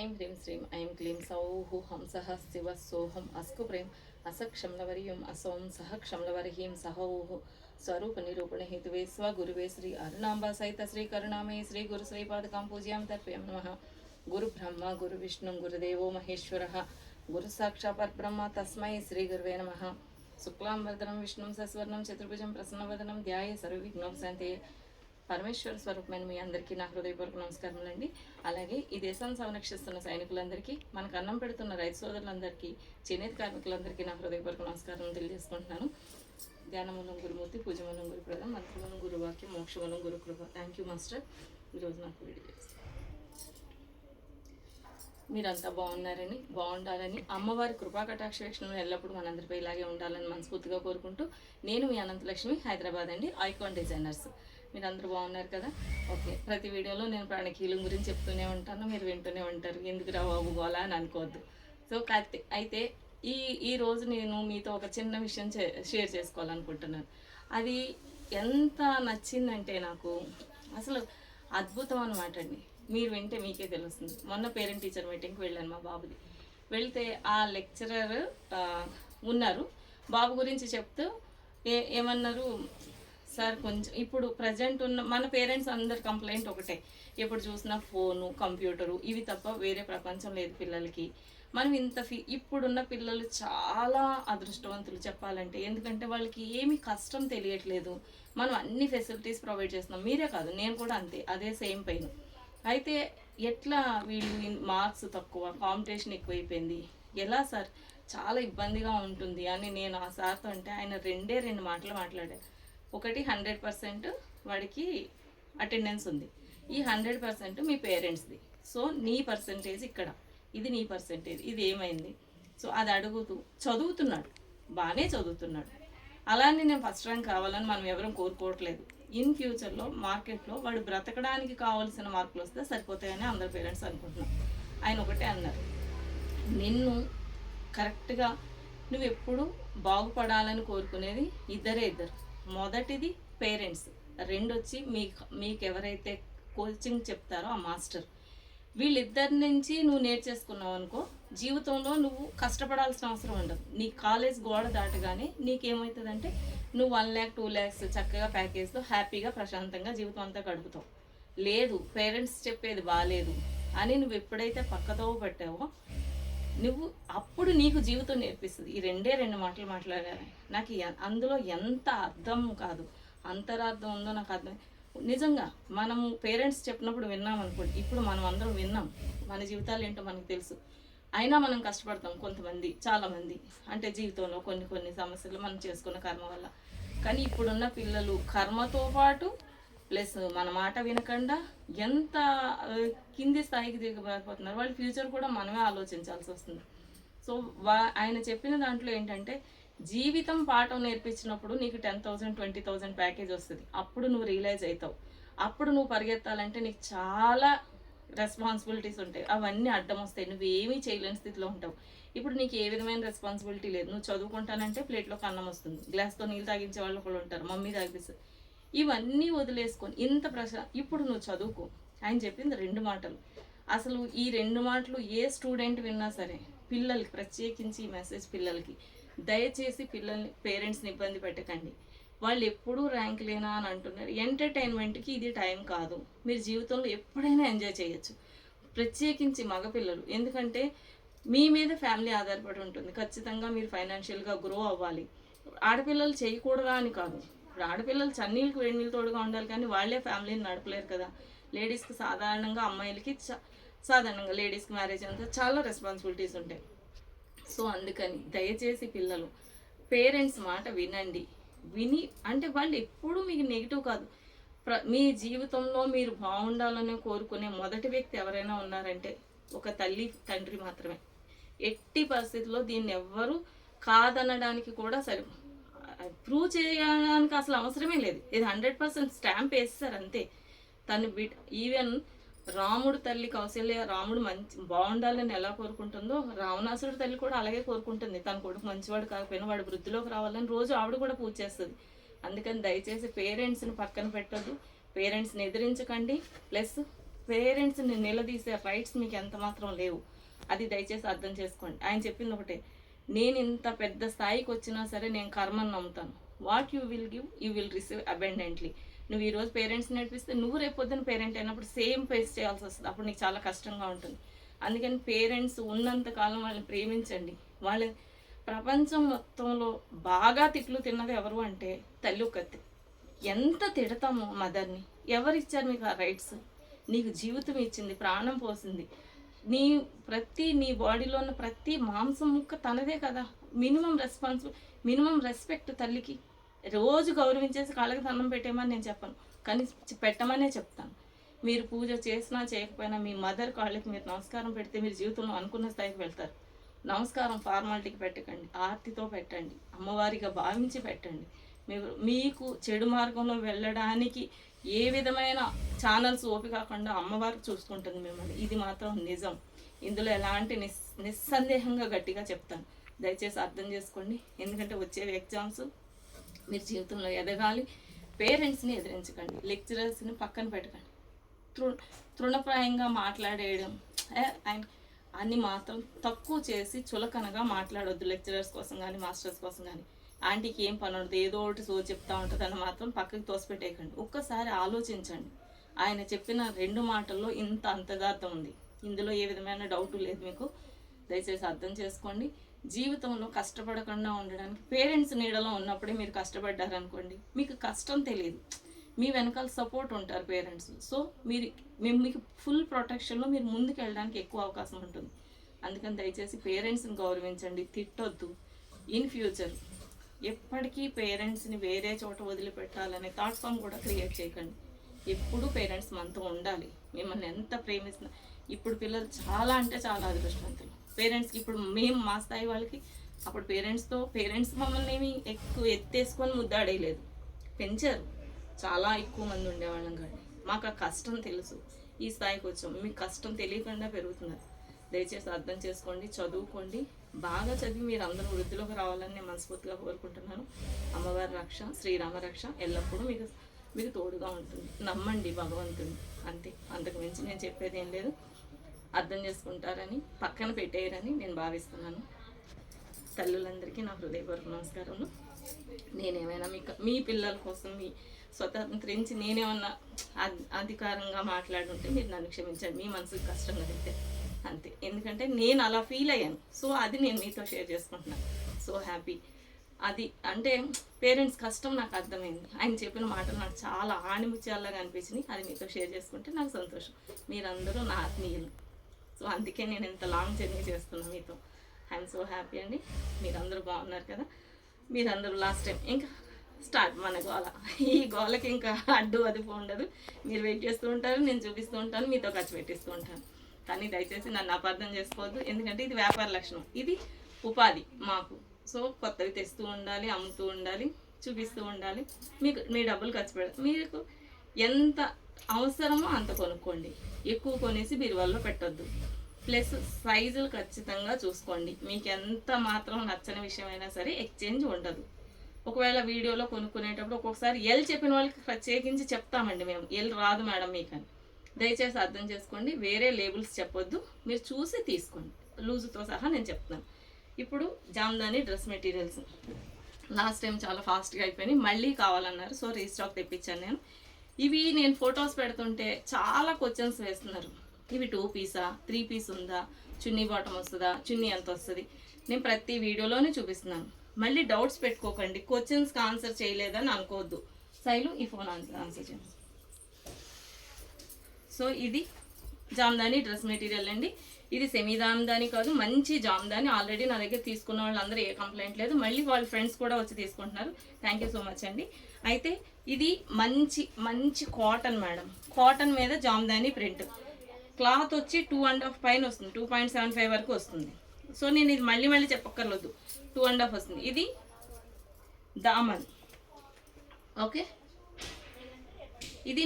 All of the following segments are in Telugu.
ऐं ह्रीं श्रीं ऐं क्लीं सौः हंसः शिवः सोऽहम् अस्कु प्रेम असक्षम्लवर्यम् असौं सह क्षम्लवर्हीं सहौः स्वरूपनिरूपणहेतुवे स्वगुरुवे श्री अरुणाम्बा सहित श्रीकरुणामये श्री गुरुश्रीपादकां पूज्यां तर्पयामि नमः। गुरुब्रह्मा गुरुविष्णु गुरुदेवो महेश्वरः गुरुसाक्षात् परब्रह्म तस्मै श्रीगुरुवे नमः। शुक्लां वरदनं विष्णुं सस्वर्णं चतुर्भुजं प्रसन्नवदनं ध्याये सर्वविघ्नोपशान्तये। పరమేశ్వర స్వరూపమైన మీ అందరికీ నా హృదయపూర్వక నమస్కారములండి. అలాగే ఈ దేశాన్ని సంరక్షిస్తున్న సైనికులందరికీ, మనకు అన్నం పెడుతున్న రైతు సోదరులందరికీ, చేనేత కార్మికులందరికీ నా హృదయపూర్వక నమస్కారం తెలియజేసుకుంటున్నాను. ధ్యానమూలం గురుమూర్తి, పూజమూలం గురుప్రదం, మంత్రమూలం గురువాక్యం, మోక్షమూలం గురుకృప. Thank you master. ఈరోజు నాకు వీడియో చేస్తాను. మీరంతా బాగుండాలని అమ్మవారి కృపా కటాక్ష వీక్షణలు ఎల్లప్పుడూ మనందరిపై ఇలాగే ఉండాలని మనస్ఫూర్తిగా కోరుకుంటూ, నేను మీ అనంతలక్ష్మి, హైదరాబాద్ అండి, ఐకాన్ డిజైనర్స్. మీరు అందరూ బాగున్నారు కదా? ఓకే. ప్రతి వీడియోలో నేను ప్రాణిక్ హీలింగ్ గురించి చెప్తూనే ఉంటాను, మీరు వింటూనే ఉంటారు. ఎందుకు రా బాబు గోలా అని అనుకోవద్దు. సో అయితే ఈ రోజు నేను మీతో ఒక చిన్న విషయం షేర్ చేసుకోవాలనుకుంటున్నాను. అది ఎంత నచ్చిందంటే నాకు అసలు అద్భుతం అన్నమాట అండి. మీరు వింటే మీకే తెలుస్తుంది. మొన్న పేరెంట్ టీచర్ మీటింగ్కి వెళ్ళాను మా బాబుది. వెళ్తే ఆ లెక్చరర్ ఉన్నారు, బాబు గురించి చెప్తూ ఏమన్నారు, సార్ కొంచెం ఇప్పుడు ప్రజెంట్ ఉన్న మన పేరెంట్స్ అందరు కంప్లైంట్ ఒకటే, ఎప్పుడు చూసినా ఫోను కంప్యూటరు ఇవి తప్ప వేరే ప్రపంచం లేదు పిల్లలకి. మనం ఇప్పుడున్న పిల్లలు చాలా అదృష్టవంతులు చెప్పాలంటే, ఎందుకంటే వాళ్ళకి ఏమి కష్టం తెలియట్లేదు. మనం అన్ని ఫెసిలిటీస్ ప్రొవైడ్ చేస్తున్నాం. మీరే కాదు, నేను కూడా అంతే, అదే సేమ్ పెయిన్. అయితే ఎట్లా వీళ్ళు మార్క్స్ తక్కువ, కాంపిటీషన్ ఎక్కువైపోయింది, ఎలా సార్ చాలా ఇబ్బందిగా ఉంటుంది అని నేను ఆ సార్తో అంటే, ఆయన రెండు మాటలు మాట్లాడారు. ఒకటి 100% వాడికి అటెండెన్స్ ఉంది, ఈ 100% మీ పేరెంట్స్ది. సో నీ పర్సంటేజ్ ఇక్కడ, ఇది నీ పర్సంటేజ్, ఇది ఏమైంది? సో అది అడుగుతూ చదువుతున్నాడు, బాగానే చదువుతున్నాడు. అలానే నేను ఫస్ట్ ర్యాంక్ కావాలని మనం ఎవరం కోరుకోవట్లేదు. ఇన్ ఫ్యూచర్లో మార్కెట్లో వాడు బ్రతకడానికి కావాల్సిన మార్కులు వస్తే సరిపోతాయని అందరు పేరెంట్స్ అనుకుంటున్నాం. ఆయన ఒకటే అన్నారు, నిన్ను కరెక్ట్గా నువ్వు ఎప్పుడు బాగుపడాలని కోరుకునేది ఇద్దరు. మొదటిది పేరెంట్స్, రెండొచ్చి మీకు ఎవరైతే కోచింగ్ చెప్తారో ఆ మాస్టర్. వీళ్ళిద్దరి నుంచి నువ్వు నేర్చేసుకున్నావు అనుకో, జీవితంలో నువ్వు కష్టపడాల్సిన అవసరం ఉండదు. నీ కాలేజ్ గోడ దాటగానే నీకేమవుతుందంటే నువ్వు 1 lakh 2 lakhs చక్కగా ప్యాకేజ్తో హ్యాపీగా ప్రశాంతంగా జీవితం అంతా గడుపుతావు. లేదు, పేరెంట్స్ చెప్పేది బాగాలేదు అని నువ్వు ఎప్పుడైతే పక్కతో పట్టావో నువ్వు అప్పుడు నీకు జీవితం నేర్పిస్తుంది. ఈ రెండు మాటలు మాట్లాడాను. నాకు అందులో ఎంత అర్థం కాదు, అంతరార్థం ఉందో నాకు అర్థం. నిజంగా మనము పేరెంట్స్ చెప్పినప్పుడు విన్నాం అనుకోండి, ఇప్పుడు మనం అందరం విన్నాం, మన జీవితాలు ఏంటో మనకు తెలుసు. అయినా మనం కష్టపడతాం. కొంతమంది, చాలామంది అంటే జీవితంలో కొన్ని సమస్యలు మనం చేసుకున్న కర్మ వల్ల. కానీ ఇప్పుడున్న పిల్లలు కర్మతో పాటు ప్లస్ మన మాట వినకుండా ఎంత కింది స్థాయికి దిగబడిపోతున్నారు. వాళ్ళ ఫ్యూచర్ కూడా మనమే ఆలోచించాల్సి వస్తుంది. సో ఆయన చెప్పిన దాంట్లో ఏంటంటే, జీవితం పాఠం నేర్పించినప్పుడు నీకు 10,000 20,000 ప్యాకేజ్ వస్తుంది. అప్పుడు నువ్వు రియలైజ్ అవుతావు. అప్పుడు నువ్వు పరిగెత్తాలంటే నీకు చాలా రెస్పాన్సిబిలిటీస్ ఉంటాయి, అవన్నీ అడ్డం వస్తాయి, నువ్వేమీ చేయలేని స్థితిలో ఉంటావు. ఇప్పుడు నీకు ఏ విధమైన రెస్పాన్సిబిలిటీ లేదు. నువ్వు చదువుకుంటానంటే ప్లేట్లోకి అన్నం వస్తుంది, గ్లాస్తో నీళ్ళు తాగించే వాళ్ళు కూడా ఉంటారు, మమ్మీ తాగిస్తారు. ఇవన్నీ వదిలేసుకొని ఇప్పుడు నువ్వు చదువుకో. ఆయన చెప్పింది 2 మాటలు. అసలు ఈ 2 మాటలు ఏ స్టూడెంట్ విన్నా సరే, పిల్లలకి ప్రత్యేకించి ఈ మెసేజ్ పిల్లలకి, దయచేసి పేరెంట్స్ని ఇబ్బంది పెట్టకండి. వాళ్ళు ఎప్పుడూ ర్యాంక్ లేనా అని అంటున్నారు. ఎంటర్టైన్మెంట్కి ఇది టైం కాదు. మీరు జీవితంలో ఎప్పుడైనా ఎంజాయ్ చేయొచ్చు, ప్రత్యేకించి మగపిల్లలు. ఎందుకంటే మీ మీద ఫ్యామిలీ ఆధారపడి ఉంటుంది. ఖచ్చితంగా మీరు ఫైనాన్షియల్గా గ్రో అవ్వాలి. ఆడపిల్లలు చేయకూడదా అని కాదు. ఇప్పుడు ఆడపిల్లలు చన్నీళ్ళకి వేడి నీళ్ళు తోడుగా ఉండాలి, కానీ వాళ్ళే ఫ్యామిలీని నడపలేరు కదా. లేడీస్కి సాధారణంగా, అమ్మాయిలకి సాధారణంగా, లేడీస్కి మ్యారేజ్ అంతా చాలా రెస్పాన్సిబిలిటీస్ ఉంటాయి. సో అందుకని దయచేసి పిల్లలు పేరెంట్స్ మాట విని అంటే వాళ్ళు ఎప్పుడూ మీకు నెగిటివ్ కాదు. మీ జీవితంలో మీరు బాగుండాలని కోరుకునే మొదటి వ్యక్తి ఎవరైనా ఉన్నారంటే ఒక తల్లి తండ్రి మాత్రమే. ఎట్టి పరిస్థితుల్లో దీన్ని ఎవ్వరూ కాదనడానికి కూడా ప్రూవ్ చేయడానికి అసలు అవసరమే లేదు. ఇది 100% స్టాంప్ వేస్తారు అంతే. తను ఈవెన్ రాముడు తల్లి కౌశల్య, రాముడు బాగుండాలని ఎలా కోరుకుంటుందో, రావణాసురుడి తల్లి కూడా అలాగే కోరుకుంటుంది. తన కొడుకు మంచివాడు కాకపోయినా వాడు వృద్ధిలోకి రావాలని రోజు ఆవిడ కూడా పూజ చేస్తుంది. అందుకని దయచేసి పేరెంట్స్ని పక్కన పెట్టొద్దు, పేరెంట్స్ని ఎదిరించకండి. ప్లస్ పేరెంట్స్ని నిలదీసే రైట్స్ మీకు ఎంత మాత్రం లేవు. అది దయచేసి అర్థం చేసుకోండి. ఆయన చెప్పింది ఒకటే, నేను ఇంత పెద్ద స్థాయికి వచ్చినా సరే నేను కర్మను నమ్ముతాను. What you will give you will receive abundantly. నువ్వు ఈరోజు పేరెంట్స్ నేర్పిస్తే నువ్వు రేపు పొద్దున పేరెంట్ అయినప్పుడు సేమ్ ఫేస్ చేయాల్సి వస్తుంది. అప్పుడు నీకు చాలా కష్టంగా ఉంటుంది. అందుకని పేరెంట్స్ ఉన్నంతకాలం వాళ్ళని ప్రేమించండి. వాళ్ళ ప్రపంచం మొత్తంలో బాగా తిట్లు తిన్నది ఎవరు అంటే తల్లి ఒక్కతే. ఎంత తిడతామో మదర్ని. ఎవరిచ్చారు మీకు ఆ రైట్స్? నీకు జీవితం ఇచ్చింది, ప్రాణం పోసింది. నీ బాడీలో ఉన్న ప్రతి మాంసం ముక్క తనదే కదా. మినిమం రెస్పెక్ట్ తల్లికి. రోజు గౌరవించేసి కాళ్ళకి దండం పెట్టేమని నేను చెప్పను, కానీ పెట్టమనే చెప్తాను. మీరు పూజ చేసినా చేయకపోయినా మీ మదర్ కాళ్ళకి మీరు నమస్కారం పెడితే మీరు జీవితంలో అనుకున్న స్థాయికి వెళ్తారు. నమస్కారం ఫార్మాలిటీకి పెట్టకండి, ఆర్తితో పెట్టండి, అమ్మవారిగా భావించి పెట్టండి. మీకు చెడు మార్గంలో వెళ్ళడానికి ఏ విధమైన ఛానల్స్ ఓపి కాకుండా అమ్మవారు చూసుకుంటుంది మిమ్మల్ని. ఇది మాత్రం నిజం. ఇందులో ఎలాంటి నిస్సందేహంగా గట్టిగా చెప్తాను. దయచేసి అర్థం చేసుకోండి. ఎందుకంటే వచ్చే ఎగ్జామ్స్ మీరు జీవితంలో ఎదగాలి. పేరెంట్స్ని ఎదిరించకండి, లెక్చరర్స్ని పక్కన పెట్టకండి. తృణప్రాయంగా మాట్లాడేయడం అన్ని మాత్రం తక్కువ చేసి చులకనగా మాట్లాడొద్దు. లెక్చరర్స్ కోసం కానీ మాస్టర్స్ కోసం కానీ. ఆంటీకి ఏం పని ఉండదు, ఏదో ఒకటి చెప్తా ఉంటుంది అని మాత్రం పక్కకి తోసిపెట్టేయకండి. ఒక్కసారి ఆలోచించండి. ఆయన చెప్పిన 2 మాటల్లో ఇంత అంతగార్థం ఉంది. ఇందులో ఏ విధమైన డౌట్ లేదు మీకు. దయచేసి అర్థం చేసుకోండి. జీవితంలో కష్టపడకుండా ఉండడానికి పేరెంట్స్ నీడలో ఉన్నప్పుడే మీరు కష్టపడ్డారనుకోండి, మీకు కష్టం తెలియదు. మీ వెనకాల సపోర్ట్ ఉంటారు పేరెంట్స్. సో మీకు ఫుల్ ప్రొటెక్షన్లో మీరు ముందుకు వెళ్ళడానికి ఎక్కువ అవకాశం ఉంటుంది. అందుకని దయచేసి పేరెంట్స్ని గౌరవించండి, తిట్టొద్దు. ఇన్ ఫ్యూచర్ ఎప్పటికీ పేరెంట్స్ని వేరే చోట వదిలిపెట్టాలనే థాట్ ఫామ్ కూడా క్రియేట్ చేయకండి. ఎప్పుడూ పేరెంట్స్ మనతో ఉండాలి. మిమ్మల్ని ఎంత ప్రేమిస్తున్నా. ఇప్పుడు పిల్లలు చాలా అంటే చాలా అదృష్టవంతులు. పేరెంట్స్కి ఇప్పుడు మేము మా స్థాయి వాళ్ళకి అప్పుడు పేరెంట్స్ మమ్మల్ని ఏమి ఎక్కువ ఎత్తేసుకొని ముద్దాడేయలేదు, పెంచారు. చాలా ఎక్కువ మంది ఉండేవాళ్ళం కానీ మాకు ఆ కష్టం తెలుసు. ఈ స్థాయికి వచ్చాం. మీకు కష్టం తెలియకుండా పెరుగుతున్నారు. దయచేసి అర్థం చేసుకోండి, చదువుకోండి. బాగా చదివి మీరు అందరూ వృద్ధిలోకి రావాలని నేను మనస్ఫూర్తిగా కోరుకుంటున్నాను. అమ్మవారి రక్ష, శ్రీరామ రక్ష ఎల్లప్పుడూ మీకు తోడుగా ఉంటుంది. నమ్మండి భగవంతుని, అంతే. అంతకు మించి నేను చెప్పేది ఏం లేదు. అర్థం చేసుకుంటారని, పక్కన పెట్టేయరని నేను భావిస్తున్నాను. తల్లులందరికీ నా హృదయపూర్వక నమస్కారములు. నేనేమైనా మీ పిల్లల కోసం మీ స్వతంత్రించి నేనేమన్నా అధికారంగా మాట్లాడుంటే మీరు నన్ను క్షమించండి. మీ మనసుకు కష్టం కలిగితే అంతే. ఎందుకంటే నేను అలా ఫీల్ అయ్యాను. సో అది నేను మీతో షేర్ చేసుకుంటున్నాను. So happy. అది అంటే పేరెంట్స్ కష్టం నాకు అర్థమైంది. ఆయన చెప్పిన మాటలు నాకు చాలా ఆణిముత్యాలాగా అనిపించినాయి. అది మీతో షేర్ చేసుకుంటే నాకు సంతోషం. మీరందరూ నా ఆత్మీయులు. సో అందుకే నేను ఇంత లాంగ్ జర్నీ చేస్తున్నాను మీతో. ఐఎమ్ సో హ్యాపీ అండి. మీరందరూ బాగున్నారు కదా. మీరందరూ లాస్ట్ టైం ఇంకా స్టార్ట్ మన గోల. ఈ గోలకి ఇంకా అడ్డు అదుపు ఉండదు. మీరు వెయిట్ చేస్తూ ఉంటారు, నేను చూపిస్తూ ఉంటాను, మీతో ఖర్చు పెట్టిస్తూ ఉంటాను. కానీ దయచేసి నన్ను అపార్థం చేసుకోవద్దు. ఎందుకంటే ఇది వ్యాపార లక్షణం, ఇది ఉపాధి మాకు. సో కొత్తవి తెస్తూ ఉండాలి, అమ్ముతూ ఉండాలి, చూపిస్తూ ఉండాలి. మీ డబ్బులు ఖర్చు పెడతారు. మీకు ఎంత అవసరమో అంత కొనుక్కోండి. ఎక్కువ కొనేసి బీరువాల్లో పెట్టొద్దు. ప్లస్ సైజులు ఖచ్చితంగా చూసుకోండి. మీకు ఎంత మాత్రం నచ్చని విషయమైనా సరే ఎక్స్చేంజ్ ఉండదు. ఒకవేళ వీడియోలో కొనుక్కునేటప్పుడు ఒక్కొక్కసారి ఎల్ చెప్పిన వాళ్ళకి ప్రత్యేకించి చెప్తామండి మేము, ఎల్ రాదు మేడం మీకని. దయచేసి అర్థం చేసుకోండి. వేరే లేబుల్స్ చెప్పొద్దు, మీరు చూసి తీసుకోండి. లూజుతో సహా నేను చెప్తున్నాను. ఇప్పుడు Jamdani dress materials last time చాలా ఫాస్ట్గా అయిపోయినాయి. మళ్ళీ కావాలన్నారు. సో రీస్టాక్ తెప్పించాను నేను. ఇవి నేను ఫొటోస్ పెడుతుంటే చాలా క్వశ్చన్స్ వేస్తున్నారు. ఇవి 2 పీసా 3 పీస్ ఉందా, చున్నీ బాటమ్ వస్తుందా, చున్నీ ఎంత వస్తుంది. నేను ప్రతి వీడియోలోనే చూపిస్తున్నాను. మళ్ళీ డౌట్స్ పెట్టుకోకండి. క్వశ్చన్స్కి ఆన్సర్ చేయలేదని అనుకోవద్దు. శైలు ఈ ఫోన్ ఆన్సర్ చేయండి. సో ఇది జామ్దాని డ్రెస్ మెటీరియల్ అండి. ఇది సెమీ జామ్దాని కాదు, మంచి జామ్దాని. ఆల్రెడీ నా దగ్గర తీసుకున్న వాళ్ళందరూ ఏ కంప్లైంట్ లేదు. మళ్ళీ వాళ్ళ ఫ్రెండ్స్ కూడా వచ్చి తీసుకుంటున్నారు. థ్యాంక్ యూ సో మచ్ అండి. అయితే ఇది మంచి కాటన్ మేడం. కాటన్ మీద జామ్దాని ప్రింట్. క్లాత్ వచ్చి 2.5 పైన వస్తుంది, 2.75 వరకు వస్తుంది. సో నేను ఇది మళ్ళీ చెప్పక్కర్లేదు, 2.5 వస్తుంది. ఇది దామన్. ఓకే, ఇది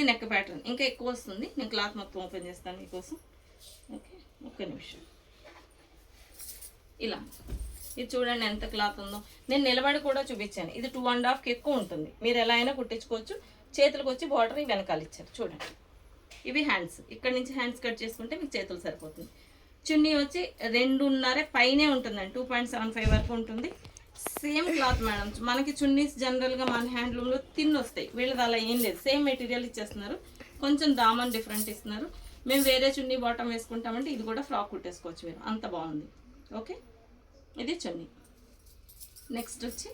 నెక్ ప్యాటర్న్. ఇంకా ఎక్కువ వస్తుంది. నేను క్లాత్ మొత్తం ఓపెన్ చేస్తాను మీకోసం. ఓకే, ఒక్క నిమిషం. ఇలా ఇది చూడండి ఎంత క్లాత్ ఉందో. నేను నిలబడి కూడా చూపించాను. ఇది 2.5కి ఎక్కువ ఉంటుంది. మీరు ఎలా అయినా కుట్టించుకోవచ్చు. చేతులకు వచ్చి బార్డర్ వెనకాల ఇచ్చారు చూడండి. ఇవి హ్యాండ్స్, ఇక్కడ నుంచి హ్యాండ్స్ కట్ చేసుకుంటే మీకు చేతులు సరిపోతుంది. చున్నీ వచ్చి 2.5 పైనే ఉంటుందండి, 2.75 వరకు ఉంటుంది. సేమ్ క్లాత్ మేడం, మనకి చున్నీస్ జనరల్గా మన హ్యాండ్లూమ్లో తిన్ వస్తాయి, వీళ్ళది అలా ఏం లేదు, సేమ్ మెటీరియల్ ఇచ్చేస్తున్నారు, కొంచెం దామన్ డిఫరెంట్ ఇస్తున్నారు. మేము వేరే చున్నీ బాటమ్ వేసుకుంటామంటే ఇది కూడా ఫ్రాక్ కుట్టేసుకోవచ్చు మీరు, అంత బాగుంది. ఓకే, ఇది చున్నీ. నెక్స్ట్ వచ్చి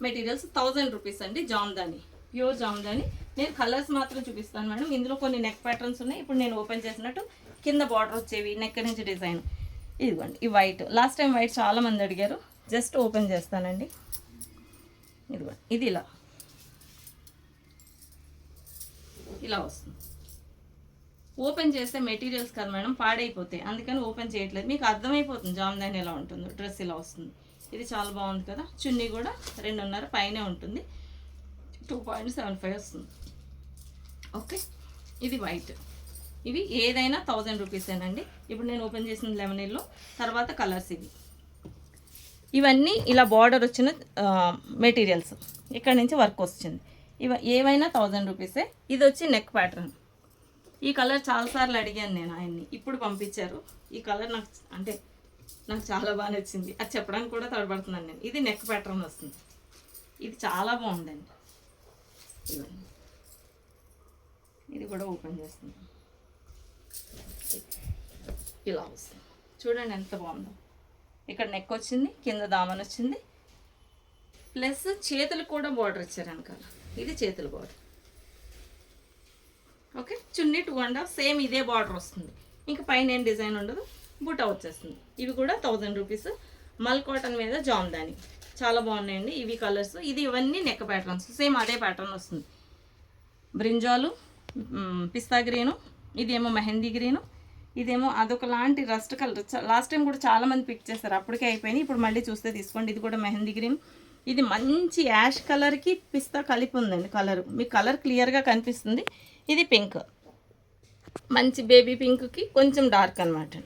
మెటీరియల్స్ 1000 రూపీస్ అండి, జామ్దాని, ప్యూర్ జామ్దాని. నేను కలర్స్ మాత్రం చూపిస్తాను మేడం, ఇందులో కొన్ని నెక్ ప్యాటర్న్స్ ఉన్నాయి. ఇప్పుడు నేను ఓపెన్ చేసినట్టు కింద బార్డర్ వచ్చేవి, నెక్ నుంచి డిజైన్. ఇదిగోండి ఈ వైట్, లాస్ట్ టైం వైట్ చాలా మంది అడిగారు, జస్ట్ ఓపెన్ చేస్తానండి. ఇదిగోండి ఇది ఇలా వస్తుంది. ఓపెన్ చేస్తే మెటీరియల్స్ కదా మేడం పాడైపోతాయి, అందుకని ఓపెన్ చేయట్లేదు. మీకు అర్థమైపోతుంది జామ్దాని ఎలా ఉంటుందో, డ్రెస్ ఇలా వస్తుంది. ఇది చాలా బాగుంది కదా. చున్నీ కూడా 2.5 పైనే ఉంటుంది, 2.75 వస్తుంది. ఓకే, ఇది వైట్. ఇవి ఏదైనా 1000 రూపీసేనండి. ఇప్పుడు నేను ఓపెన్ చేసిన లెమన్ ఎల్లో, తర్వాత కలర్స్ ఇవి. ఇవన్నీ ఇలా బార్డర్ వచ్చిన మెటీరియల్స్, ఇక్కడ నుంచి వర్క్ వస్తుంది. ఏవైనా 1000 రూపీసే. ఇది వచ్చి నెక్ ప్యాటర్న్. ఈ కలర్ చాలాసార్లు అడిగాను నేను ఆయన్ని, ఇప్పుడు పంపించారు. ఈ కలర్ నాకు చాలా బాగా నచ్చింది, అది చెప్పడానికి కూడా తడబడుతున్నాను నేను. ఇది నెక్ ప్యాటర్న్ వస్తుంది, ఇది చాలా బాగుందండి. ఇవన్నీ ఇది కూడా ఓపెన్ చేస్తుంది, ఇలా వస్తుంది. చూడండి ఎంత బాగుందో. ఇక్కడ నెక్ వచ్చింది, కింద దామన్ వచ్చింది, ప్లస్ చేతులు కూడా బార్డర్ ఇచ్చారు వెనకాల. ఇది చేతుల బార్డర్. ఓకే, చున్నీ 2.5 సేమ్ ఇదే బార్డర్ వస్తుంది, ఇంకా పైన ఏం డిజైన్ ఉండదు, బుట్ట వచ్చేస్తుంది. ఇవి కూడా 1000 రూపీస్. మల్ కాటన్ మీద జామ్దాని, చాలా బాగున్నాయండి ఇవి కలర్స్. ఇవన్నీ నెక్ ప్యాటర్న్స్, సేమ్ అదే ప్యాటర్న్ వస్తుంది. బ్రింజాలు, పిస్తా గ్రీను, ఇదేమో మెహందీ గ్రీను, ఇదేమో అదొక లాంటి రస్ట్ కలర్. లాస్ట్ టైం కూడా చాలామంది పిక్ చేస్తారు, అప్పటికే అయిపోయినాయి. ఇప్పుడు మళ్ళీ చూస్తే తీసుకోండి. ఇది కూడా మెహందీ గ్రీన్. ఇది మంచి యాష్ కలర్కి పిస్తా కలిపి ఉందండి కలర్, మీకు కలర్ క్లియర్గా కనిపిస్తుంది. ఇది పింక్, మంచి బేబీ పింక్కి కొంచెం డార్క్ అనమాట.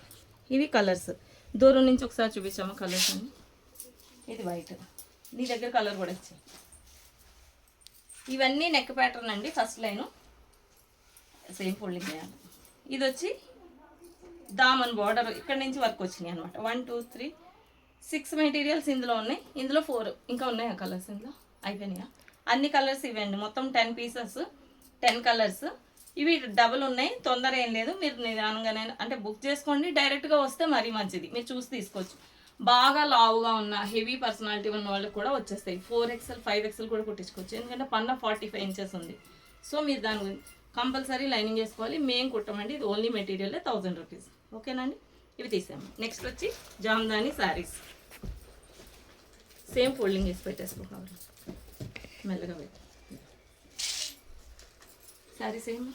ఇవి కలర్స్, దూరం నుంచి ఒకసారి చూపించాము కలర్స్ అని. ఇది వైట్, నీ దగ్గర కలర్ కూడా ఇచ్చాయి. ఇవన్నీ నెక్ ప్యాటర్న్ అండి. ఫస్ట్ లైను సేమ్ ఫోల్డింగ్ చేయాలి. ఇది వచ్చి దామన్ బార్డర్, ఇక్కడ నుంచి వర్క్ వచ్చినాయి అనమాట. 1 2 3 6 మెటీరియల్స్ ఇందులో ఉన్నాయి. ఇందులో 4 ఇంకా ఉన్నాయా కలర్స్, ఇందులో అయిపోయినాయా? అన్ని కలర్స్ ఇవ్వండి, మొత్తం 10 పీసెస్, 10 కలర్స్. ఇవి డబుల్ ఉన్నాయి, తొందర ఏం లేదు. మీరు నిదానంగానే అంటే బుక్ చేసుకోండి, డైరెక్ట్గా వస్తే మరీ మంచిది, మీరు చూసి తీసుకోవచ్చు. బాగా లావుగా ఉన్న హెవీ పర్సనాలిటీ ఉన్న వాళ్ళకి కూడా వచ్చేస్తాయి. 4XL 5XL కూడా కుట్టించుకోవచ్చు, ఎందుకంటే పన్న 45 ఇంచెస్ ఉంది. సో మీరు దాని కంపల్సరీ లైనింగ్ చేసుకోవాలి. మేము కుట్టమండి, ఇది ఓన్లీ మెటీరియల్ 1000 రూపీస్. ఓకేనండి, ఇవి తీసాము. నెక్స్ట్ వచ్చి జామ్దాని శారీస్, సేమ్ ఫోల్డింగ్ చేసి పెట్టేసుకోవాలి, మెల్లగా పెట్టి శారీస్ ఏమో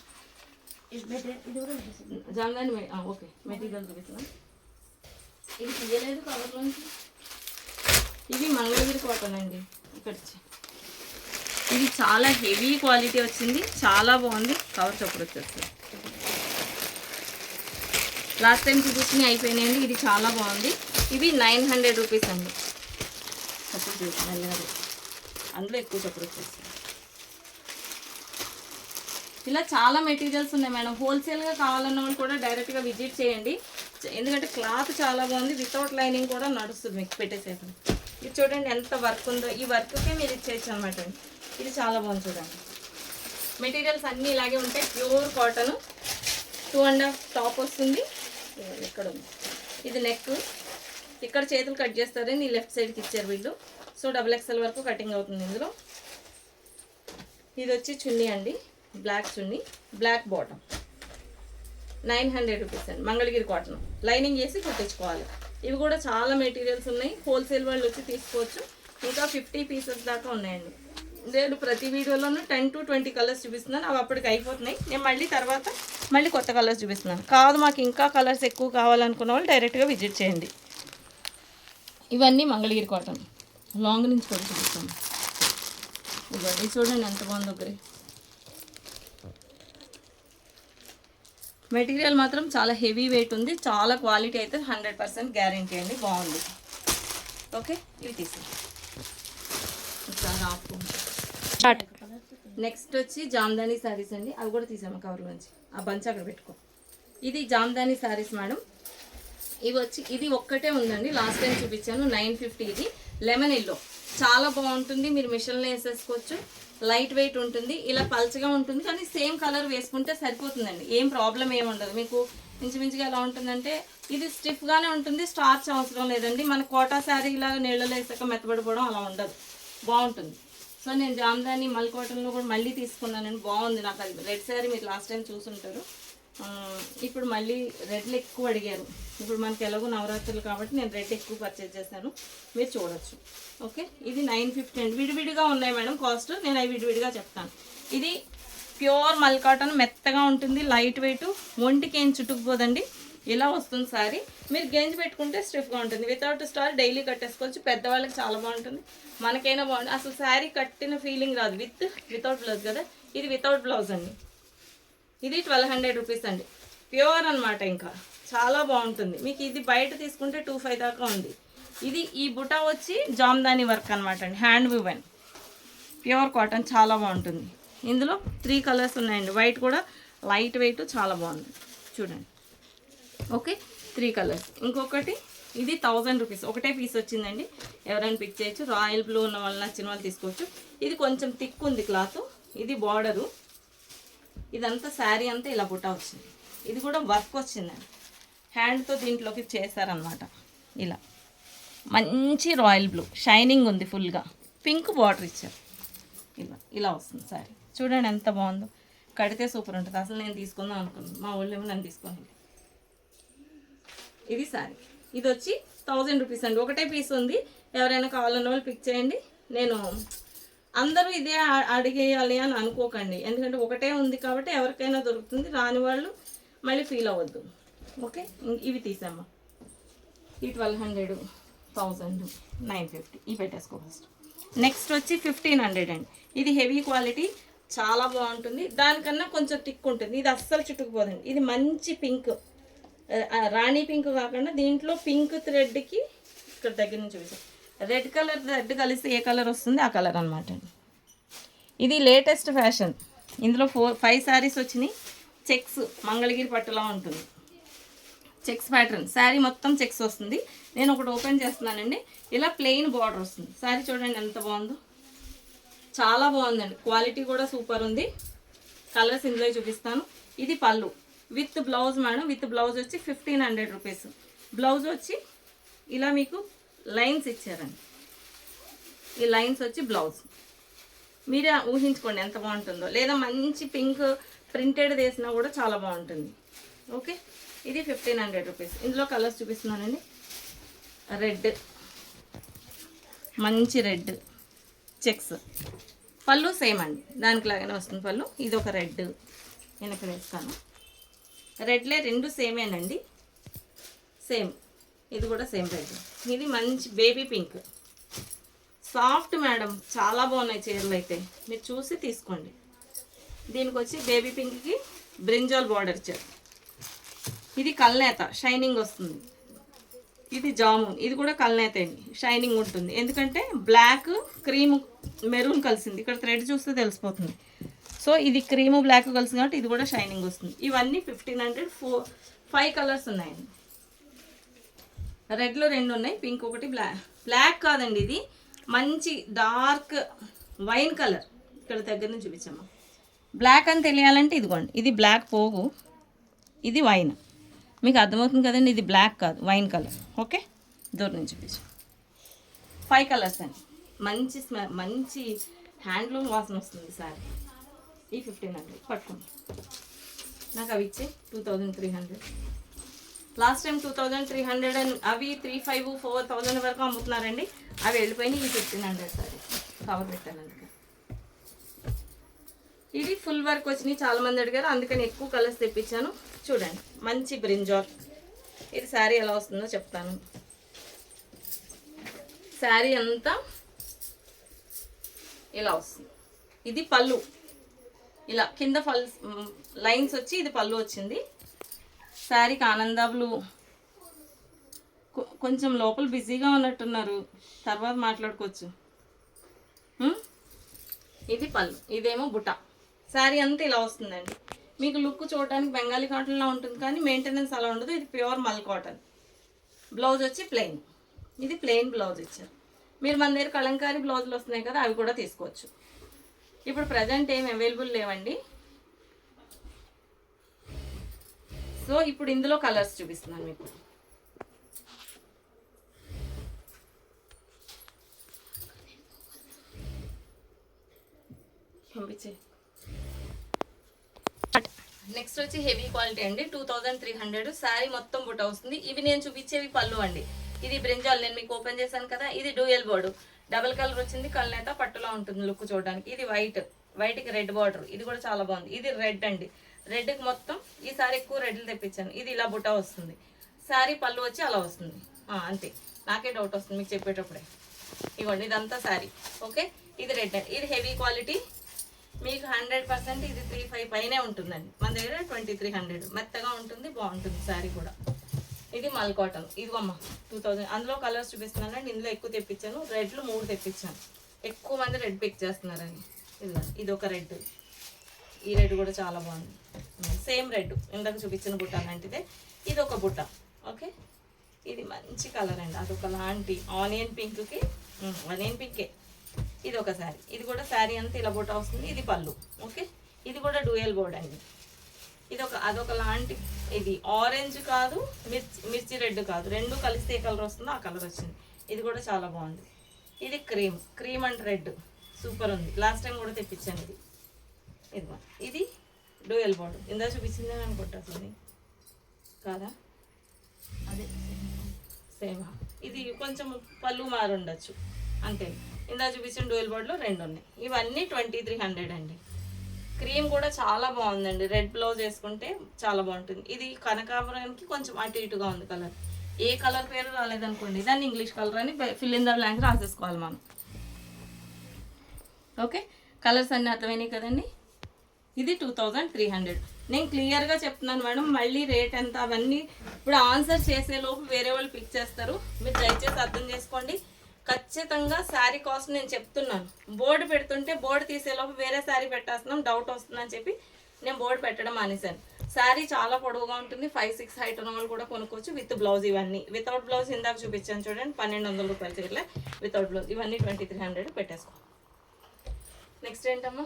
జామ్దాని. ఓకే, మెటీరియల్ చూపిస్తున్నాం. ఇది తీయలేదు కవర్లోంచి. ఇవి మంగళగిరి కాటన్ అండి. ఇక్కడ ఇది చాలా హెవీ క్వాలిటీ వచ్చింది, చాలా బాగుంది. కవర్ చప్పుడు వచ్చేస్తుంది. లాస్ట్ టైం చూపించి అయిపోయినాయండి. ఇది చాలా బాగుంది. ఇవి 900 రూపీస్ అండి. చప్పుడు చూసి అందులో ఎక్కువ చప్పుడు వచ్చేస్తుంది. ఇలా చాలా మెటీరియల్స్ ఉన్నాయి మేడం. హోల్సేల్గా కావాలన్న వాళ్ళు కూడా డైరెక్ట్గా విజిట్ చేయండి, ఎందుకంటే క్లాత్ చాలా బాగుంది. వితౌట్ లైనింగ్ కూడా నడుస్తుంది మీకు పెట్టేసేది. ఇది చూడండి ఎంత వర్క్ ఉందో, ఈ వర్క్కే మీరు ఇచ్చేయచ్చు అనమాట. ఇది చాలా బాగుంది చూడండి. మెటీరియల్స్ అన్నీ ఇలాగే ఉంటాయి. ప్యూర్ కాటన్, 2.5 టాప్ వస్తుంది. ఇక్కడ ఉంది, ఇది నెక్. ఇక్కడ చేతులు కట్ చేస్తారని లెఫ్ట్ సైడ్కి ఇచ్చారు వీళ్ళు. సో XXL వరకు కటింగ్ అవుతుంది ఇందులో. ఇది వచ్చి చున్నీ అండి, బ్లాక్ చున్నీ, బ్లాక్ బాటమ్, 900 రూపీస్ అండి. మంగళగిరి కాటన్, లైనింగ్ చేసి కుట్టించుకోవాలి. ఇవి కూడా చాలా మెటీరియల్స్ ఉన్నాయి, హోల్సేల్ వాళ్ళు వచ్చి తీసుకోవచ్చు. ఇంకా 50 పీసెస్ దాకా ఉన్నాయండి. నేను ప్రతి వీడియోలోనూ 10 to 20 కలర్స్ చూపిస్తున్నాను, అవి అప్పటికి అయిపోతున్నాయి. నేను మళ్ళీ కొత్త కలర్స్ చూపిస్తున్నాను. కాదు మాకు ఇంకా కలర్స్ ఎక్కువ కావాలనుకున్న వాళ్ళు డైరెక్ట్గా విజిట్ చేయండి. ఇవన్నీ మంగళగిరి కాటన్, లాంగ్ నుంచి కూడా చూపిస్తాను. ఇవ్వండి, చూడండి ఎంత బాగుంది. ఒకరి మెటీరియల్ మాత్రం చాలా హెవీ వెయిట్ ఉంది, చాలా క్వాలిటీ అయితే 100% గ్యారంటీ అండి, బాగుంది. ఓకే, ఇవి తీసి నెక్స్ట్ వచ్చి జామ్దాని శారీస్ అండి, అవి కూడా తీసాము కవర్లోంచి. ఆ బంచ్ అక్కడ పెట్టుకో. ఇది జామ్దాని శారీస్ మేడం. ఇవి వచ్చి ఇది ఒక్కటే ఉందండి, లాస్ట్ టైం చూపించాను 950. ఇది లెమన్ ఎల్లో చాలా బాగుంటుంది, మీరు మిషన్లో వేసేసుకోవచ్చు. లైట్ వెయిట్ ఉంటుంది, ఇలా పల్చగా ఉంటుంది, కానీ సేమ్ కలర్ వేసుకుంటే సరిపోతుందండి, ఏం ప్రాబ్లం ఏమి ఉండదు. మీకు ఇంచుమించుగా ఎలా ఉంటుందంటే ఇది స్టిఫ్గానే ఉంటుంది, స్టార్చ్ అవసరం లేదండి. మన కోటా శారీ ఇలాగా నీళ్ళలో వేసాక మెత్తబడిపోవడం అలా ఉండదు, బాగుంటుంది. సో నేను జామ్దాని మల్కోటన్లో కూడా మళ్ళీ తీసుకున్నానండి, బాగుంది. నాకు అది రెడ్ శారీ మీరు లాస్ట్ టైం చూసుంటారు. ఇప్పుడు మళ్ళీ రెడ్లు ఎక్కువ అడిగారు. ఇప్పుడు మనకి ఎలాగో నవరాత్రులు కాబట్టి నేను రెడ్ ఎక్కువ పర్చేజ్ చేశాను, మీరు చూడొచ్చు. ఓకే, ఇది 950 అండి. విడివిడిగా ఉన్నాయి మేడం కాస్ట్, నేను అవి విడివిడిగా చెప్తాను. ఇది ప్యూర్ మల్ కాటన్, మెత్తగా ఉంటుంది, లైట్ వెయిట్, ఒంటికి ఏం చుట్టుకుపోదండి. ఇలా వస్తుంది శారీ. మీరు గేంజ్ పెట్టుకుంటే స్టిఫ్గా ఉంటుంది. వితౌట్ స్టార్ డైలీ కట్టేసుకోవచ్చు, పెద్దవాళ్ళకి చాలా బాగుంటుంది, మనకైనా బాగుంటుంది. అసలు శారీ కట్టిన ఫీలింగ్ రాదు. వితౌట్ బ్లౌజ్ కదా, ఇది వితౌట్ బ్లౌజ్ అండి. ఇది 1200 రూపీస్ అండి, ప్యూర్ అనమాట, ఇంకా చాలా బాగుంటుంది. మీకు ఇది బయట తీసుకుంటే 25 దాకా ఉంది. ఇది ఈ బుటా వచ్చి జామ్దాని వర్క్ అనమాట అండి, హ్యాండ్ వివెన్, ప్యూర్ కాటన్, చాలా బాగుంటుంది. ఇందులో 3 కలర్స్ ఉన్నాయండి, వైట్ కూడా లైట్ వెయిట్, చాలా బాగుంది చూడండి. Okay, 3 colours. ఇంకొకటి ఇది 1000 రూపీస్, ఒకటే పీస్ వచ్చిందండి, ఎవరైనా పిక్ చేయొచ్చు. రాయల్ బ్లూ ఉన్న వాళ్ళు, నచ్చిన వాళ్ళు తీసుకోవచ్చు. ఇది కొంచెం థిక్ ఉంది క్లాత్, ఇది బార్డరు, ఇదంతా శారీ అంతా ఇలా బుట్ట వచ్చింది. ఇది కూడా వర్క్ వచ్చిందండి, హ్యాండ్తో దీంట్లోకి చేశారనమాట. ఇలా మంచి రాయల్ బ్లూ, షైనింగ్ ఉంది ఫుల్గా, పింక్ బార్డర్ ఇచ్చారు. ఇలా వస్తుంది శారీ, చూడండి ఎంత బాగుందో, కడితే సూపర్ ఉంటుంది. అసలు నేను తీసుకుందాం అనుకున్నాను, మా ఊళ్ళో ఏమో నన్ను తీసుకొని. ఇది శారీ, ఇది వచ్చి 1000 రూపీస్ అండి, ఒకటే పీస్ ఉంది. ఎవరైనా కావాలన్న వాళ్ళు పిక్ చేయండి. నేను అందరూ ఇదే అడిగేయాలి అని అనుకోకండి, ఎందుకంటే ఒకటే ఉంది కాబట్టి ఎవరికైనా దొరుకుతుంది, రాని వాళ్ళు మళ్ళీ ఫీల్ అవ్వద్దు. ఓకే, ఇవి తీసామా, ఈ 1200, 1000, 950 ఇవి పెట్టేసుకో ఫస్ట్. నెక్స్ట్ వచ్చి 1500 అండి. ఇది హెవీ క్వాలిటీ, చాలా బాగుంటుంది, దానికన్నా కొంచెం టిక్ ఉంటుంది. ఇది అస్సలు చుట్టుకుపోదండి. ఇది మంచి పింక్, రాణి పింక్ కాకుండా దీంట్లో పింక్ థ్రెడ్కి ఇక్కడ దగ్గర నుంచి చూసాం, రెడ్ కలర్ థ్రెడ్ కలిస్తే ఏ కలర్ వస్తుంది ఆ కలర్ అనమాట అండి. ఇది లేటెస్ట్ ఫ్యాషన్, ఇందులో 5 శారీస్ వచ్చినాయి. చెక్స్, మంగళగిరి పట్టులా ఉంటుంది, చెక్స్ ప్యాటర్న్, శారీ మొత్తం చెక్స్ వస్తుంది. నేను ఒకటి ఓపెన్ చేస్తున్నానండి, ఇలా ప్లెయిన్ బార్డర్ వస్తుంది. శారీ చూడండి ఎంత బాగుందో, చాలా బాగుందండి, క్వాలిటీ కూడా సూపర్ ఉంది. కలర్స్ ఇందులో చూపిస్తాను. ఇది పళ్ళు with blouse madam, with blouse వచ్చి 1500 రూపీస్. బ్లౌజ్ వచ్చి ఇలా మీకు లైన్స్ ఇచ్చారండి, ఈ లైన్స్ వచ్చి బ్లౌజ్, మీరే ఊహించుకోండి ఎంత బాగుంటుందో. లేదా మంచి పింక్ ప్రింటెడ్ వేసినా కూడా చాలా బాగుంటుంది. ఓకే, ఇది 1500 రూపీస్. ఇందులో కలర్స్ చూపిస్తున్నానండి. రెడ్, మంచి రెడ్ చెక్స్, పళ్ళు సేమ్ అండి, దానికి లాగానే వస్తుంది పళ్ళు. ఇది ఒక రెడ్, నేను ఇక్కడ వేస్తాను. రెడ్లే 2 సేమేనండి, సేమ్. ఇది కూడా సేమ్ రెడ్. ఇది మంచి బేబీ పింక్, సాఫ్ట్ మేడం, చాలా బాగున్నాయి చీరలు అయితే, మీరు చూసి తీసుకోండి. దీనికి వచ్చి బేబీ పింక్కి బ్రింజాల్ బార్డర్ ఇచ్చారు. ఇది కల్నేత, షైనింగ్ వస్తుంది. ఇది జామున్, ఇది కూడా కల్నేత అండి, షైనింగ్ ఉంటుంది. ఎందుకంటే బ్లాక్ క్రీమ్ మెరూన్ కలిసింది, ఇక్కడ థ్రెడ్ చూస్తే తెలిసిపోతుంది. సో ఇది క్రీము బ్లాక్ కలిసింది కాబట్టి ఇది కూడా షైనింగ్ వస్తుంది. ఇవన్నీ 1500, 5 కలర్స్ ఉన్నాయండి. రెడ్లో 2 ఉన్నాయి, పింక్ ఒకటి, బ్లాక్ కాదండి, ఇది మంచి డార్క్ వైన్ కలర్. ఇక్కడ దగ్గర నుంచి చూపించమ్మా. బ్లాక్ అని తెలియాలంటే ఇదిగోండి, ఇది బ్లాక్ పోగు, ఇది వైన్, మీకు అర్థమవుతుంది కదండి. ఇది బ్లాక్ కాదు, వైన్ కలర్. ఓకే, దూరం నుంచి చూపించు. 5 కలర్స్ అండి, మంచి మంచి హ్యాండ్లూమ్ వాసన వస్తుంది సారీ. ఈ 1500 పట్టుకోండి. నాకు అవి ఇచ్చే 2300. లాస్ట్ టైం 2300 అని అవి 3500, 4000 వరకు అమ్ముతున్నారండి. అవి వెళ్ళిపోయినాయి. ఈ 1500 సారీ కవర్ పెట్టాను అందుకే. ఇది ఫుల్ వర్క్ వచ్చినాయి, చాలామంది అడిగారు, అందుకని ఎక్కువ కలర్స్ తెప్పించాను. చూడండి, మంచి బ్రింజాల్. ఇది శారీ ఎలా వస్తుందో చెప్తాను. శారీ అంతా ఇలా వస్తుంది. ఇది పళ్ళు, ఇలా కింద లైన్స్ వచ్చి ఇది పళ్ళు వచ్చింది. శారీకి ఆనంద బ్లూ, కొంచెం లోపల బిజీగా ఉన్నట్టున్నారు, తర్వాత మాట్లాడుకోవచ్చు. ఇది పళ్ళు, ఇదేమో బుట్ట. శారీ అంతా ఇలా వస్తుందండి. మీకు లుక్ చూడడానికి బెంగాలీ కాటన్లా ఉంటుంది కానీ మెయింటెనెన్స్ అలా ఉండదు. ఇది ప్యూర్ మల్ కాటన్. బ్లౌజ్ వచ్చి ప్లెయిన్, ఇది ప్లెయిన్ బ్లౌజ్ ఇచ్చారు. మీరు మన దగ్గర కలంకారీ బ్లౌజులు వస్తున్నాయి కదా, అవి కూడా తీసుకోవచ్చు. ఇప్పుడు ప్రజెంట్ ఏం అవైలబుల్ లేవండి. సో ఇప్పుడు ఇందులో కలర్స్ చూపిస్తున్నాను మీకు. పంపించే. నెక్స్ట్ వచ్చి హెవీ క్వాలిటీ అండి, 2300. శారీ మొత్తం బుట్ట వస్తుంది. ఇవి నేను చూపించేవి పళ్ళు అండి. ఇది బ్రింజాల్, నేను మీకు ఓపెన్ చేశాను కదా. ఇది డ్యూయల్ బోర్డు, డబుల్ కలర్ వచ్చింది. కళ్ళనేత పట్టులా ఉంటుంది లుక్ చూడడానికి. ఇది వైట్కి రెడ్ బార్డర్, ఇది కూడా చాలా బాగుంది. ఇది రెడ్ అండి, రెడ్కి మొత్తం ఈసారి ఎక్కువ రెడ్లు తెప్పించాను. ఇది ఇలా బుట్ట వస్తుంది. శారీ పళ్ళు వచ్చి అలా వస్తుంది. అంతే, నాకే డౌట్ వస్తుంది మీకు చెప్పేటప్పుడే. ఇవ్వండి, ఇదంతా శారీ. ఓకే, ఇది రెడ్ అండి. ఇది హెవీ క్వాలిటీ, మీకు 100% ఇది 35 పైనే ఉంటుందండి. మన దగ్గర 2300. మెత్తగా ఉంటుంది, బాగుంటుంది శారీ కూడా. ఇది మల్ కాటన్. ఇదిగోమ్మ 2000. అందులో కలర్స్ చూపిస్తున్నానండి. ఇందులో ఎక్కువ తెప్పించాను. రెడ్లు 3 తెప్పించాను. ఎక్కువ మంది రెడ్ పిక్ చేస్తున్నారని. ఇది ఒక రెడ్, ఈ రెడ్ కూడా చాలా బాగుంది. సేమ్ రెడ్ ఇందాక చూపించిన బుట్ట లాంటిదే. ఇది ఒక బుట్ట. ఓకే, ఇది మంచి కలర్ అండి. అదొక లాంటి ఆనియన్ పింక్కి, ఆనియన్ పింకే. ఇది ఒక శారీ, ఇది కూడా శారీ అంతా ఇలా బుట్ట వస్తుంది. ఇది పళ్ళు. ఓకే, ఇది కూడా డ్యూయల్ బోర్డ్ అండి. ఇది అదొక లాంటి, ఇది ఆరెంజ్ కాదు, మిర్చి రెడ్ కాదు, రెండు కలిస్తే ఏ కలర్ వస్తుందో ఆ కలర్ వచ్చింది. ఇది కూడా చాలా బాగుంది. ఇది క్రీమ్ అండ్ రెడ్ సూపర్ ఉంది. లాస్ట్ టైం కూడా తెప్పించాను. ఇది డ్యూయల్ బోర్డ్. ఇందా చూపించింది అని అనుకుంటా అసలు కాదా, అదే సేమ్. ఇది కొంచెం పళ్ళు మారు ఉండొచ్చు అంతే. ఇందా చూపించిన డ్యూయల్ బోర్డ్లో 2 ఉన్నాయి. ఇవన్నీ 2300 అండి. క్రీమ్ కూడా చాలా బాగుందండి. రెడ్ బ్లౌజ్ వేసుకుంటే చాలా బాగుంటుంది. ఇది కనకాంబరానికి కొంచెం అటు ఇటుగా ఉంది కలర్. ఏ కలర్ పేరు రాలేదనుకోండి, దాన్ని ఇంగ్లీష్ కలర్ అని ఫిల్ ఇన్ ద బ్లాంక్ రాసేసుకోవాలి మనం. ఓకే, కలర్స్ అన్నీ అర్థమైనాయి కదండి. ఇది 2300. నేను క్లియర్గా చెప్తున్నాను మేడం, మళ్ళీ రేట్ ఎంత అవన్నీ ఇప్పుడు ఆన్సర్ చేసేలోపు వేరే వాళ్ళు పిక్ చేస్తారు. మీరు దయచేసి అర్థం చేసుకోండి. ఖచ్చితంగా శారీ కాస్ట్ నేను చెప్తున్నాను. బోర్డు పెడుతుంటే బోర్డు తీసేలోపు వేరే శారీ పెట్టేస్తున్నాం, డౌట్ వస్తుందని చెప్పి నేను బోర్డు పెట్టడం మానేశాను. శారీ చాలా పొడవుగా ఉంటుంది. 5-6 హైట్ ఉన్న వాళ్ళు కూడా కొనుక్కోవచ్చు విత్ బ్లౌజ్. ఇవన్నీ వితౌట్ బ్లౌజ్ ఇందాక చూపించాను చూడండి, 1200 రూపాయలు చీరలే వితౌట్ బ్లౌజ్. ఇవన్నీ 2300 పెట్టేసుకో. నెక్స్ట్ ఏంటమ్మా,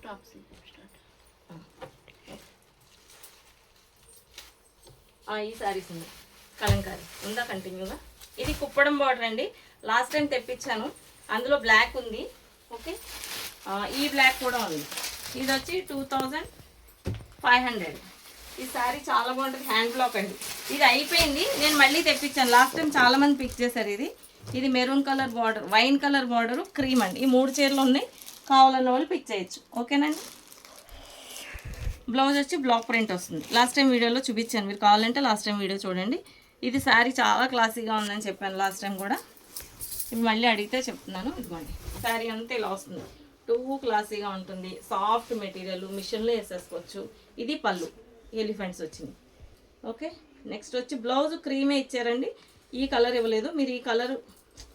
టాప్స్. ఈ శారీస్ ఉంది కలంకారీ ఉందా కంటిన్యూగా. ఇది కుప్పడం బార్డర్ అండి. లాస్ట్ టైం తెప్పించాను, అందులో బ్లాక్ ఉంది. ఓకే, ఈ బ్లాక్ కూడా ఉంది. ఇది వచ్చి 2500. ఈ శారీ చాలా బాగుంటుంది. హ్యాండ్ బ్లాక్ అండి. ఇది అయిపోయింది, నేను మళ్ళీ తెప్పించాను. లాస్ట్ టైం చాలామంది పిక్ చేశారు. ఇది maroon colour border, wine colour border, cream అండి. ఈ 3 చీరలు ఉన్నాయి. కావాలన్న వాళ్ళు పిక్ చేయొచ్చు. ఓకేనండి. బ్లౌజ్ వచ్చి బ్లాక్ ప్రింట్ వస్తుంది. లాస్ట్ టైం వీడియోలో చూపించాను, మీరు కావాలంటే లాస్ట్ టైం వీడియో చూడండి. ఇది శారీ చాలా క్లాసీగా ఉందని చెప్పాను లాస్ట్ టైం కూడా. ఇవి మళ్ళీ అడిగితే చెప్తున్నాను. ఇదిగోండి, శారీ అంతా ఇలా వస్తుంది. 2 క్లాసీగా ఉంటుంది. సాఫ్ట్ మెటీరియల్, మిషన్లో వేసేసుకోవచ్చు. ఇది పళ్ళు, ఎలిఫెంట్స్ వచ్చింది. ఓకే, నెక్స్ట్ వచ్చి బ్లౌజ్ క్రీమే ఇచ్చారండి. ఈ కలర్ ఇవ్వలేదు. మీరు ఈ కలర్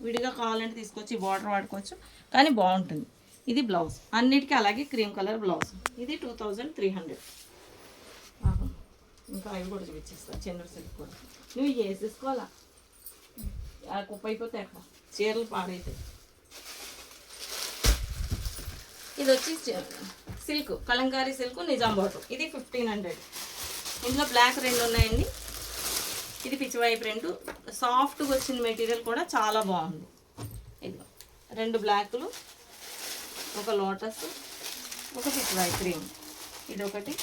విడిగా కావాలంటే తీసుకొచ్చి బార్డర్ వాడుకోవచ్చు, కానీ బాగుంటుంది. ఇది బ్లౌజ్, అన్నిటికీ అలాగే క్రీమ్ కలర్ బ్లౌజ్. ఇది 2300. ఇంకా అవి కూడా చూపించేస్తా, చెన్నూరు సిల్క్ కూడా. నువ్వు వేసేసుకోవాలా, కుప్ప అయిపోతే అక్కడ చీరలు పాడైతాయి. ఇది వచ్చి silk, Kalamkari silk, Nizam border. ఇది 1500. ఇందులో బ్లాక్ 2 ఉన్నాయండి. ఇది పిచ్చివాయి ప్రింట్, సాఫ్ట్గా వచ్చిన మెటీరియల్ కూడా చాలా బాగుంది. ఇది 2 బ్లాకులు, ఒక లోటస్, ఒక పిచ్చివాయి క్రీమ్. ఇదొకటి,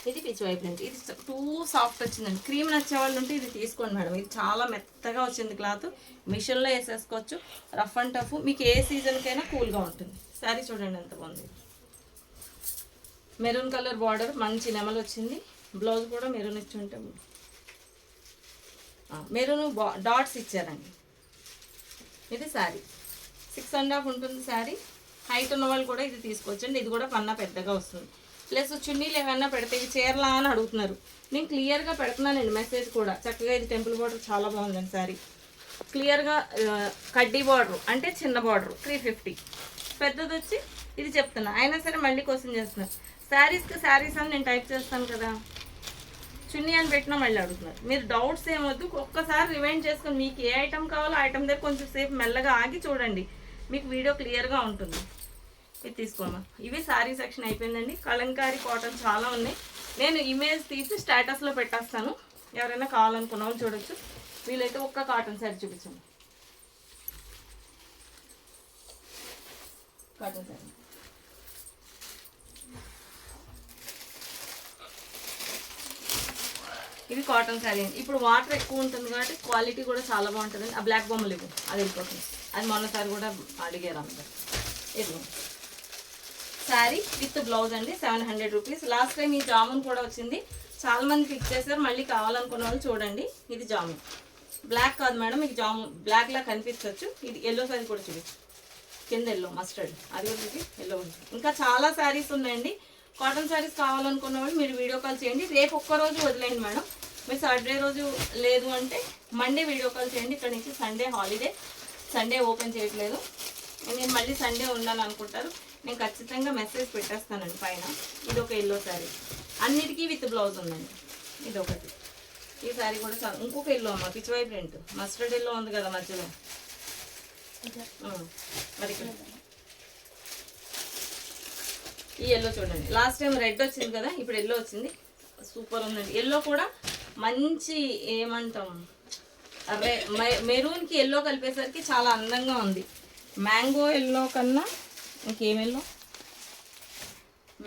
ఇది పిచ్చివాయి ప్రింట్. ఇది 2 సాఫ్ట్ వచ్చిందండి. క్రీమ్ నచ్చే వాళ్ళు ఉంటే ఇది తీసుకోండి మేడం. ఇది చాలా మెత్తగా వచ్చింది క్లాత్. మిషన్లో వేసేసుకోవచ్చు. రఫ్ అండ్ టఫ్, మీకు ఏ సీజన్కైనా కూల్గా ఉంటుంది. శారీ చూడండి ఎంత బాగుంది. మెరూన్ కలర్ బార్డర్, మంచి నెమలు వచ్చింది. బ్లౌజ్ కూడా మెరూన్ ఇచ్చి ఉంటే మెరూన్ డాట్స్ ఇచ్చారండి. ఇది శారీ 6.5 ఉంటుంది శారీ. హైట్ ఉన్న వాళ్ళు కూడా ఇది తీసుకోవచ్చండి. ఇది కూడా పన్నా పెద్దగా వస్తుంది. ప్లస్ చున్నీలు ఏమైనా పెడితే ఇది చీరలా అని అడుగుతున్నారు. నేను క్లియర్గా పెడుతున్నానండి మెసేజ్ కూడా. చక్కగా ఇది టెంపుల్ బార్డర్ చాలా బాగుందండి శారీ. క్లియర్గా కడ్డీ బార్డర్ అంటే చిన్న బార్డర్ 350. పెద్దది వచ్చి ఇది చెప్తున్నా, అయినా సరే మళ్ళీ క్వశ్చన్ చేస్తున్నారు. శారీస్ అని నేను టైప్ చేస్తాను కదా, చున్నీ అని పెట్టినా మళ్ళీ అడుగుతున్నారు. మీరు డౌట్స్ ఏమొద్దు, ఒక్కసారి రివైండ్ చేసుకొని మీకు ఏ ఐటమ్ కావాలో ఐటమ్ దగ్గర కొంచెం సేపు మెల్లగా ఆగి చూడండి, మీకు వీడియో క్లియర్గా ఉంటుంది. ఇది తీసుకోమా. ఇవి శారీ సెక్షన్ అయిపోయిందండి. కలంకారీ కాటన్ చాలా ఉన్నాయి. నేను ఇమేజ్ తీసి స్టేటస్లో పెట్టేస్తాను, ఎవరైనా కావాలనుకున్న వాళ్ళు చూడొచ్చు. వీలైతే ఒక్క కాటన్ శారీ చూపించండి. కాటన్ శారీ ఇది కాటన్ శారీ అండి. ఇప్పుడు వాటర్ ఎక్కువ ఉంటుంది కాబట్టి క్వాలిటీ కూడా చాలా బాగుంటుంది. ఆ బ్లాక్ బొమ్మలు ఇవ్వు, అది వెళ్ళిపోతుంది. అది మొన్నసారి కూడా అడిగారు అందరు. ఇది శారీ విత్ బ్లౌజ్ అండి, 700 రూపీస్. లాస్ట్ టైం ఈ జామున్ కూడా వచ్చింది, చాలా మంది ఫిక్స్ చేశారు. మళ్ళీ కావాలనుకున్న వాళ్ళు చూడండి. ఇది జామున్, బ్లాక్ కాదు మేడం, మీకు జామున్ బ్లాక్ లా కనిపించవచ్చు. ఇది ఎల్లో శారీ కూడా చూపించు, కింద ఎల్లో మస్టర్డ్, అది కూడా చూపి ఎల్లో ఉంది. ఇంకా చాలా శారీస్ ఉన్నాయండి. కాటన్ శారీస్ కావాలనుకున్న వాళ్ళు మీరు వీడియో కాల్ చేయండి. రేపు ఒక్కరోజు వదిలేయండి మేడం, మీరు సాటర్డే రోజు లేదు అంటే మండే వీడియో కాల్ చేయండి. ఇక్కడ నుంచి సండే హాలిడే, సండే ఓపెన్ చేయట్లేదు. నేను మళ్ళీ సండే ఉండాలని అనుకుంటారు, నేను ఖచ్చితంగా మెసేజ్ పెట్టేస్తానండి పైన. ఇది ఒక ఎల్లో శారీ, అన్నిటికీ విత్ బ్లౌజ్ ఉందండి. ఇది ఒకటి, ఈ శారీ కూడా చాలా. ఇంకొక ఎల్లో అమ్మ, పిచ్చివై ప్రింట్, మస్టర్డ్ ఎల్లో ఉంది కదా మధ్యలో, మరి ఈ ఎల్లో చూడండి. లాస్ట్ టైం రెడ్ వచ్చింది కదా, ఇప్పుడు ఎల్లో వచ్చింది, సూపర్ ఉందండి. ఎల్లో కూడా మంచి ఏమంటాం, మెరూన్కి ఎల్లో కలిపేసరికి చాలా అందంగా ఉంది. మ్యాంగో ఎల్లో కన్నా ఇంకేం ఎల్లో,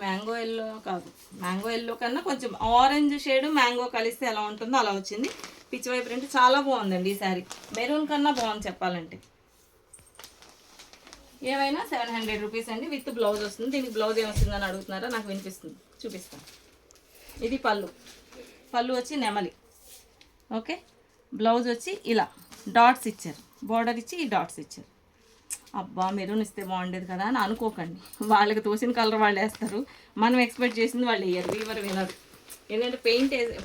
మ్యాంగో ఎల్లో కాదు, మ్యాంగో ఎల్లో కన్నా కొంచెం ఆరెంజ్ షేడ్ మ్యాంగో కలిస్తే ఎలా ఉంటుందో అలా వచ్చింది. పిచ్చివై ప్రింట్ చాలా బాగుందండి ఈ శారీ, మెరూన్ కన్నా బాగుంది చెప్పాలంటే. ఏమైనా 700 రూపీస్ అండి, విత్ బ్లౌజ్ వస్తుంది. దీనికి బ్లౌజ్ ఏమొస్తుందని అడుగుతున్నారా, నాకు వినిపిస్తుంది, చూపిస్తాను. ఇది పళ్ళు వచ్చి నెమలి, ఓకే. బ్లౌజ్ వచ్చి ఇలా డాట్స్ ఇచ్చారు, బార్డర్ ఇచ్చి ఈ డాట్స్ ఇచ్చారు. అబ్బా మెరూన్ ఇస్తే బాగుండేది కదా అని అనుకోకండి, వాళ్ళకి తోసిన కలర్ వాళ్ళు వేస్తారు, మనం ఎక్స్పెక్ట్ చేసింది వాళ్ళు వేయరు, వీవర్ వినరు. ఎందుకంటే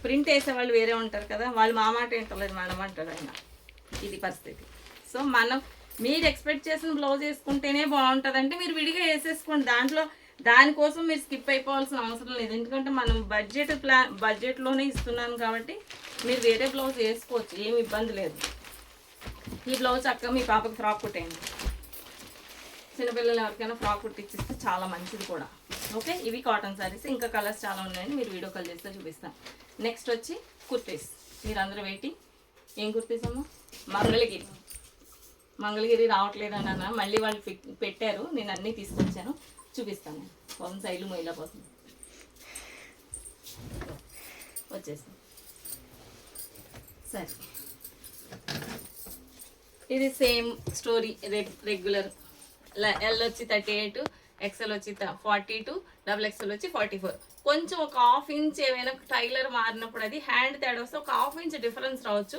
ప్రింట్ వేసే వాళ్ళు వేరే ఉంటారు కదా, వాళ్ళు మా మాట ఏంటలేదు మేడం అంటారు ఆయన. ఇది పరిస్థితి. సో మీరు ఎక్స్పెక్ట్ చేసిన బ్లౌజ్ వేసుకుంటేనే బాగుంటుంది అంటే మీరు విడిగా వేసేసుకోండి. దానికోసం మీరు స్కిప్ అయిపోవాల్సిన అవసరం లేదు. ఎందుకంటే మనం బడ్జెట్లోనే ఇస్తున్నాను కాబట్టి మీరు వేరే బ్లౌజ్ వేసుకోవచ్చు, ఏమి ఇబ్బంది లేదు. ఈ బ్లౌజ్ అక్క మీ పాపకి ఫ్రాక్ కుట్టేయండి, చిన్నపిల్లలు ఎవరికైనా ఫ్రాక్ కుట్టిచ్చిస్తే చాలా మంచిది కూడా, ఓకే. ఇవి కాటన్ శారీస్, ఇంకా కలర్స్ చాలా ఉన్నాయండి, మీరు వీడియో కాల్ చేస్తే చూపిస్తాను. నెక్స్ట్ వచ్చి కుర్తీస్, మీరు అందరూ వెయిటింగ్. ఏం కుర్తీస్ అమ్మా? మంగళగిరి రావట్లేదు అన్న, మళ్ళీ వాళ్ళు పెట్టారు, నేను అన్నీ తీసుకొచ్చాను, చూపిస్తాను. పవన్ సైలు మొయిలాపోతుంది వచ్చేస్తాను. సరే, ఇది సేమ్ స్టోరీ, రెగ్యులర్. ఎల్ వచ్చి 38, ఎక్సెల్ వచ్చి 42, XXL వచ్చి 44. కొంచెం ఒక ½ ఇంచ్ ఏమైనా టైలర్ మారినప్పుడు అది హ్యాండ్ తేడా వస్తే ఒక ½ ఇంచ్ డిఫరెన్స్ రావచ్చు.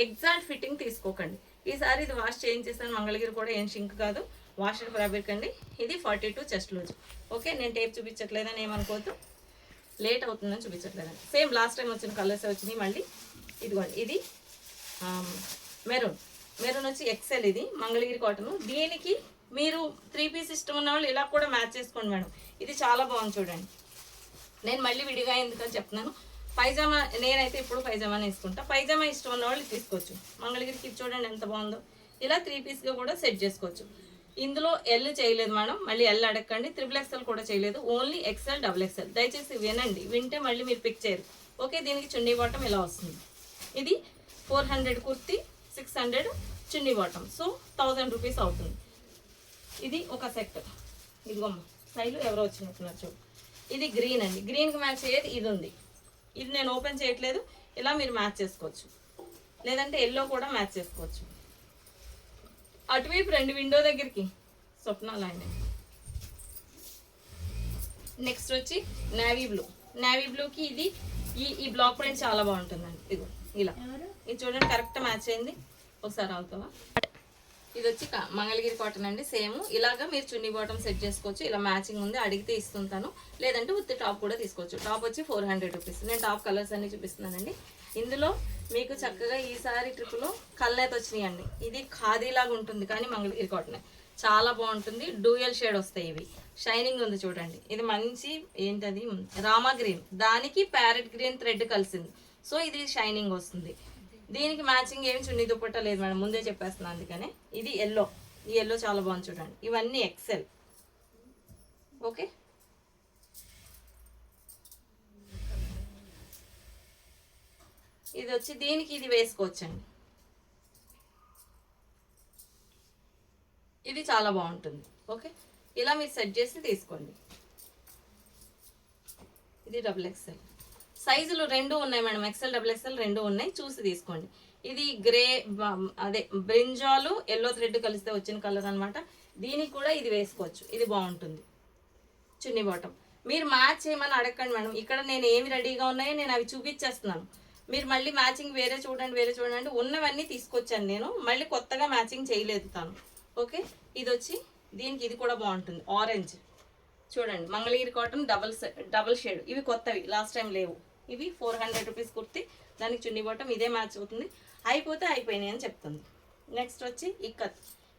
ఎగ్జాక్ట్ ఫిట్టింగ్ తీసుకోకండి. ఈసారి ఇది వాష్ చేయించేస్తాను, మంగళగిరి కూడా ఏం షింక్ కాదు, వాషెడ్ ఫ్యాబ్రిక్ అండి. ఇది 42 చెస్ట్ లూజ్, ఓకే. నేను టేప్ చూపించట్లేదని ఏమనుకోవద్దు, లేట్ అవుతుందని చూపించట్లేదండి. సేమ్ లాస్ట్ టైం వచ్చిన కలర్స్ వచ్చినాయి మళ్ళీ. ఇదిగోండి, ఇది మెరూన్ వచ్చి ఎక్సెల్, ఇది మంగళగిరి కాటన్. దీనికి మీరు 3 పీస్ ఇష్టం ఉన్న వాళ్ళు ఇలా కూడా మ్యాచ్ చేసుకోండి మేడం, ఇది చాలా బాగుంది చూడండి. నేను మళ్ళీ విడిగా ఎందుకని చెప్తున్నాను, పైజామా నేనైతే ఇప్పుడు పైజామానే వేసుకుంటా, పైజామా ఇష్టం ఉన్న వాళ్ళు తీసుకోవచ్చు. మంగళగిరికి చూడండి ఎంత బాగుందో, ఇలా 3 పీస్గా కూడా సెట్ చేసుకోవచ్చు. ఇందులో ఎల్ చేయలేదు మేడం, మళ్ళీ ఎల్ అడగండి. XXL కూడా చేయలేదు, ఓన్లీ XL, XXL. దయచేసి వినండి, వింటే మళ్ళీ మీరు పిక్ చేయరు, ఓకే. దీనికి చున్నీ బాటం ఇలా వస్తుంది. ఇది 400 కుర్తీ, 600 చున్నీ బాటం, సో 1000 రూపీస్ అవుతుంది. ఇది ఒక సెట్. ఇదిగోమ్మ స్టైల్ ఎవరో వచ్చినట్టున్నారు చూడు. ఇది గ్రీన్ అండి, గ్రీన్కి మ్యాచ్ అయ్యేది ఇది ఉంది. ఇది నేను ఓపెన్ చేయట్లేదు, ఇలా మీరు మ్యాచ్ చేసుకోవచ్చు, లేదంటే ఎల్లో కూడా మ్యాచ్ చేసుకోవచ్చు. అటువైపు రండి విండో దగ్గరికి, స్వప్నాలు ఆయన. నెక్స్ట్ వచ్చి నేవీ బ్లూకి ఇది ఈ బ్లాక్ ప్రింట్ చాలా బాగుంటుందండి. ఇదిగో ఇలా, ఇది చూడండి కరెక్ట్ మ్యాచ్ అయింది. ఒకసారి అవుతావా? ఇది వచ్చి మంగళగిరి కాటన్ అండి, సేమ్ ఇలాగా మీరు చున్నీ బాటమ్ సెట్ చేసుకోవచ్చు. ఇలా మ్యాచింగ్ ఉంది, అడిగితే ఇస్తుంటాను, లేదంటే విత్ టాప్ కూడా తీసుకోవచ్చు. టాప్ వచ్చి 400 రూపీస్. నేను టాప్ కలర్స్ అన్ని చూపిస్తున్నానండి. ఇందులో మీకు చక్కగా ఈసారి ట్రిప్లో కల్నేత వచ్చినాయండి. ఇది ఖాదీ లాగా ఉంటుంది కానీ మంగళగిరి కాటన్, చాలా బాగుంటుంది. డ్యూయల్ షేడ్ వస్తాయి ఇవి. షైనింగ్ ఉంది చూడండి. ఇది మంచి ఏంటది రామా గ్రీన్, దానికి ప్యారెట్ గ్రీన్ థ్రెడ్ కలిసింది. సో ఇది షైనింగ్ వస్తుంది. దీనికి మ్యాచింగ్ ఏమి చున్నీ దుపట్టా లేదు మేడం, ముందే చెప్పేస్తున్నాను. అందుకనే ఇది ఎల్లో, ఈ ఎల్లో చాలా బాగుంది చూడండి. ఇవన్నీ ఎక్సెల్. ఓకే, ఇది వచ్చి దీనికి ఇది వేసుకోవచ్చండి. ఇది చాలా బాగుంటుంది. ఓకే, ఇలా మీరు సెట్ చేసి తీసుకోండి. ఇది XXL సైజులు రెండు ఉన్నాయి మేడం, XL XXL రెండు ఉన్నాయి, చూసి తీసుకోండి. ఇది గ్రే అదే బ్రింజాలు ఎల్లో థ్రెడ్ కలిస్తే వచ్చిన కలర్ అనమాట. దీనికి కూడా ఇది వేసుకోవచ్చు, ఇది బాగుంటుంది. చున్నీ బాటం మీరు మ్యాచ్ చేయమని అడగండి మేడం. ఇక్కడ నేను ఏమి రెడీగా ఉన్నాయో నేను అవి చూపించేస్తున్నాను. మీరు మళ్ళీ మ్యాచింగ్ వేరే చూడండి ఉన్నవన్నీ తీసుకొచ్చాను నేను, మళ్ళీ కొత్తగా మ్యాచింగ్ చేయలేదు తాను. ఓకే, ఇది వచ్చి దీనికి ఇది కూడా బాగుంటుంది. ఆరెంజ్ చూడండి, మంగళగిరి కాటన్ డబల్ షేడ్. ఇవి కొత్తవి, లాస్ట్ టైం లేవు. ఇవి 400 రూపీస్ కుర్తి, దానికి చున్నీ బాటం ఇదే మ్యాచ్ అవుతుంది. అయిపోతే అయిపోయినాయి అని చెప్తుంది. నెక్స్ట్ వచ్చి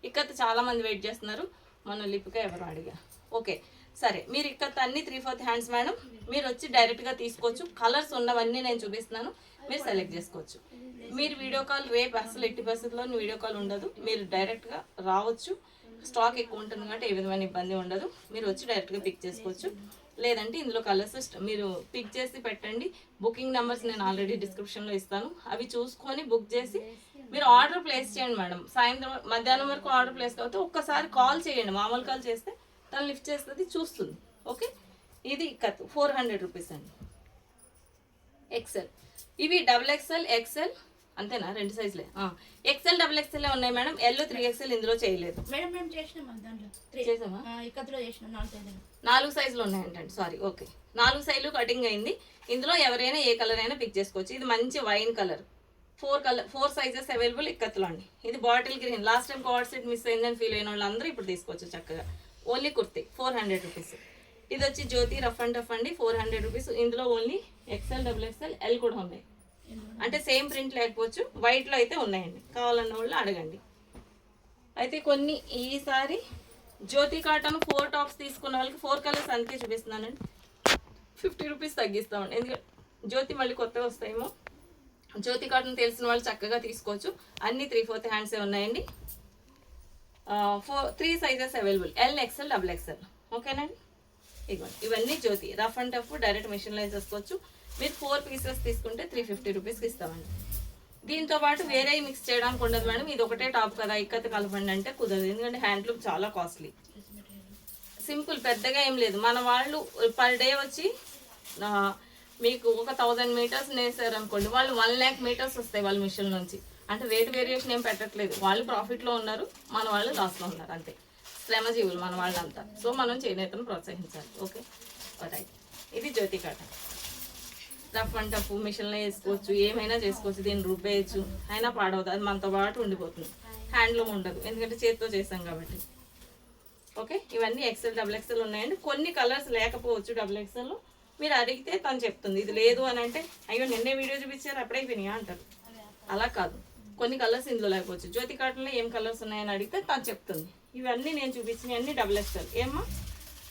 ఇక్కత్ చాలా మంది వెయిట్ చేస్తున్నారు, మన లిప్గా ఎవరు అడిగా. ఓకే సరే, మీరు ఇక్కత్ అన్ని 3/4 హ్యాండ్స్ మేడం. మీరు వచ్చి డైరెక్ట్గా తీసుకోవచ్చు. కలర్స్ ఉన్నవన్నీ నేను చూపిస్తున్నాను, మీరు సెలెక్ట్ చేసుకోవచ్చు. మీరు వీడియో కాల్ రేపు అసలు ఎట్టి పరిస్థితుల్లో వీడియో కాల్ ఉండదు, మీరు డైరెక్ట్గా రావచ్చు. స్టాక్ ఎక్కువ ఉంటుంది కాబట్టి ఏ విధమైన ఇబ్బంది ఉండదు. మీరు వచ్చి డైరెక్ట్గా పిక్ చేసుకోవచ్చు. లేదంటే ఇందులో కలర్స్ మీరు పిక్ చేసి పెట్టండి. బుకింగ్ నెంబర్స్ నేను ఆల్రెడీ డిస్క్రిప్షన్లో ఇస్తాను, అవి చూసుకొని బుక్ చేసి మీరు ఆర్డర్ ప్లేస్ చేయండి మేడం. సాయంత్రం మధ్యాహ్నం వరకు ఆర్డర్ ప్లేస్ కాబట్టి ఒక్కసారి కాల్ చేయండి. మామూలు కాల్ చేస్తే తను లిఫ్ట్ చేస్తుంది, చూస్తుంది. ఓకే, ఇది కత్ 400 రూపీస్ అండి. ఎక్సెల్ ఇవి XXL XL అంతేనా, రెండు సైజులే. XL XXL ఉన్నాయి మేడం. ఎల్ 3XL ఇందులో చేయలేదు మేడం. మేము చేసామా, 4 సైజులు ఉన్నాయంటండి. సారీ, ఓకే 4 సైజులు కటింగ్ అయింది. ఇందులో ఎవరైనా ఏ కలర్ అయినా పిక్ చేసుకోవచ్చు. ఇది మంచి వైన్ కలర్, 4 సైజెస్ అవైలబుల్ ఇక్కత్తులో అండి. ఇది bottle green, last time card set miss అయిందని ఫీల్ అయిన వాళ్ళందరూ ఇప్పుడు తీసుకోవచ్చు చక్కగా. Only kurti 400 rupees. ఇది వచ్చి జ్యోతి రఫ్ అండ్ టఫ్ అండి, 400 రూపీస్. ఇందులో ఓన్లీ XL XXL L కూడా ఉన్నాయి. అంటే సేమ్ ప్రింట్ లేకపోవచ్చు, వైట్లో అయితే ఉన్నాయండి. కావాలన్న వాళ్ళు అడగండి. అయితే కొన్ని ఈసారి జ్యోతి కాటన్ 4 టాప్స్ తీసుకున్న వాళ్ళకి 4 కలర్స్ అందుకే చూపిస్తున్నానండి. 50 రూపీస్ తగ్గిస్తామండి, ఎందుకంటే జ్యోతి మళ్ళీ కొత్తగా వస్తాయేమో. జ్యోతి కాటన్ తెలిసిన వాళ్ళు చక్కగా తీసుకోవచ్చు. అన్ని 3/4 హ్యాండ్సే ఉన్నాయండి. 3 sizes available, L XL XXL. ఓకేనండి, ఇవన్నీ జ్యోతి రఫ్ అండ్ టఫ్ డైరెక్ట్ మిషన్లో వేసేసుకోవచ్చు. మీరు 4 పీసెస్ తీసుకుంటే 350 రూపీస్కి ఇస్తామండి. దీంతో పాటు వేరే మిక్స్ చేయడానికి ఉండదు మేడం. ఇది ఒకటే టాప్ కదా, ఇక్కత కలపండి అంటే కుదరదు, ఎందుకంటే హ్యాండ్లూమ్ చాలా కాస్ట్లీ. సింపుల్, పెద్దగా ఏం లేదు. మన వాళ్ళు పర్ డే వచ్చి మీకు ఒక 1000 మీటర్స్ నేసారు అనుకోండి, వాళ్ళు 1 lakh మీటర్స్ వస్తాయి వాళ్ళ మిషన్ నుంచి. అంటే రేట్ వేరియేషన్ ఏం పెట్టట్లేదు. వాళ్ళు ప్రాఫిట్లో ఉన్నారు, మన వాళ్ళు లాస్లో ఉన్నారు, అంతే. శ్రమజీవులు మన వాళ్ళంతా. సో మనం చేనేతను ప్రోత్సహించాలి. ఓకే రైట్, ఇది జ్యోతి కాటన్ రఫ్ అండ్ టఫ్ మిషన్లో వేసుకోవచ్చు, ఏమైనా చేసుకోవచ్చు. దీన్ని రుబ్బేయచ్చు, అయినా పాడవద్దు, అది మనతో పాటు ఉండిపోతుంది. హ్యాండ్లూమ్ ఉండదు, ఎందుకంటే చేతితో చేస్తాం కాబట్టి. ఓకే, ఇవన్నీ XL XXL ఉన్నాయండి. కొన్ని కలర్స్ లేకపోవచ్చు XXL, మీరు అడిగితే తను చెప్తుంది. ఇది లేదు అని అంటే అయ్యో నిన్నే వీడియో చూపించారు అప్పుడే అయిపోయినాయా అంటారు. అలా కాదు, కొన్ని కలర్స్ ఇందులో లేకపోవచ్చు. జ్యోతి కాటన్లో ఏం కలర్స్ ఉన్నాయని అడిగితే తను చెప్తుంది. ఇవన్నీ నేను చూపించిన అన్ని XXL. ఏమ్మా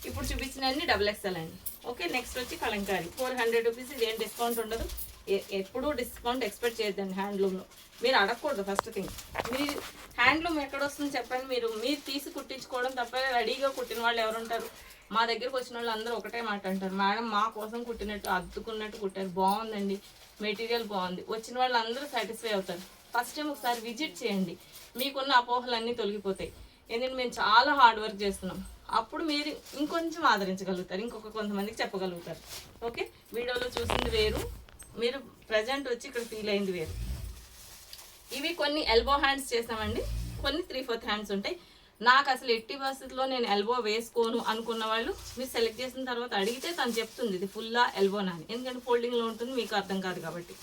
ఇప్పుడు చూపించిన అన్ని XXL అండి. ఓకే, నెక్స్ట్ వచ్చి కలంకారీ 400 రూపీస్. ఇదేం డిస్కౌంట్ ఉండదు, ఎప్పుడూ డిస్కౌంట్ ఎక్స్పెక్ట్ చేయొద్దండి హ్యాండ్లూమ్లో. మీరు అడగకూడదు. ఫస్ట్ థింగ్, మీరు హ్యాండ్లూమ్ ఎక్కడ వస్తుంది చెప్పండి. మీరు తీసి కుట్టించుకోవడం తప్ప రెడీగా కుట్టిన వాళ్ళు ఎవరు ఉంటారు? మా దగ్గరకు వచ్చిన వాళ్ళు అందరూ ఒకటే మాట అంటారు, మేడం మా కోసం కుట్టినట్టు అద్దుకున్నట్టు కుట్టారు, బాగుందండి, మెటీరియల్ బాగుంది. వచ్చిన వాళ్ళు అందరూ సాటిస్ఫై అవుతారు. ఫస్ట్ టైం ఒకసారి విజిట్ చేయండి, మీకున్న అపోహలన్నీ తొలగిపోతాయి. ఎందుకంటే మేము చాలా హార్డ్ వర్క్ చేస్తున్నాం. అప్పుడు మీరు ఇంకొంచెం ఆదరించగలుగుతారు, కొంతమందికి చెప్పగలుగుతారు. ఓకే, వీడియోలో చూసింది వేరు, మీరు ప్రజెంట్ వచ్చి ఇక్కడ ఫీల్ అయింది వేరు. ఇవి కొన్ని ఎల్బో హ్యాండ్స్ చేసామండి, కొన్ని 3/4 హ్యాండ్స్ ఉంటాయి. నాకు అసలు ఎట్టి పరిస్థితుల్లో నేను ఎల్బో వేసుకోను అనుకున్న వాళ్ళు మీరు సెలెక్ట్ చేసిన తర్వాత అడిగితే తను చెప్తుంది ఇది ఫుల్లా ఎల్బోనా అని. ఎందుకంటే ఫోల్డింగ్లో ఉంటుంది, మీకు అర్థం కాదు కాబట్టి.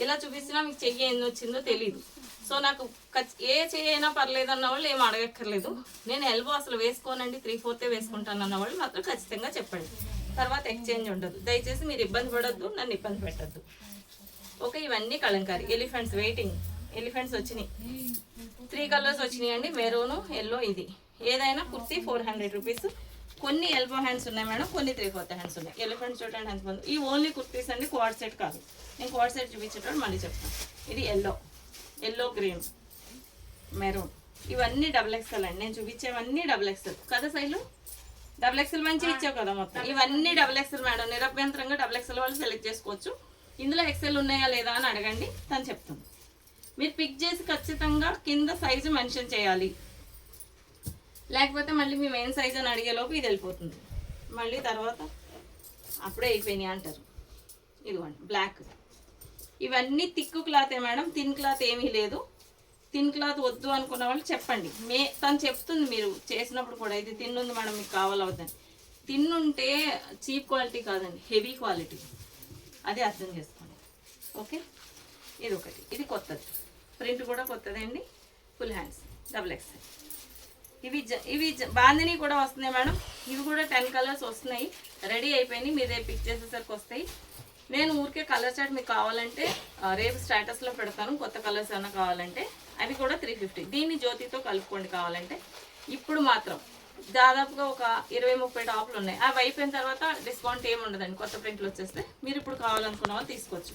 ఇలా చూపిస్తున్నా మీకు చెయ్యి ఎన్ని వచ్చిందో తెలియదు. సో నాకు ఏ చెయ్యి అయినా పర్లేదు అన్న వాళ్ళు ఏం అడగక్కర్లేదు. నేను ఎల్బో అసలు వేసుకోనండి, 3/4 వేసుకుంటాను అన్న వాళ్ళు మాత్రం ఖచ్చితంగా చెప్పండి. తర్వాత ఎక్స్చేంజ్ ఉండదు. దయచేసి మీరు ఇబ్బంది పడొద్దు, నన్ను ఇబ్బంది పెట్టద్దు. ఓకే, ఇవన్నీ కలంకారీ. ఎలిఫెంట్స్ వెయిటింగ్, ఎలిఫెంట్స్ వచ్చినాయి. 3 కలర్స్ వచ్చినాయి అండి, మెరూను ఎల్లో. ఏదైనా కుర్తీ 400 రూపీస్. కొన్ని ఎల్బో హ్యాండ్స్ ఉన్నాయి మేడం, కొన్ని 3/4 హ్యాండ్స్ ఉన్నాయి. ఎలిఫెంట్ చూడండి ఎంత బాగుంది. ఈ ఓన్లీ కుర్తీస్ అండి, క్వాడ్ సెట్ కాదు. నేను క్వాడ్ సెట్ చూపించేటప్పుడు మళ్ళీ చెప్తాను. ఇది ఎల్లో గ్రీన్, మెరూన్, ఇవన్నీ XXL అండి. నేను చూపించేవన్నీ XXL కదా. సైజు XXL మంచి ఇచ్చావు కదా మొత్తం. ఇవన్నీ XXL మేడం, నిరభ్యంతరంగా XXL వాళ్ళు సెలెక్ట్ చేసుకోవచ్చు. ఇందులో XL ఉన్నాయా లేదా అని అడగండి, తను చెప్తుంది. మీరు పిక్ చేసి ఖచ్చితంగా కింద సైజు మెన్షన్ చేయాలి, లేకపోతే మళ్ళీ మేము ఏం సైజు అని అడిగేలోపు ఇది వెళ్ళిపోతుంది. మళ్ళీ తర్వాత అప్పుడే అయిపోయినాయి అంటారు. ఇదిగోండి బ్లాక్, ఇవన్నీ థిక్ క్లాతే మేడం, థిన్ క్లాత్ ఏమీ లేదు. థిన్ క్లాత్ వద్దు అనుకున్న వాళ్ళు చెప్పండి, తను చెప్తుంది మీరు చేసినప్పుడు కూడా. ఇది థిన్ ఉంది మేడం, మీకు కావాలవుతుంది. థిన్ ఉంటే చీప్ క్వాలిటీ కాదండి, హెవీ క్వాలిటీ, అది అర్థం చేసుకోండి. ఓకే, ఇది ఒకటి, ఇది కొత్తది, ప్రింట్ కూడా కొత్తదండి. Full hands XXL. ఇవి బాందిని కూడా వస్తున్నాయి మేడం. ఇవి కూడా 10 కలర్స్ వస్తున్నాయి, రెడీ అయిపోయినాయి. మీరు రేపు పిక్ చేసేసరికి వస్తాయి. నేను ఊరికే కలర్ చార్ట్ మీకు కావాలంటే రేపు స్టేటస్లో పెడతాను. కొత్త కలర్స్ ఏమైనా కావాలంటే అవి కూడా 350. దీన్ని జ్యోతితో కలుపుకోండి కావాలంటే. ఇప్పుడు మాత్రం దాదాపుగా ఒక 20-30 టాప్లు ఉన్నాయి. అవి అయిపోయిన తర్వాత డిస్కౌంట్ ఏమి ఉండదండి. కొత్త ప్రింట్లు వచ్చేస్తే మీరు ఇప్పుడు కావాలనుకున్న వాళ్ళు తీసుకోవచ్చు.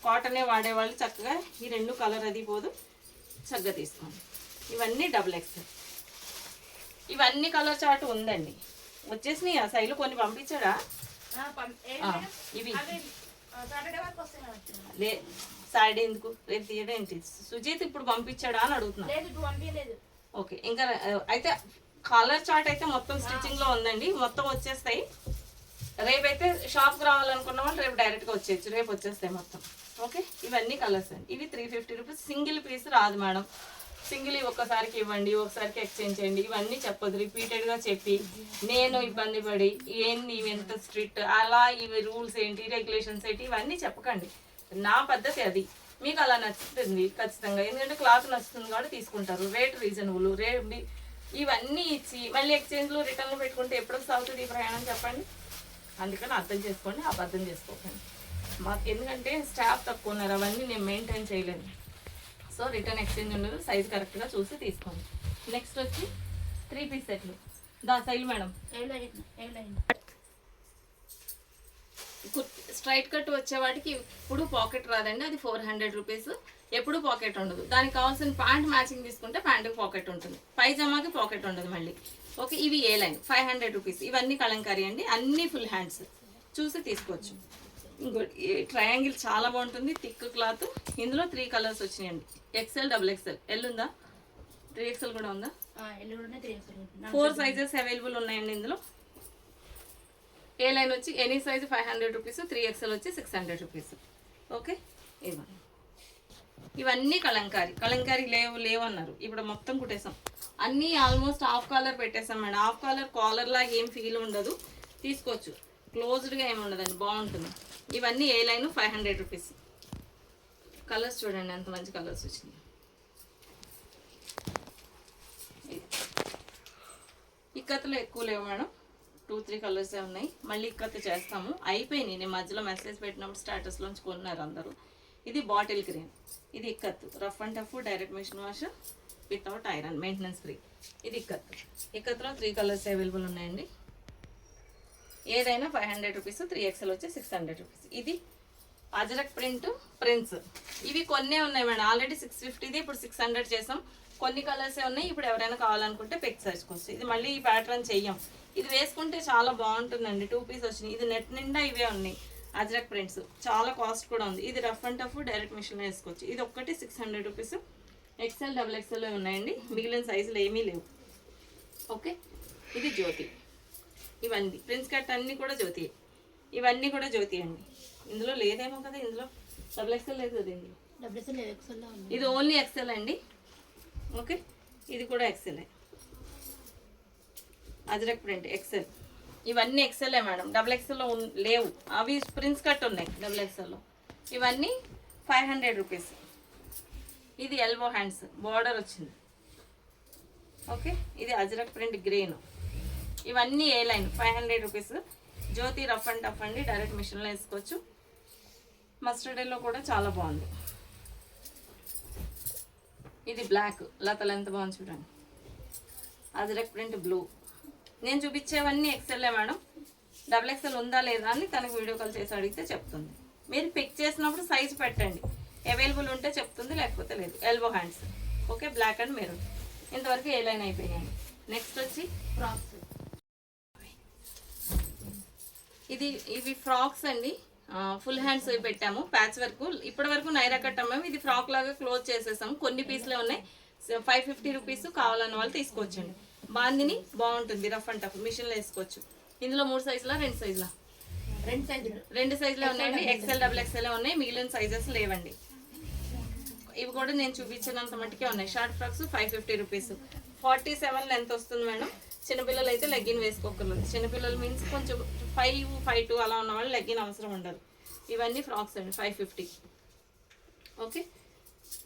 కాటనే వాడేవాళ్ళు చక్కగా ఈ 2 కలర్ అది పోదు, చక్కగా తీసుకోండి. ఇవన్నీ XXL. ఇవన్నీ కలర్ చార్ట్ ఉందండి, వచ్చేసినాయి. ఆ సైజులు కొన్ని పంపించాడా? ఇవి లే, సాటర్డే ఎందుకు, రేపు తీయడం ఏంటి? సుజీత్ ఇప్పుడు పంపించాడా అని అడుగుతున్నా. ఓకే, ఇంకా అయితే కలర్ చార్ట్ అయితే మొత్తం స్టిచ్చింగ్ లో ఉందండి, మొత్తం వచ్చేస్తాయి. రేపైతే షాప్కి రావాలనుకున్న వాళ్ళు రేపు డైరెక్ట్గా వచ్చేయచ్చు, రేపు వచ్చేస్తాయి మొత్తం. ఓకే, ఇవన్నీ కలర్స్ అండి. ఇవి 350 రూపీస్. సింగిల్ పీస్ రాదు మేడం, సింగిల్ ఒక్కసారికి ఇవ్వండి, ఒకసారికి ఎక్స్చేంజ్ చేయండి, ఇవన్నీ చెప్పదు. రిపీటెడ్గా చెప్పి నేను ఇబ్బంది పడి ఏంటి ఇవి ఎంత స్ట్రిక్ట్, అలా ఇవి రూల్స్ ఏంటి, రెగ్యులేషన్స్ ఏంటి, ఇవన్నీ చెప్పకండి. నా పద్ధతి అది, మీకు అలా నచ్చుతుంది ఖచ్చితంగా. ఎందుకంటే క్లాత్ నచ్చుతుంది కాబట్టి తీసుకుంటారు. రేట్ రీజనబుల్, ఇవన్నీ ఇచ్చి మళ్ళీ ఎక్స్చేంజ్లో రిటర్న్లో పెట్టుకుంటే ఎప్పుడు సాగుతుంది ఈ ప్రయాణం చెప్పండి. అందుకని అర్థం చేసుకోండి, అబద్ధం చేసుకోకండి. మాకు ఎందుకంటే స్టాఫ్ తక్కువ ఉన్నారు, అవన్నీ నేను మెయింటైన్ చేయలేను. సో రిటర్న్ ఎక్స్చేంజ్ ఉండదు, సైజ్ కరెక్ట్గా చూసి తీసుకోండి. నెక్స్ట్ వచ్చి 3 పీస్ సెట్లు. సైజు మేడం స్ట్రైట్ కట్ వచ్చే వాటికి ఇప్పుడు పాకెట్ రాదండి, అది 400 రూపీస్. ఎప్పుడు పాకెట్ ఉండదు. దానికి కావాల్సిన ప్యాంట్ మ్యాచింగ్ తీసుకుంటే ప్యాంటుకి పాకెట్ ఉంటుంది, పైజామాకి పాకెట్ ఉండదు మళ్ళీ. ఓకే, ఇవి ఏ లైన్ 500 రూపీస్. ఇవన్నీ కలంకారీ అండి, అన్నీ ఫుల్ హ్యాండ్స్, చూసి తీసుకోవచ్చు. ఇంకోటి ట్రయాంగిల్ చాలా బాగుంటుంది, థిక్ క్లాత్. ఇందులో 3 కలర్స్ వచ్చినాయండి, XL, XXL. ఎల్ ఉందా? 3XL కూడా ఉందా? 4 సైజెస్ అవైలబుల్ ఉన్నాయండి ఇందులో. ఏ లైన్ వచ్చి ఎనీ సైజ్ 500 రూపీస్, 3XL వచ్చి 600 రూపీస్. ఓకే, ఇవన్నీ కలంకారీ లేవు అన్నారు, ఇప్పుడు మొత్తం కుట్టేసాం. అన్నీ ఆల్మోస్ట్ హాఫ్ కాలర్ పెట్టేసాం మేడం. హాఫ్ కాలర్ లాగా ఏం ఫీల్ ఉండదు, తీసుకోవచ్చు. క్లోజ్డ్గా ఏమి ఉండదండి, బాగుంటుంది. ఇవన్నీ ఏ లైన్ 500 రూపీస్. కలర్స్ చూడండి ఎంత మంచి కలర్స్ వచ్చినాయి. ఇక్కత్తులు ఎక్కువ లేవు మేడం, 2-3 కలర్సే ఉన్నాయి. మళ్ళీ ఇక్కత్తు చేస్తాము, అయిపోయినాయి. నేను మధ్యలో మెసేజ్ పెట్టినప్పుడు స్టాటస్లోంచి కొన్నారు అందరూ. ఇది బాటిల్ గ్రీన్, ఇది ikat, rough and tough, direct machine wash, without iron, maintenance free. ఇది ఇక్కత్తులో 3 కలర్స్ అవైలబుల్ ఉన్నాయండి. ఏదైనా 500 రూపీస్, 3XL వచ్చి 600 రూపీస్. ఇది అజరక్ ప్రింట్స్. ఇవి కొన్నే ఉన్నాయి మేడం, ఆల్రెడీ 650ది ఇప్పుడు 600 చేసాం. కొన్ని కలర్సే ఉన్నాయి. ఇప్పుడు ఎవరైనా కావాలనుకుంటే పిక్ సర్చ్కొచ్చు. ఇది మళ్ళీ ఈ ప్యాటర్న్ చెయ్యం, ఇది వేసుకుంటే చాలా బాగుంటుందండి. 2 పీస్ వచ్చినాయి. ఇది నెట్ నిండా ఇవే ఉన్నాయి, అజరక్ ప్రింట్స్. చాలా కాస్ట్ కూడా ఉంది. ఇది రఫ్ అండ్ టఫ్, డైరెక్ట్ మిషన్లో వేసుకోవచ్చు. ఇది ఒక్కటి 600 రూపీస్. XL, XXL ఉన్నాయండి, మిగిలిన సైజులు ఏమీ లేవు. ఓకే, ఇది జ్యోతి. ఇవన్నీ ప్రిన్స్ కట్ అన్నీ కూడా జ్యోతి, ఇవన్నీ కూడా జ్యోతి అండి. ఇందులో లేదేమో కదా, ఇందులో XXL లేదు కదా ఇందులో. ఇది ఓన్లీ XL అండి. ఓకే, ఇది కూడా XL, అజరక్ ప్రింట్ XL. ఇవన్నీ XL మేడం, XXLలో లేవు. అవి ప్రిన్స్ కట్ ఉన్నాయి XXLలో. ఇవన్నీ 500 రూపీస్. ఇది ఎల్బో హ్యాండ్స్, బార్డర్ వచ్చింది. ఓకే, ఇది అజరక్ ప్రింట్ గ్రీన్. ఇవన్నీ A line 500 rupees. Jyoti rough and tough అండి, డైరెక్ట్ మిషన్లో వేసుకోవచ్చు. మస్టర్డ్ ఎల్లో కూడా చాలా బాగుంది. ఇది బ్లాక్, లతలు ఎంత బాగుంది చూడండి. Ajrak print blue. నేను చూపించేవన్నీ ఎక్సెల్లే మేడం. డబుల్ ఎక్సెల్ ఉందా లేదా అని తనకు వీడియో కాల్ చేసి అడిగితే చెప్తుంది. మీరు పిక్ చేసినప్పుడు సైజ్ పెట్టండి, అవైలబుల్ ఉంటే చెప్తుంది, లేకపోతే లేదు. Elbow hands. Okay, black and maroon. ఇంతవరకు ఏ లైన్ అయిపోయాయి. నెక్స్ట్ వచ్చి ఫ్రాక్స్. ఇవి ఫ్రాక్స్ అండి. ఫుల్ హ్యాండ్స్ పెట్టాము, ప్యాచ్ వర్క్. ఇప్పటి వరకు నైరా కట్ అమ్మాము. ఇది ఫ్రాక్ లాగా క్లోజ్ చేసేసాము. కొన్ని పీసులే ఉన్నాయి. 550 రూపీస్. కావాలన్న వాళ్ళు తీసుకోవచ్చండి. బాందిని బాగుంటుంది, రఫ్ అండ్ టఫ్. మిషన్లో వేసుకోవచ్చు. ఇందులో 3 సైజులా 2 సైజులా? 2 సైజులే ఉన్నాయండి. ఎక్సెల్ డబుల్ ఎక్సెల్ ఉన్నాయి, మిగిలిన సైజెస్ లేవండి. ఇవి కూడా నేను చూపించినంత మట్టుకే ఉన్నాయి. Short frocks 550 rupees. 47 లెంత్ వస్తుంది మేడం. చిన్నపిల్లలు అయితే లెగ్గిన్ వేసుకోకర్లేదు. చిన్నపిల్లలు మీన్స్ కొంచెం 5, 5'2" అలా ఉన్న వాళ్ళు లెగ్గిన్ అవసరం ఉండదు. ఇవన్నీ ఫ్రాక్స్ అండి, 550. ఓకే,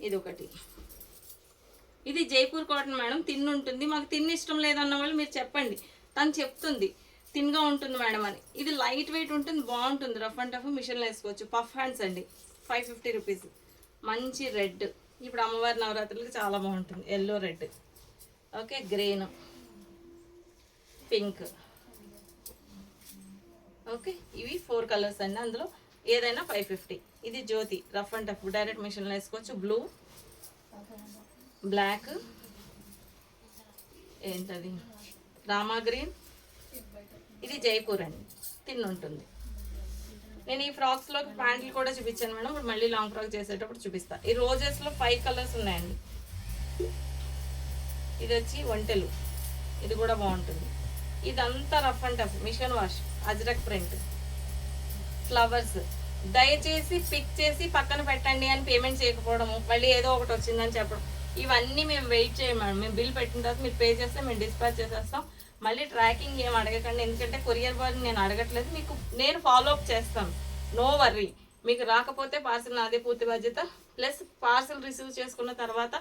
ఇది ఒకటి. ఇది జైపూర్ కాటన్ మేడం. తిన్ ఉంటుంది. మాకు తిన్ ఇష్టం లేదన్న వాళ్ళు మీరు చెప్పండి, తను చెప్తుంది తిన్గా ఉంటుంది మేడం అని. ఇది లైట్ వెయిట్ ఉంటుంది, బాగుంటుంది. రఫ్ అండ్ టఫ్ మిషన్లో వేసుకోవచ్చు. పఫ్ హ్యాండ్స్ అండి, 550 రూపీస్. మంచి రెడ్. ఇప్పుడు అమ్మవారి నవరాత్రులకి చాలా బాగుంటుంది. Yellow red. Okay, green, pink. Okay, ఇవి 4 కలర్స్ అండి. అందులో ఏదైనా 550. ఇది జ్యోతి, రఫ్ అండ్ టఫ్, డైరెక్ట్ మిషన్లో వేసుకోవచ్చు. బ్లూ, బ్లాక్, ఏంటది రామా గ్రీన్. ఇది జైపూర్ అండి, తిన్ ఉంటుంది. నేను ఈ ఫ్రాక్స్లో ప్యాంట్లు కూడా చూపించాను మేడం. ఇప్పుడు మళ్ళీ లాంగ్ ఫ్రాక్ చేసేటప్పుడు చూపిస్తాను. ఈ రోజెస్లో 5 కలర్స్ ఉన్నాయండి. ఇది వచ్చి ఒంటెలు, ఇది కూడా బాగుంటుంది. ఇదంతా rough and tough, machine wash, Ajrak print, flowers. దయచేసి పిక్ చేసి పక్కన పెట్టండి అని పేమెంట్ చేయకపోవడము, మళ్ళీ ఏదో ఒకటి వచ్చిందని చెప్పడం, ఇవన్నీ మేము వెయిట్ చేయము మేడం. మేము బిల్ పెట్టిన తర్వాత మీరు పే చేస్తే మేము డిస్పాచ్ చేసేస్తాం. మళ్ళీ ట్రాకింగ్ ఏం అడగకండి, ఎందుకంటే కొరియర్ బాయ్ని నేను అడగట్లేదు, మీకు నేను ఫాలో అప్ చేస్తాను. No worry. మీకు రాకపోతే పార్సిల్ నాదే పూర్తి బాధ్యత. ప్లస్ పార్సిల్ రిసీవ్ చేసుకున్న తర్వాత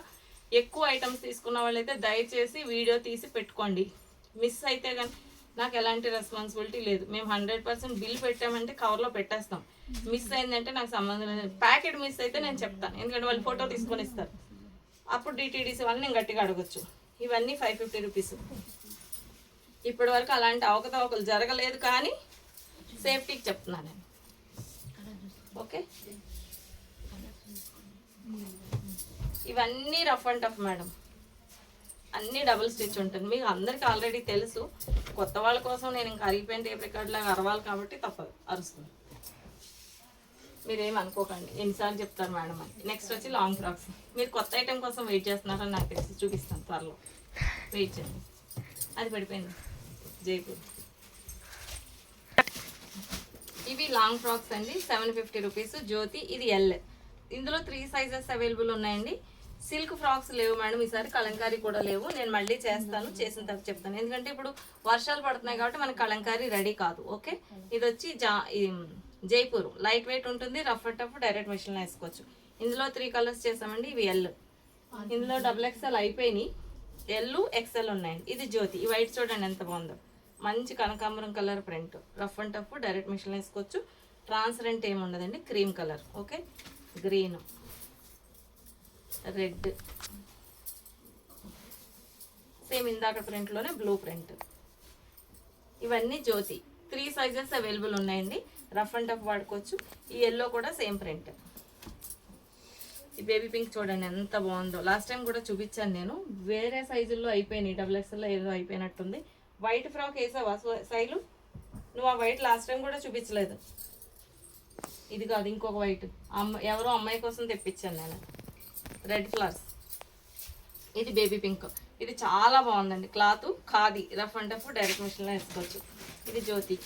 ఎక్కువ ఐటమ్స్ తీసుకున్న వాళ్ళైతే దయచేసి వీడియో తీసి పెట్టుకోండి. మిస్ అయితే కానీ నాకు ఎలాంటి రెస్పాన్సిబిలిటీ లేదు. మేము 100% బిల్ పెట్టామంటే కవర్లో పెట్టేస్తాం. మిస్ అయిందంటే నాకు సంబంధం లేదు. ప్యాకెట్ మిస్ అయితే నేను చెప్తాను, ఎందుకంటే వాళ్ళు ఫోటో తీసుకొని ఇస్తారు. అప్పుడు డిటీడీసీ వాళ్ళని నేను గట్టిగా అడగచ్చు. ఇవన్నీ 550 రూపీస్. ఇప్పటి వరకు అలాంటి అవకతవకలు జరగలేదు, కానీ సేఫ్టీకి చెప్తున్నాను నేను. ఓకే, ఇవన్నీ రఫ్ అండ్ టఫ్ మేడం. అన్నీ డబుల్ స్టిచ్ ఉంటుంది. మీకు అందరికీ ఆల్రెడీ తెలుసు. కొత్త వాళ్ళ కోసం నేను ఇంకా అరిగిపోయిన టేప్ రికార్డ్ లాగా అరవాలి కాబట్టి తప్పదు, అరుస్తుంది. మీరేం అనుకోకండి, ఎన్నిసార్లు చెప్తారు మేడం అని. నెక్స్ట్ వచ్చి లాంగ్ ఫ్రాక్స్. మీరు కొత్త ఐటెం కోసం వెయిట్ చేస్తున్నారని నాకు తెలిసి, చూపిస్తాను త్వరలో. వెయిట్ చేయండి. అది పడిపోయింది, జైపూర్. ఇవి లాంగ్ ఫ్రాక్స్ అండి, 750 రూపీస్. జ్యోతి, ఇది ఎల్. ఇందులో 3 సైజెస్ అవైలబుల్ ఉన్నాయండి. సిల్క్ ఫ్రాక్స్ లేవు మేడం ఈసారి, కలంకారీ కూడా లేవు. నేను మళ్ళీ చేస్తాను, చేసిన తర్వాత చెప్తాను. ఎందుకంటే ఇప్పుడు వర్షాలు పడుతున్నాయి కాబట్టి మనకి కలంకారీ రెడీ కాదు. ఓకే, ఇది వచ్చి జైపూర్. లైట్ వెయిట్ ఉంటుంది, రఫ్ అండ్ టఫ్, డైరెక్ట్ మిషన్లో వేసుకోవచ్చు. ఇందులో 3 కలర్స్ చేసామండి. ఇవి ఎల్. ఇందులో డబుల్ ఎక్స్ఎల్ అయిపోయినాయి, ఎల్, ఎక్స్ఎల్ ఉన్నాయండి. ఇది జ్యోతి. ఈ వైట్ చూడండి ఎంత బాగుందో, మంచి కనకాంబరం colour print. Rough and tough, direct మిషన్లో వేసుకోవచ్చు. ట్రాన్స్పరెంట్ ఏమి ఉండదండి, cream colour. Okay, green, red, same ఇందాక ప్రింట్లోనే బ్లూ ప్రింట్. ఇవన్నీ జ్యోతి. 3 సైజెస్ అవైలబుల్ ఉన్నాయండి. రఫ్ అండ్ టఫ్ వాడుకోవచ్చు. ఈ ఎల్లో కూడా సేమ్ ప్రింట్. ఈ బేబీ పింక్ చూడండి ఎంత బాగుందో. లాస్ట్ టైం కూడా చూపించాను నేను. వేరే సైజుల్లో అయిపోయినాయి, డబుల్ ఎక్స్ఎల్లో ఏదో అయిపోయినట్టుంది. వైట్ ఫ్రాక్ వేసావా సైలు? నువ్వు ఆ వైట్ లాస్ట్ టైం కూడా చూపించలేదు. ఇది కాదు, ఇంకొక వైట్. ఎవరో అమ్మాయి కోసం తెప్పించాను నేను. Red flowers. ఇది బేబీ పింక్. ఇది చాలా బాగుందండి. Cloth khadi, rough and tough, direct మిషన్లో వేసుకోవచ్చు. ఇది జ్యోతి.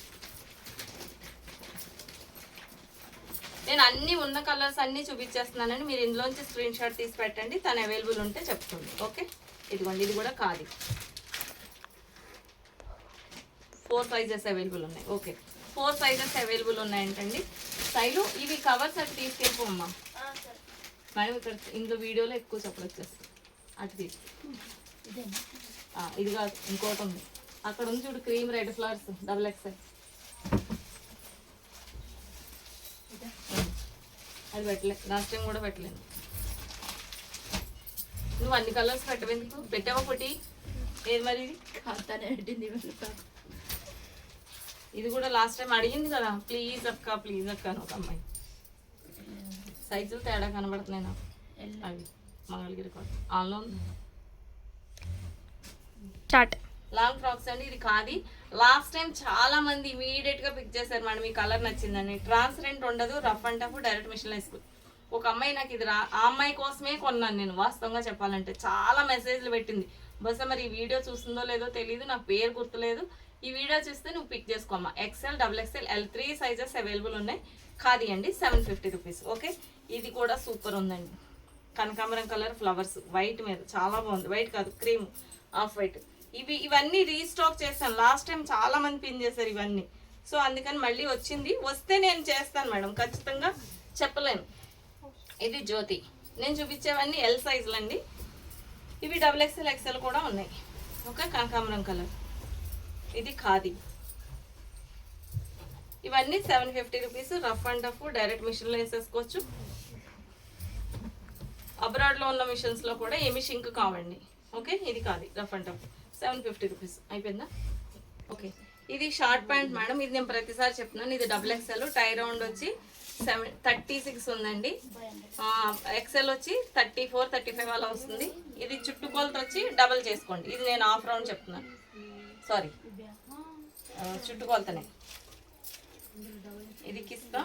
నేను అన్ని ఉన్న కలర్స్ అన్నీ చూపించేస్తున్నానండి. మీరు ఇందులోంచి స్క్రీన్ షాట్ తీసి పెట్టండి, తను అవైలబుల్ ఉంటే చెప్తుంది. ఓకే, ఇదిగోండి, ఇది కూడా ఖాదీ. 4 సైజెస్ అవైలబుల్ ఉన్నాయి. ఓకే, 4 సైజెస్ అవైలబుల్ ఉన్నాయంటండి. స్టైలు ఇవి కవర్స్ అటు తీసుకెళ్ళిపోమ్మా మేడం. ఇక్కడ ఇందులో వీడియోలో ఎక్కువ చెప్పలు వచ్చేస్తుంది. అటు తీసుకు. ఇది కాదు, ఇంకోటి ఉంది అక్కడ ఉంది చూడు, cream red flowers, double XL. అది పెట్టలేదు, లాస్ట్ టైం కూడా పెట్టలేను. నువ్వు అన్ని కలర్స్ పెట్టవేందుకు? పెట్టావా పొట్టి? ఏది మరి ఇది ఖాతానే పెట్టింది ఇది కూడా లాస్ట్ టైం అడిగింది కదా, ప్లీజ్ అక్క ప్లీజ్ అక్క అని ఒక అమ్మాయి. సైజులు తేడా కనబడుతున్నాయి నాకు. అవి మంగళగిరి కాదు ఆన్లో చాట్ లాంగ్ ఫ్రాక్స్ అండి. ఇది కాది. లాస్ట్ టైం చాలా మంది ఇమీడియట్ గా పిక్ చేశారు మేడం, ఈ కలర్ నచ్చిందని. ట్రాన్స్పరెంట్ ఉండదు, rough and tough, direct machine వేసుకుని. ఒక అమ్మాయి నాకు ఇది ఆ అమ్మాయి కోసమే కొన్నాను నేను, వాస్తవంగా చెప్పాలంటే. చాలా మెసేజ్లు పెట్టింది. బస్ మరి ఈ వీడియో చూస్తుందో లేదో తెలియదు, నాకు పేరు గుర్తులేదు. ఈ వీడియో చూస్తే నువ్వు పిక్ చేసుకోమ్మా. XL, XXL, L 3 sizes available ఉన్నాయి. ఖాదీ అండి, 750 రూపీస్. ఓకే, ఇది కూడా సూపర్ ఉందండి. కనకాంబరం కలర్ ఫ్లవర్స్ వైట్ మీద చాలా బాగుంది. వైట్ కాదు, క్రీమ్ ఆఫ్ వైట్. ఇవన్నీ రీస్టాక్ చేస్తాను. లాస్ట్ టైం చాలా మంది పిన్ చేశారు ఇవన్నీ. సో అందుకని మళ్ళీ వచ్చింది. వస్తే నేను చేస్తాను మేడం, ఖచ్చితంగా చెప్పలేను. ఇది జ్యోతి. నేను చూపించేవన్నీ L సైజులు అండి. ఇవి XXL, XL కూడా ఉన్నాయి. ఓకే, కనకాంబరం కలర్. ఇది ఖాదీ. ఇవన్నీ 750 rupees. Rough and tough, direct మిషన్లో వేసేసుకోవచ్చు. అబ్రాడ్లో ఉన్న మిషన్స్లో కూడా ఏమి షింక్ కావండి. ఓకే, ఇది కాదు, రఫ్ అండ్ టఫ్ 750 రూపీస్. అయిపోయిందా? ఓకే, ఇది షార్ట్ ప్యాంట్ మేడం. ఇది నేను ప్రతిసారి చెప్తున్నాను. ఇది XXL, టై రౌండ్ వచ్చి 36 ఉందండి. XL వచ్చి 34, 35 అలా వస్తుంది. ఇది చుట్టుకొలత వచ్చి డబల్ చేసుకోండి. ఇది నేను హాఫ్ రౌండ్ చెప్తున్నాను, సారీ చుట్టుకొలతనే. ఇది కిస్తా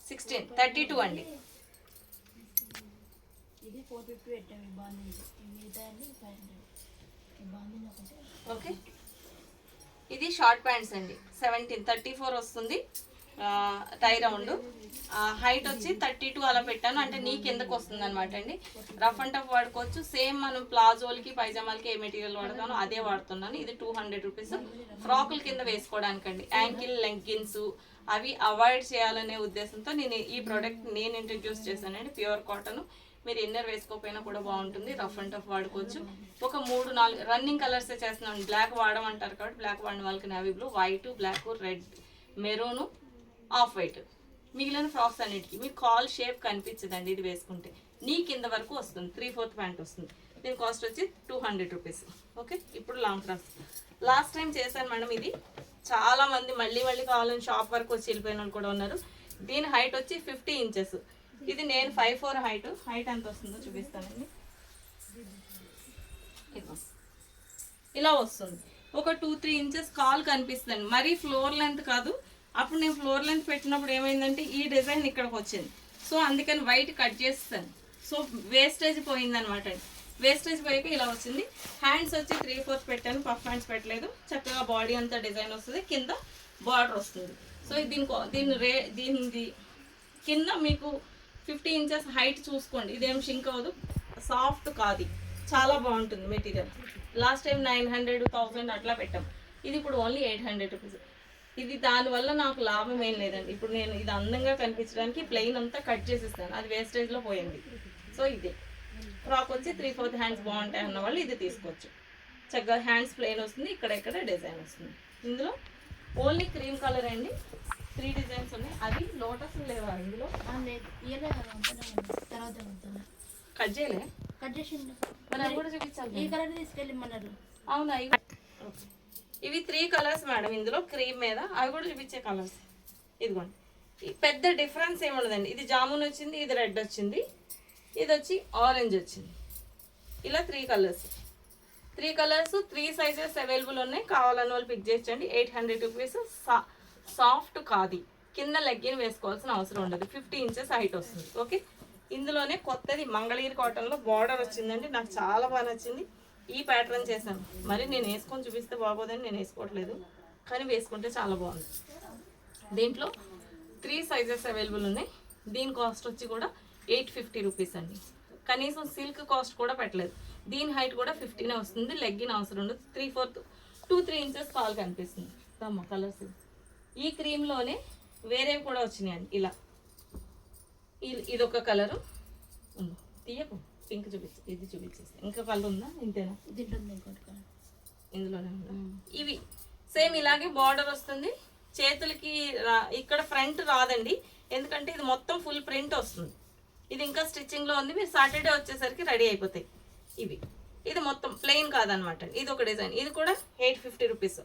16, 32 అండి. ఇది 450 పెట్టాము. బాగుంది. మిగతా 500 బాగుంది ఒకటి. ఓకే, ఇది షార్ట్ ప్యాంట్స్ అండి. 17, 34 వస్తుంది. టై రౌండ్. హైట్ వచ్చి 32 అలా పెట్టాను, అంటే నీ కిందకు వస్తుంది అనమాట అండి. రఫ్ అండ్ టఫ్ వాడుకోవచ్చు. సేమ్ మనం ప్లాజోలకి పైజామాలకి ఏ మెటీరియల్ వాడతానో అదే వాడుతున్నాను. ఇది 200 రూపీస్. ఫ్రాకుల కింద వేసుకోవడానికండి. యాంకిల్ లెగ్గిన్స్ అవి అవాయిడ్ చేయాలనే ఉద్దేశంతో నేను ఈ ప్రోడక్ట్ నేను ఇంట్రడ్యూస్ చేశానండి. Pure cotton. మీరు ఇన్నర్ వేసుకోకపోయినా కూడా బాగుంటుంది. రఫ్ అండ్ టఫ్ వాడుకోవచ్చు. ఒక 3-4 రన్నింగ్ కలర్సే చేస్తున్నాను. బ్లాక్ వాడమంటారు కాబట్టి బ్లాక్ వాడిన వాళ్ళకి navy blue, white, black, red, maroon, off white. మిగిలిన ఫ్రాక్స్ అన్నిటికీ మీకు కాల్ షేప్ కనిపించదండి. ఇది వేసుకుంటే నీ కింద వరకు వస్తుంది. 3/4 ప్యాంట్ వస్తుంది. దీని కాస్ట్ వచ్చి 200 రూపీస్. ఓకే, ఇప్పుడు లాంగ్ ఫ్రాక్స్. లాస్ట్ టైం చేశాను మేడం. ఇది చాలా మంది మళ్ళీ కావాలని షాప్ వరకు వచ్చి వెళ్ళిపోయిన వాళ్ళు కూడా ఉన్నారు. దీని హైట్ వచ్చి 50 ఇంచెస్. ఇది నేను 5'4" హైట్ ఎంత వస్తుందో చూపిస్తానండి. ఇలా వస్తుంది. ఒక 2-3 ఇంచెస్ కాల్ కనిపిస్తుంది. మరీ ఫ్లోర్ లెంత్ కాదు. అప్పుడు నేను ఫ్లోర్ లెంత్ పెట్టినప్పుడు ఏమైందంటే ఈ డిజైన్ ఇక్కడికి వచ్చింది. సో అందుకని వైట్ కట్ చేస్తాను. సో వేస్టేజ్ పోయిందనమాట. వేస్టేజ్ పోయాక ఇలా వచ్చింది. హ్యాండ్స్ వచ్చి 3/4 పెట్టాను, పఫ్ హ్యాండ్స్ పెట్టలేదు. చక్కగా బాడీ అంతా డిజైన్ వస్తుంది, కింద బార్డర్ వస్తుంది. సో దీని కింద మీకు 50 ఇంచెస్ హైట్ చూసుకోండి. ఇదేం షింక్ అవ్వదు, సాఫ్ట్ కాదు, చాలా బాగుంటుంది మెటీరియల్. లాస్ట్ టైం 900, 1000 అట్లా పెట్టాం. ఇది ఇప్పుడు ఓన్లీ 800 రూపీస్. ఇది దానివల్ల నాకు లాభం ఏం లేదండి. ఇప్పుడు నేను ఇది అందంగా కనిపించడానికి ప్లెయిన్ అంతా కట్ చేసిస్తాను, అది వేస్టేజ్లో పోయింది. సో ఇదే ఫ్రాక్ వచ్చి 3/4 హ్యాండ్స్ బాగుంటాయి అన్న వాళ్ళు ఇది తీసుకోవచ్చు. చక్కగా హ్యాండ్స్ ప్లెయిన్ వస్తుంది, ఇక్కడ డిజైన్ వస్తుంది. ఇందులో ఓన్లీ క్రీమ్ కలర్ అండి. 3 డిజైన్స్ ఉన్నాయి. అది లోటస్ లేవా ఇందులో? తర్వాత కట్ చేయలే, కట్ చేసిండు. మరి అవి కూడా చూపించాలి. ఈ కలర్ తీసుకెళ్ళమన్నారు. అవునా? ఇవి 3 కలర్స్ మేడం. ఇందులో క్రీమ్ మీద అవి కూడా చూపించే కలర్స్. ఇదిగోండి, పెద్ద డిఫరెన్స్ ఏముండదండి. ఇది జామున్ వచ్చింది, ఇది రెడ్ వచ్చింది, ఇది వచ్చి ఆరెంజ్ వచ్చింది. ఇలా 3 కలర్స్. 3 సైజెస్ అవైలబుల్ ఉన్నాయి. కావాలన్న వాళ్ళు పిక్ చేయండి. 800 రూపీస్. సాఫ్ట్ ఖాదీ. కింద లెగ్గిన్ వేసుకోవాల్సిన అవసరం ఉండదు. 50 ఇంచెస్ హైట్ వస్తుంది. ఓకే, ఇందులోనే కొత్తది మంగళగిరి కాటన్లో బార్డర్ వచ్చిందండి. నాకు చాలా బాగా నచ్చింది. ఈ ప్యాటర్న్ చేశాను. మరి నేను వేసుకొని చూపిస్తే బాగోదని నేను వేసుకోవట్లేదు, కానీ వేసుకుంటే చాలా బాగుంది. దీంట్లో 3 సైజెస్ అవైలబుల్ ఉన్నాయి. దీని కాస్ట్ వచ్చి కూడా 850 రూపీస్ అండి. కనీసం సిల్క్ కాస్ట్ కూడా పెట్టలేదు. దీని హైట్ కూడా 50నే వస్తుంది. లెగ్గిన్ అవసరం ఉండదు. 3/4, 2-3 ఇంచెస్ కాల్ కనిపిస్తుంది. అమ్మ కలర్స్. ఈ క్రీమ్లోనే వేరేవి కూడా వచ్చినాయండి. ఇలా ఇదొక కలరు తీయకు, పింక్ చూపించు, ఇది చూపించేసి. ఇంకా కలర్ ఉందా? ఇంతేనా? ఇందులోనే ఉందా? ఇవి సేమ్ ఇలాగే బార్డర్ వస్తుంది. చేతులకి ఇక్కడ ఫ్రంట్ రాదండి, ఎందుకంటే ఇది మొత్తం ఫుల్ ప్రింట్ వస్తుంది. ఇది ఇంకా స్టిచ్చింగ్లో ఉంది. మీరు సాటర్డే వచ్చేసరికి రెడీ అయిపోతాయి. ఇవి ఇది మొత్తం ప్లెయిన్ కాదనమాట, ఇది ఒక డిజైన్, ఇది కూడా 850 రూపీస్.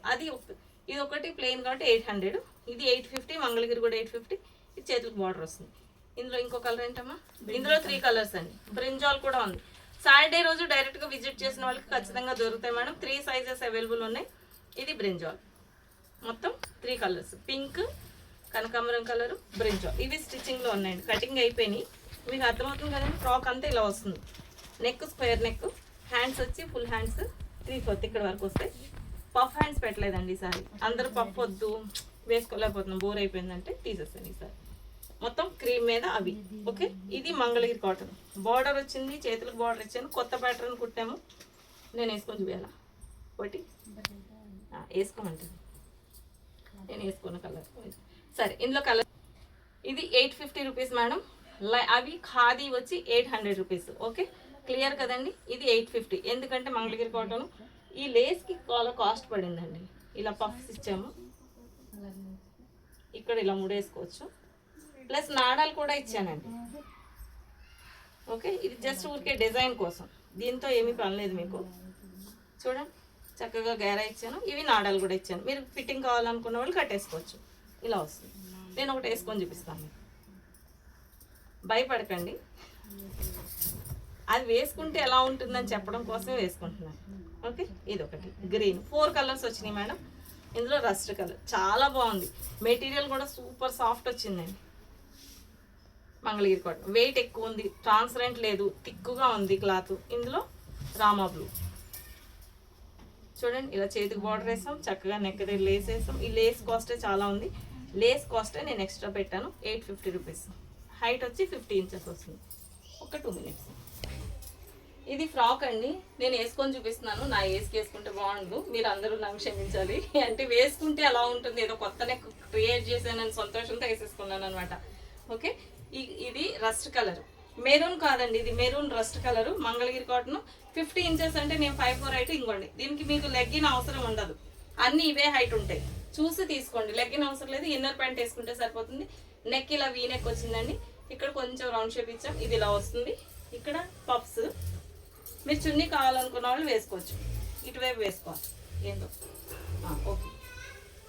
ఇది ఒకటి ప్లెయిన్ కాబట్టి 800, ఇది 850, మంగళగిరి కూడా 850. ఇది చేతులకు బార్డర్ వస్తుంది. ఇందులో ఇంకో కలర్ ఏంటమ్మా, ఇందులో 3 కలర్స్ అండి. బ్రింజాల్ కూడా ఉంది. సాటర్డే రోజు డైరెక్ట్గా విజిట్ చేసిన వాళ్ళకి ఖచ్చితంగా దొరుకుతాయి మేడం. 3 సైజెస్ అవైలబుల్ ఉన్నాయి. ఇది బ్రింజాల్, మొత్తం 3 కలర్స్, పింక్, కనకాంబరం కలరు, బ్రింజాల్. ఇవి స్టిచ్చింగ్లో ఉన్నాయండి, కటింగ్ అయిపోయినాయి. మీకు అర్థమవుతుంది కదండి. ఫ్రాక్ అంతా ఇలా వస్తుంది. నెక్ స్క్వేర్ నెక్, హ్యాండ్స్ వచ్చి ఫుల్ హ్యాండ్స్ 3/4 ఇక్కడ వరకు వస్తాయి. పఫ్ హ్యాండ్స్ పెట్టలేదండి ఈసారి. అందరూ పఫ్ వద్దు, వేసుకోలేకపోతున్నాం, బోర్ అయిపోయిందంటే తీసేస్తాను ఈసారి. మొత్తం క్రీమ్ మీద అవి. ఓకే, ఇది మంగళగిరి కాటన్. బార్డర్ వచ్చింది, చేతులకు బార్డర్ ఇచ్చాను. కొత్త ప్యాటర్న్ కుట్టాము. నేను వేసుకొని చూయాలా ఒకటి, వేసుకోమంటుంది. నేను వేసుకున్న కలర్ సరే. ఇందులో కలర్ ఇది 850 రూపీస్ మేడం. అవి ఖాదీ వచ్చి 800 రూపీస్. ఓకే, క్లియర్ కదండి. ఇది 850, ఎందుకంటే మంగళగిరి కాటన్. ఈ లేస్కి చాలా కాస్ట్ పడిందండి. ఇలా పఫ్స్ ఇచ్చాము, ఇక్కడ ఇలా ముడేసుకోవచ్చు. ప్లస్ నాడాలు కూడా ఇచ్చానండి. ఓకే, ఇది జస్ట్ ఊరికే డిజైన్ కోసం, దీంతో ఏమీ పనిలేదు మీకు. చూడండి, చక్కగా గేరా ఇచ్చాను. ఇవి నాడాలు కూడా ఇచ్చాను. మీరు ఫిట్టింగ్ కావాలనుకున్న వాళ్ళు కట్టేసుకోవచ్చు. ఇలా వస్తుంది. నేను ఒకటి వేసుకొని చూపిస్తాను మీకు. భయపడకండి, అది వేసుకుంటే ఎలా ఉంటుందని చెప్పడం కోసమే వేసుకుంటున్నాను. ఓకే, ఇది ఒకటి గ్రీన్. 4 కలర్స్ వచ్చినాయి మేడం. ఇందులో రస్ట్ కలర్ చాలా బాగుంది. మెటీరియల్ కూడా సూపర్ సాఫ్ట్ వచ్చిందండి. మంగళగిరి కాటన్, వెయిట్ ఎక్కువ ఉంది, ట్రాన్స్పరెంట్ లేదు, థిక్గా ఉంది క్లాత్. ఇందులో రామా బ్లూ చూడండి, ఇలా చేతికి బార్డర్ వేసాం, చక్కగా నెక్ దగ్గర లేస్ వేసాం. ఈ లేస్ కాస్టే చాలా ఉంది. లేస్ కాస్టే నేను ఎక్స్ట్రా పెట్టాను. 850 రూపీస్. హైట్ వచ్చి 50 ఇంచెస్ వస్తుంది. ఒక 2 మినిట్స్. ఇది ఫ్రాక్ అండి, నేను వేసుకొని చూపిస్తున్నాను. నా ఏజ్కి వేసుకుంటే బాగుండు, మీరు అందరూ నన్ను క్షమించాలి. అంటే వేసుకుంటే అలా ఉంటుంది, ఏదో కొత్త నెక్ క్రియేట్ చేశానని సంతోషంతో వేసేసుకున్నాను అనమాట. ఓకే, ఇది రస్ట్ కలర్, మెరూన్ కాదండి, ఇది maroon rust colour. Mangalagiri cotton 50 inches అంటే నేను 5'4" హైట్. ఇంకోండి, దీనికి మీకు లెగ్గిన్ అవసరం ఉండదు, అన్నీ ఇవే హైట్ ఉంటాయి. చూసి తీసుకోండి, లెగ్గిన్ అవసరం లేదు. ఇన్నర్ ప్యాంట్ వేసుకుంటే సరిపోతుంది. నెక్ ఇలా వీ నెక్ వచ్చిందండి. ఇక్కడ కొంచెం రౌండ్ షేప్ ఇచ్చాం, ఇది ఇలా వస్తుంది. ఇక్కడ పప్స్, మీరు చున్నీ కావాలనుకున్న వాళ్ళు వేసుకోవచ్చు. ఇటువైపు వేసుకోవాలి ఏందో. ఓకే,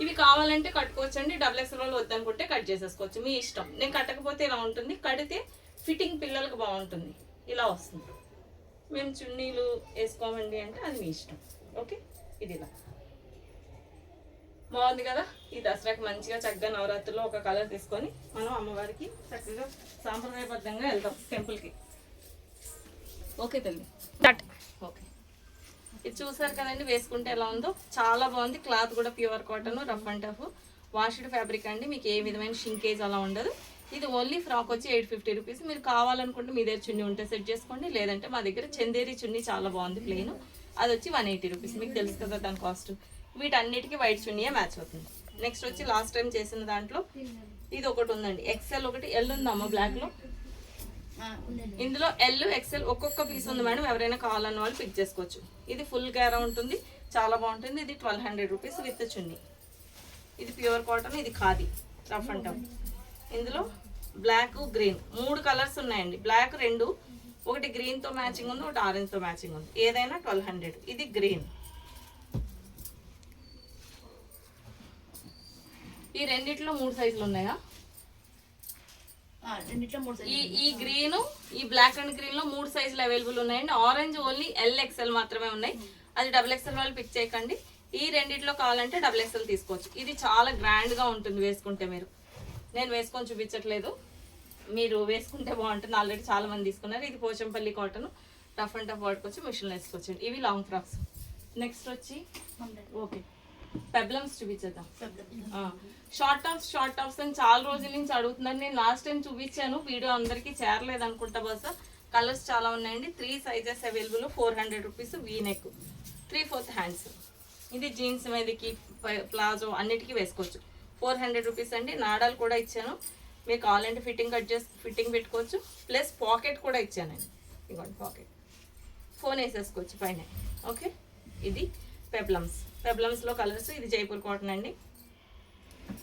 ఇవి కావాలంటే కట్టుకోవచ్చండి. XXL వాళ్ళు వద్దనుకుంటే కట్ చేసేసుకోవచ్చు, మీ ఇష్టం. నేను కట్టకపోతే ఇలా ఉంటుంది, కడితే ఫిట్టింగ్ పిల్లలకు బాగుంటుంది, ఇలా వస్తుంది. మేము చున్నీలు వేసుకోమండి అంటే అది మీ ఇష్టం. ఓకే, ఇది ఇలా బాగుంది కదా. ఈ దసరాకి మంచిగా చక్కగా నవరాత్రిలో ఒక కలర్ తీసుకొని మనం అమ్మవారికి చక్కగా సాంప్రదాయబద్ధంగా వెళ్తాం టెంపుల్కి. ఓకే తల్లి, ఓకే. ఇది చూసారు కదండి, వేసుకుంటే ఎలా ఉందో, చాలా బాగుంది. క్లాత్ కూడా pure cotton, rough and tough, washed fabric అండి. మీకు ఏ విధమైన షింకేజ్ అలా ఉండదు. ఇది ఓన్లీ ఫ్రాక్ వచ్చి 850 రూపీస్. మీరు కావాలనుకుంటే మీ దగ్గర చున్నీ ఉంటే సెట్ చేసుకోండి, లేదంటే మా దగ్గర చందేరి చున్నీ చాలా బాగుంది ప్లెయిన్, అది వచ్చి 180 రూపీస్. మీకు తెలుసు కదా దాని కాస్ట్. వీటన్నిటికీ వైట్ చున్నీయే మ్యాచ్ అవుతుంది. నెక్స్ట్ వచ్చి లాస్ట్ టైం చేసిన దాంట్లో ఇది ఒకటి ఉందండి, XL ఒకటి, L ఉందమ్మ బ్లాక్లో. ఇందులో L, XL ఒక్కొక్క పీస్ ఉంది మేడం. ఎవరైనా కావాలన్న వాళ్ళు పిక్ చేసుకోవచ్చు. ఇది ఫుల్ గేరా ఉంటుంది, చాలా బాగుంటుంది. ఇది 1200 రూపీస్ విత్ చున్నీ. ఇది ప్యూర్ కాటన్, ఇది ఖాదీ రఫ్ అండ్ టఫ్. ఇందులో బ్లాక్, గ్రీన్ 3 కలర్స్ ఉన్నాయండి. బ్లాక్ 2, ఒకటి గ్రీన్తో మ్యాచింగ్ ఉంది, ఒకటి ఆరెంజ్తో మ్యాచింగ్ ఉంది. ఏదైనా 1200. ఇది గ్రీన్. ఈ రెండిట్లో 3 సైజులు ఉన్నాయా? ఈ గ్రీన్, ఈ బ్లాక్ అండ్ గ్రీన్ లో 3 సైజులు అవైలబుల్ ఉన్నాయండి. ఆరెంజ్ ఓన్లీ L, XL మాత్రమే ఉన్నాయి. అది XXL వాళ్ళు పిక్ చేయకండి. ఈ రెండిట్లో కావాలంటే XXL తీసుకోవచ్చు. ఇది చాలా గ్రాండ్ గా ఉంటుంది వేసుకుంటే. నేను వేసుకొని చూపించట్లేదు, మీరు వేసుకుంటే బాగుంటుంది. ఆల్రెడీ చాలా మంది తీసుకున్నారు. ఇది Pochampally cotton, rough and tough వాడుకోవచ్చు, మిషన్లో వేసుకోవచ్చు. ఇవి లాంగ్ ఫ్రాక్స్. నెక్స్ట్ వచ్చి ఓకే పెబ్లమ్స్ చూపించేద్దాం. షార్ట్ టాప్స్ అని చాలా రోజుల నుంచి అడుగుతున్నారు. నేను లాస్ట్ టైం చూపించాను, వీడియో అందరికీ చేరలేదు అనుకుంటా. బస్సు కలర్స్ చాలా ఉన్నాయండి. 3 sizes available. 400 rupees. V neck, 3/4 hands. ఇది జీన్స్ మీదకి, ప్లాజో అన్నిటికీ వేసుకోవచ్చు. 400 రూపీస్ అండి. నాడాలు కూడా ఇచ్చాను, మీకు కావాలంటే ఫిట్టింగ్ పెట్టుకోవచ్చు. ప్లస్ పాకెట్ కూడా ఇచ్చానండి. ఇదిగోండి పాకెట్, ఫోన్ వేసేసుకోవచ్చు పైన. ఓకే, ఇది పెబ్లమ్స్లో కలర్స్. ఇది జైపూర్ కాటన్ అండి.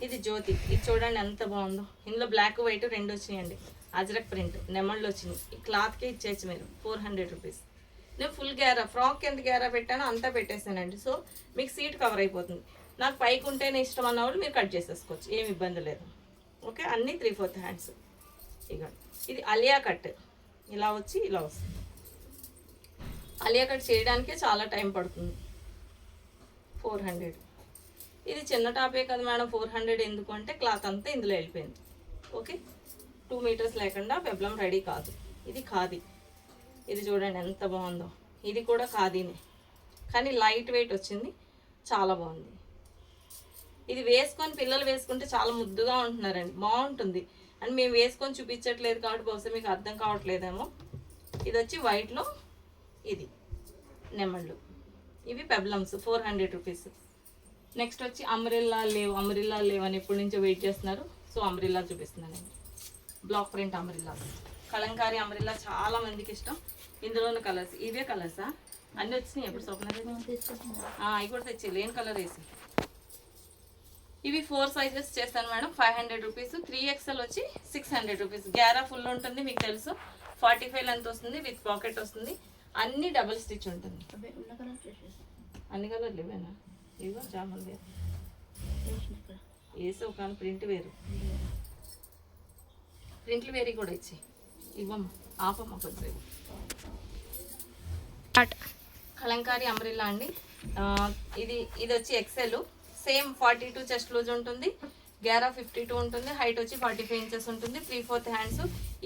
ఇది జ్యోతి. ఇది చూడండి ఎంత బాగుందో. ఇందులో బ్లాక్, వైట్ 2 వచ్చినాయండి. అజ్రక్ ప్రింట్, నెమళ్ళు వచ్చినాయి. ఈ క్లాత్కే ఇచ్చేయచ్చు మీరు. 400 రూపీస్. నేను ఫుల్ గ్యారా ఫ్రాక్ ఎంత గ్యారా పెట్టానో అంతా పెట్టేసానండి. సో మీకు సీట్ కవర్ అయిపోతుంది. నాకు పైకి ఉంటేనే ఇష్టం అన్న వాళ్ళు మీరు కట్ చేసేసుకోవచ్చు, ఏమి ఇబ్బంది లేదు. ఓకే, అన్నీ 3/4 హ్యాండ్స్. ఇక ఇది అలియా కట్, ఇలా వచ్చి ఇలా వస్తుంది. అలియా కట్ చేయడానికే చాలా టైం పడుతుంది. 400. ఇది చిన్న టాపే కదా మేడం 400 ఎందుకు అంటే క్లాత్ అంతా ఇందులో వెళ్ళిపోయింది. ఓకే, 2 మీటర్స్ లేకుండా పెబ్లం రెడీ కాదు. ఇది ఖాదీ, ఇది చూడండి ఎంత బాగుందో. ఇది కూడా ఖాదీనే కానీ లైట్ వెయిట్ వచ్చింది, చాలా బాగుంది. ఇది వేసుకొని పిల్లలు వేసుకుంటే చాలా ముద్దుగా ఉంటున్నారండి, బాగుంటుంది. అండ్ మేము వేసుకొని చూపించట్లేదు కాబట్టి బహుశా మీకు అర్థం కావట్లేదేమో. ఇది వచ్చి వైట్లో, ఇది నెమళ్ళు, ఇవి పెబ్లమ్స్ 400 రూపీస్. నెక్స్ట్ వచ్చి అమ్రిల్లా లేవు అని ఎప్పటి నుంచో వెయిట్ చేస్తున్నారు. సో అమ్రిల్లా చూపిస్తున్నానండి, black print umbrella, Kalamkari umbrella చాలా మందికి ఇష్టం. ఇందులోని కలర్స్ ఇవే కలర్సా అన్నీ వచ్చినాయి. ఎప్పుడు స్వప్న అవి కూడా తెచ్చి లేని కలర్ వేసి. ఇవి 4 సైజెస్ చేస్తాను మేడం, 500 రూపీస్. 3XL వచ్చి 600 రూపీస్. గ్యారా ఫుల్ ఉంటుంది మీకు తెలుసు, 45 లెంత్ వస్తుంది, విత్ పాకెట్ వస్తుంది, అన్ని డబుల్ స్టిచ్ ఉంటుంది. అన్ని కలర్లు ఇవేనా? ఇవో జామల్ వేరు వేసి ఒక ప్రింట్ వేరు, ప్రింట్లు వేరి కూడా ఇచ్చి ఇవ్వమ్మా, ఆపమ్మా కొంచెం. కలంకారీ అంబ్రిల్లా అండి. ఇది వచ్చి ఎక్సెల్, సేమ్ 42 చెస్ట్ లూజ్ ఉంటుంది, గ్యారా 52 ఉంటుంది, హైట్ వచ్చి 45 ఇంచెస్ ఉంటుంది, 3/4 హ్యాండ్స్.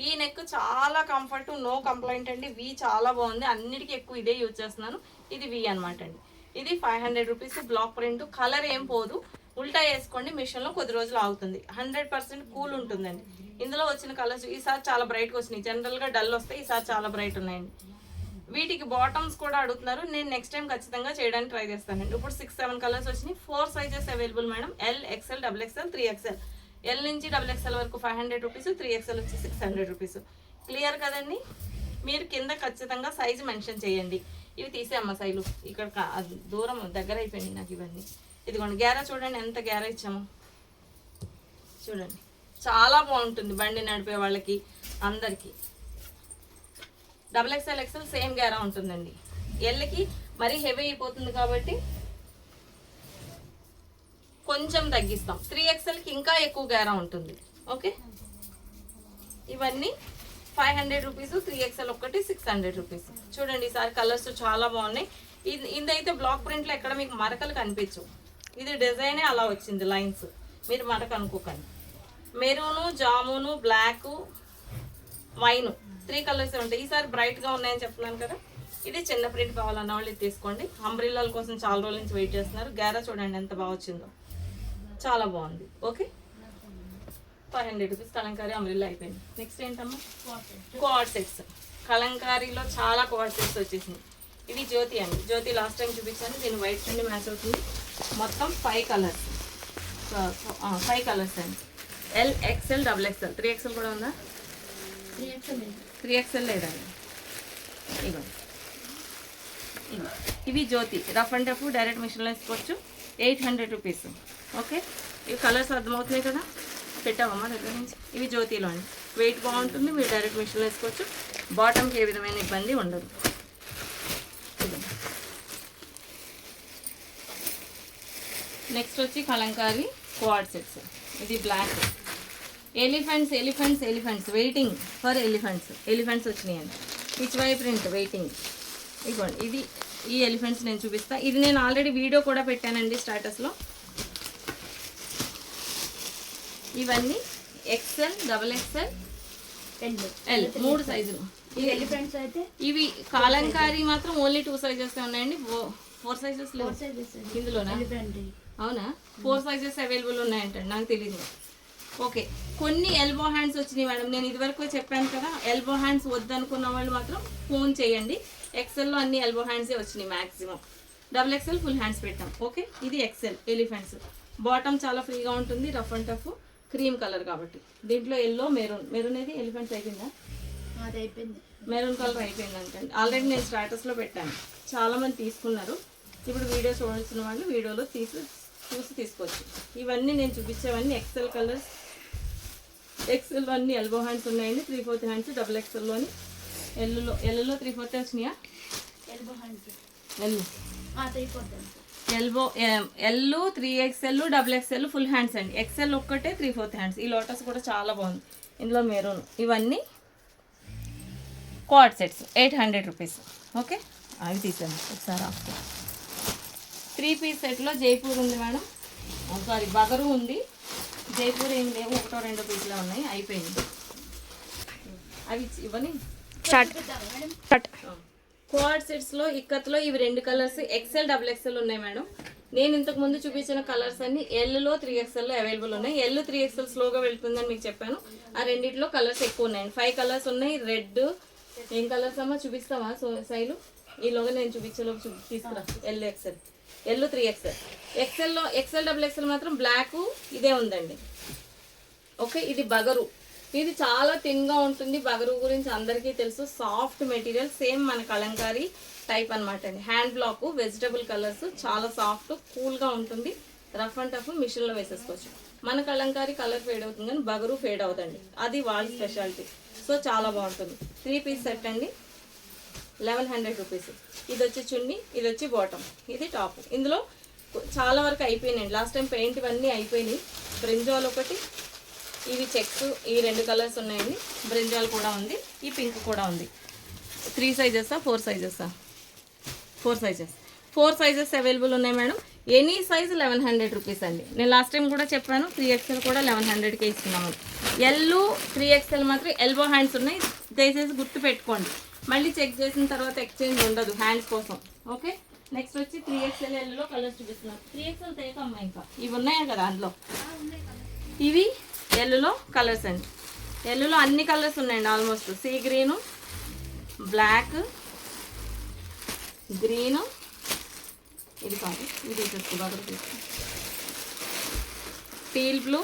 ఈ నెక్ చాలా కంఫర్ట్, నో కంప్లైంట్ అండి. వి చాలా బాగుంది, అన్నిటికీ ఎక్కువ ఇదే యూజ్ చేస్తున్నాను. ఇది వి అనమాట అండి. ఇది 500 రూపీస్. బ్లాక్ ప్రింట్, కలర్ ఏం పోదు, ఉల్టా వేసుకోండి, మిషన్లో కొద్ది రోజులు ఆగుతుంది. 100% కూల్ ఉంటుందండి. ఇందులో వచ్చిన కలర్స్ ఈసారి చాలా బ్రైట్గా వచ్చినాయి, జనరల్గా డల్ వస్తాయి, ఈసారి చాలా బ్రైట్ ఉన్నాయండి. వీటికి బాటమ్స్ కూడా అడుగుతున్నారు, నేను నెక్స్ట్ టైం ఖచ్చితంగా చేయడానికి ట్రై చేస్తానండి. ఇప్పుడు 6-7 కలర్స్ వచ్చినాయి, 4 sizes available madam. L, XL, XXL, 3XL. L నుంచి XXL వరకు 500 రూపీస్, 3XL వచ్చి 600 రూపీస్. క్లియర్ కదండి? మీరు కింద ఖచ్చితంగా సైజు మెన్షన్ చేయండి. ఇవి తీసేయమ్మ సైజు, ఇక్కడ దూరం దగ్గర అయిపోయింది నాకు ఇవన్నీ. ఇదిగోండి గ్యారా చూడండి, ఎంత గ్యారా ఇచ్చాము చూడండి, చాలా బాగుంటుంది బండి నడిపే వాళ్ళకి అందరికీ. XXL, XL సేమ్ గ్యారా ఉంటుందండి. ఎల్కి మరీ హెవీ అయిపోతుంది కాబట్టి కొంచెం తగ్గిస్తాం. 3XLకి ఇంకా ఎక్కువ గ్యారా ఉంటుంది. ఓకే, ఇవన్నీ 500 రూపీస్, 3XL ఒకటి 600 రూపీస్. చూడండి ఈసారి కలర్స్ చాలా బాగున్నాయి. ఇదైతే బ్లాక్ ప్రింట్లో ఎక్కడ మీకు మరకలు కనిపించవు, ఇది డిజైనే అలా వచ్చింది లైన్స్, మీరు మరక అనుకోకండి. Maroon, jamun, black, wine 3 colours ఉంటాయి. ఈసారి బ్రైట్గా ఉన్నాయని చెప్తున్నాను కదా. ఇది చిన్న ప్రింట్ కావాలన్న వాళ్ళు ఇది తీసుకోండి. అంబ్రిల్లాల కోసం చాలా రోజుల నుంచి వెయిట్ చేస్తున్నారు. గ్యారా చూడండి ఎంత బాగా వచ్చిందో, చాలా బాగుంది. ఓకే, 500 రూపీస్ కలంకారీ అంబ్రిల్లా అయిపోయింది. నెక్స్ట్ ఏంటమ్మా? Coord sets. కలంకారీలో చాలా కోఆర్డ్ సెట్స్ వచ్చేసింది. ఇవి జ్యోతి అండి, జ్యోతి లాస్ట్ టైం చూపించాను, దీని వైట్ నుండి మ్యాచ్ అవుతుంది. మొత్తం 5 కలర్స్, 5 కలర్స్ అండి. ఎల్, XL, XXL, 3XL కూడా ఉందా? 3XL లేదండి. ఇవ్వండి, ఇవి జ్యోతి రఫ్ అండ్ టఫ్, డైరెక్ట్ మిషన్లో వేసుకోవచ్చు. 800 రూపీస్. ఓకే, ఇవి కలర్స్ అర్థమవుతున్నాయి కదా, పెట్టామమ్మా దగ్గర నుంచి. ఇవి జ్యోతిలో అండి, వెయిట్ బాగుంటుంది, మీరు డైరెక్ట్ మిషన్లో వేసుకోవచ్చు. బాటమ్కి ఏ విధమైన ఇబ్బంది ఉండదు. నెక్స్ట్ వచ్చి కలంకారీ క్వాడ్ సెట్స్. ఇది black. Elephants waiting for elephants వచ్చినాయండి. Pichwai print waiting. ఇదిగోండి, ఇది ఈ ఎలిఫెంట్స్ నేను చూపిస్తాను. ఇది నేను ఆల్రెడీ వీడియో కూడా పెట్టానండి స్టాటస్లో. ఇవన్నీ XL, XXL, L 3 సైజులు. ఈ ఎలిఫెంట్స్ అయితే ఇవి కలంకారీ మాత్రం ఓన్లీ 2 సైజెస్ ఉన్నాయండి. 4 సైజెస్ లేవు ఇందులోనా? అవునా? 4 సైజెస్ అవైలబుల్ ఉన్నాయంటండి, నాకు తెలియదు. ఓకే, కొన్ని ఎల్బో హ్యాండ్స్ వచ్చినాయి మేడం. నేను ఇదివరకు చెప్పాను కదా, ఎల్బో హ్యాండ్స్ వద్దనుకున్న వాళ్ళు మాత్రం ఫోన్ చేయండి. XLలో అన్ని ఎల్బో హ్యాండ్సే వచ్చినాయి మ్యాక్సిమం. XXL ఫుల్ హ్యాండ్స్ పెట్టాం. ఓకే, ఇది XL ఎలిఫెంట్స్. బాటమ్ చాలా ఫ్రీగా ఉంటుంది, rough and tough, cream colour కాబట్టి. దీంట్లో ఎల్లో, మెరూన్ ఏది ఎలిఫెంట్స్ అయిపోయిందా? అది అయిపోయింది, మెరూన్ కలర్ అయిపోయింది అంటండి. ఆల్రెడీ నేను స్టాటస్లో పెట్టాను, చాలామంది తీసుకున్నారు. ఇప్పుడు వీడియో చూడాల్సిన వాళ్ళు వీడియోలో చూసి తీసుకోవచ్చు. ఇవన్నీ నేను చూపించేవన్నీ XL కలర్స్. XLలో అన్ని ఎల్బో హ్యాండ్స్ ఉన్నాయండి. 3/4 హ్యాండ్స్. XXLలోని ఎల్లులో 3/4 వచ్చినాయా? ఎల్బో హ్యాండ్ ఎల్లు 3/4 ఎల్బో ఎల్లు 3XL XXL ఫుల్ హ్యాండ్స్ అండి. XL ఒక్కటే 3/4 హ్యాండ్స్. ఈ లోటస్ కూడా చాలా బాగుంది. ఇందులో మెరూన్. ఇవన్నీ క్వాడ్ సెట్స్ 800 రూపీస్. ఓకే, అవి తీసాను ఒకసారి ఆఫ్టర్ 3 పీస్ సెట్లో జైపూర్ ఉంది మేడం. సారీ, బగరు ఉంది. జైపూర్ ఏం లేవు, 1-2 పీసులే ఉన్నాయి, అయిపోయింది. అవి ఇవన్నీ స్టార్ట్ క్వాడ్ సెట్స్లో ఇక్కత్లో ఇవి 2 కలర్స్ XL XXL ఉన్నాయి మేడం. నేను ఇంతకు ముందు చూపించిన కలర్స్ అన్ని ఎల్లో 3XL అవైలబుల్ ఉన్నాయి. ఎల్ 3XL స్లోగా వెళ్తుందని మీకు చెప్పాను. ఆ రెండిట్లో కలర్స్ ఎక్కువ ఉన్నాయండి. 5 కలర్స్ ఉన్నాయి. రెడ్ ఏం కలర్స్ అమ్మా చూపిస్తావా సైలు? ఈలోగా నేను చూపించేలోపు తీసుకురా. L 3XL. XL XXL మాత్రం బ్లాక్ ఇదే ఉందండి. ఓకే, ఇది బగరు. ఇది చాలా థిన్గా ఉంటుంది. బగరు గురించి అందరికీ తెలుసు. సాఫ్ట్ మెటీరియల్, సేమ్ మన కలంకారీ టైప్ అనమాట అండి. హ్యాండ్ బ్లాక్, వెజిటబుల్ కలర్స్, చాలా సాఫ్ట్ కూల్గా ఉంటుంది. రఫ్ అండ్ టఫ్ మిషన్లో వేసేసుకోవచ్చు. మన కలంకారీ కలర్ ఫేడ్ అవుతుంది కానీ బగరు ఫేడ్ అవుతుంది. అది వాళ్ళ స్పెషాలిటీ. సో చాలా బాగుంటుంది. 3 పీస్ సెట్ అండి, 1100 రూపీస్. ఇది వచ్చి చున్నీ, ఇది వచ్చి బాటమ్, ఇది టాప్. ఇందులో చాలా వరకు అయిపోయినాయండి. లాస్ట్ టైం పెయింట్ ఇవన్నీ అయిపోయినాయి. బ్రింజాల్ ఒకటి, ఇవి చెక్స్, ఈ 2 కలర్స్ ఉన్నాయండి. బ్రింజాల్ కూడా ఉంది, ఈ పింక్ కూడా ఉంది. 3 సైజెసా 4 సైజెసా? 4 సైజెస్. 4 సైజెస్ అవైలబుల్ ఉన్నాయి మేడం. ఎనీ సైజ్ 1100 రూపీస్ అండి. నేను లాస్ట్ టైం కూడా చెప్పాను, 3XL కూడా 1100కే ఇస్తున్నాము. ఎల్లు 3XL మాత్రం ఎల్బో హ్యాండ్స్ ఉన్నాయి. దయచేసి గుర్తు పెట్టుకోండి. మళ్ళీ చెక్ చేసిన తర్వాత ఎక్స్చేంజ్ ఉండదు హ్యాండ్స్ కోసం. ఓకే, నెక్స్ట్ వచ్చి 3XL ఎల్లో కలర్స్ చూపిస్తున్నాను. 3XL తేకమ్మా, ఇంకా ఇవి ఉన్నాయా కదా అందులో. ఇవి ఎల్లులో కలర్స్ అండి. ఎల్లులో అన్ని కలర్స్ ఉన్నాయండి almost. Sea green, black, green, ఇది కాదు ఇది తీసేసుకో, టీల్ బ్లూ,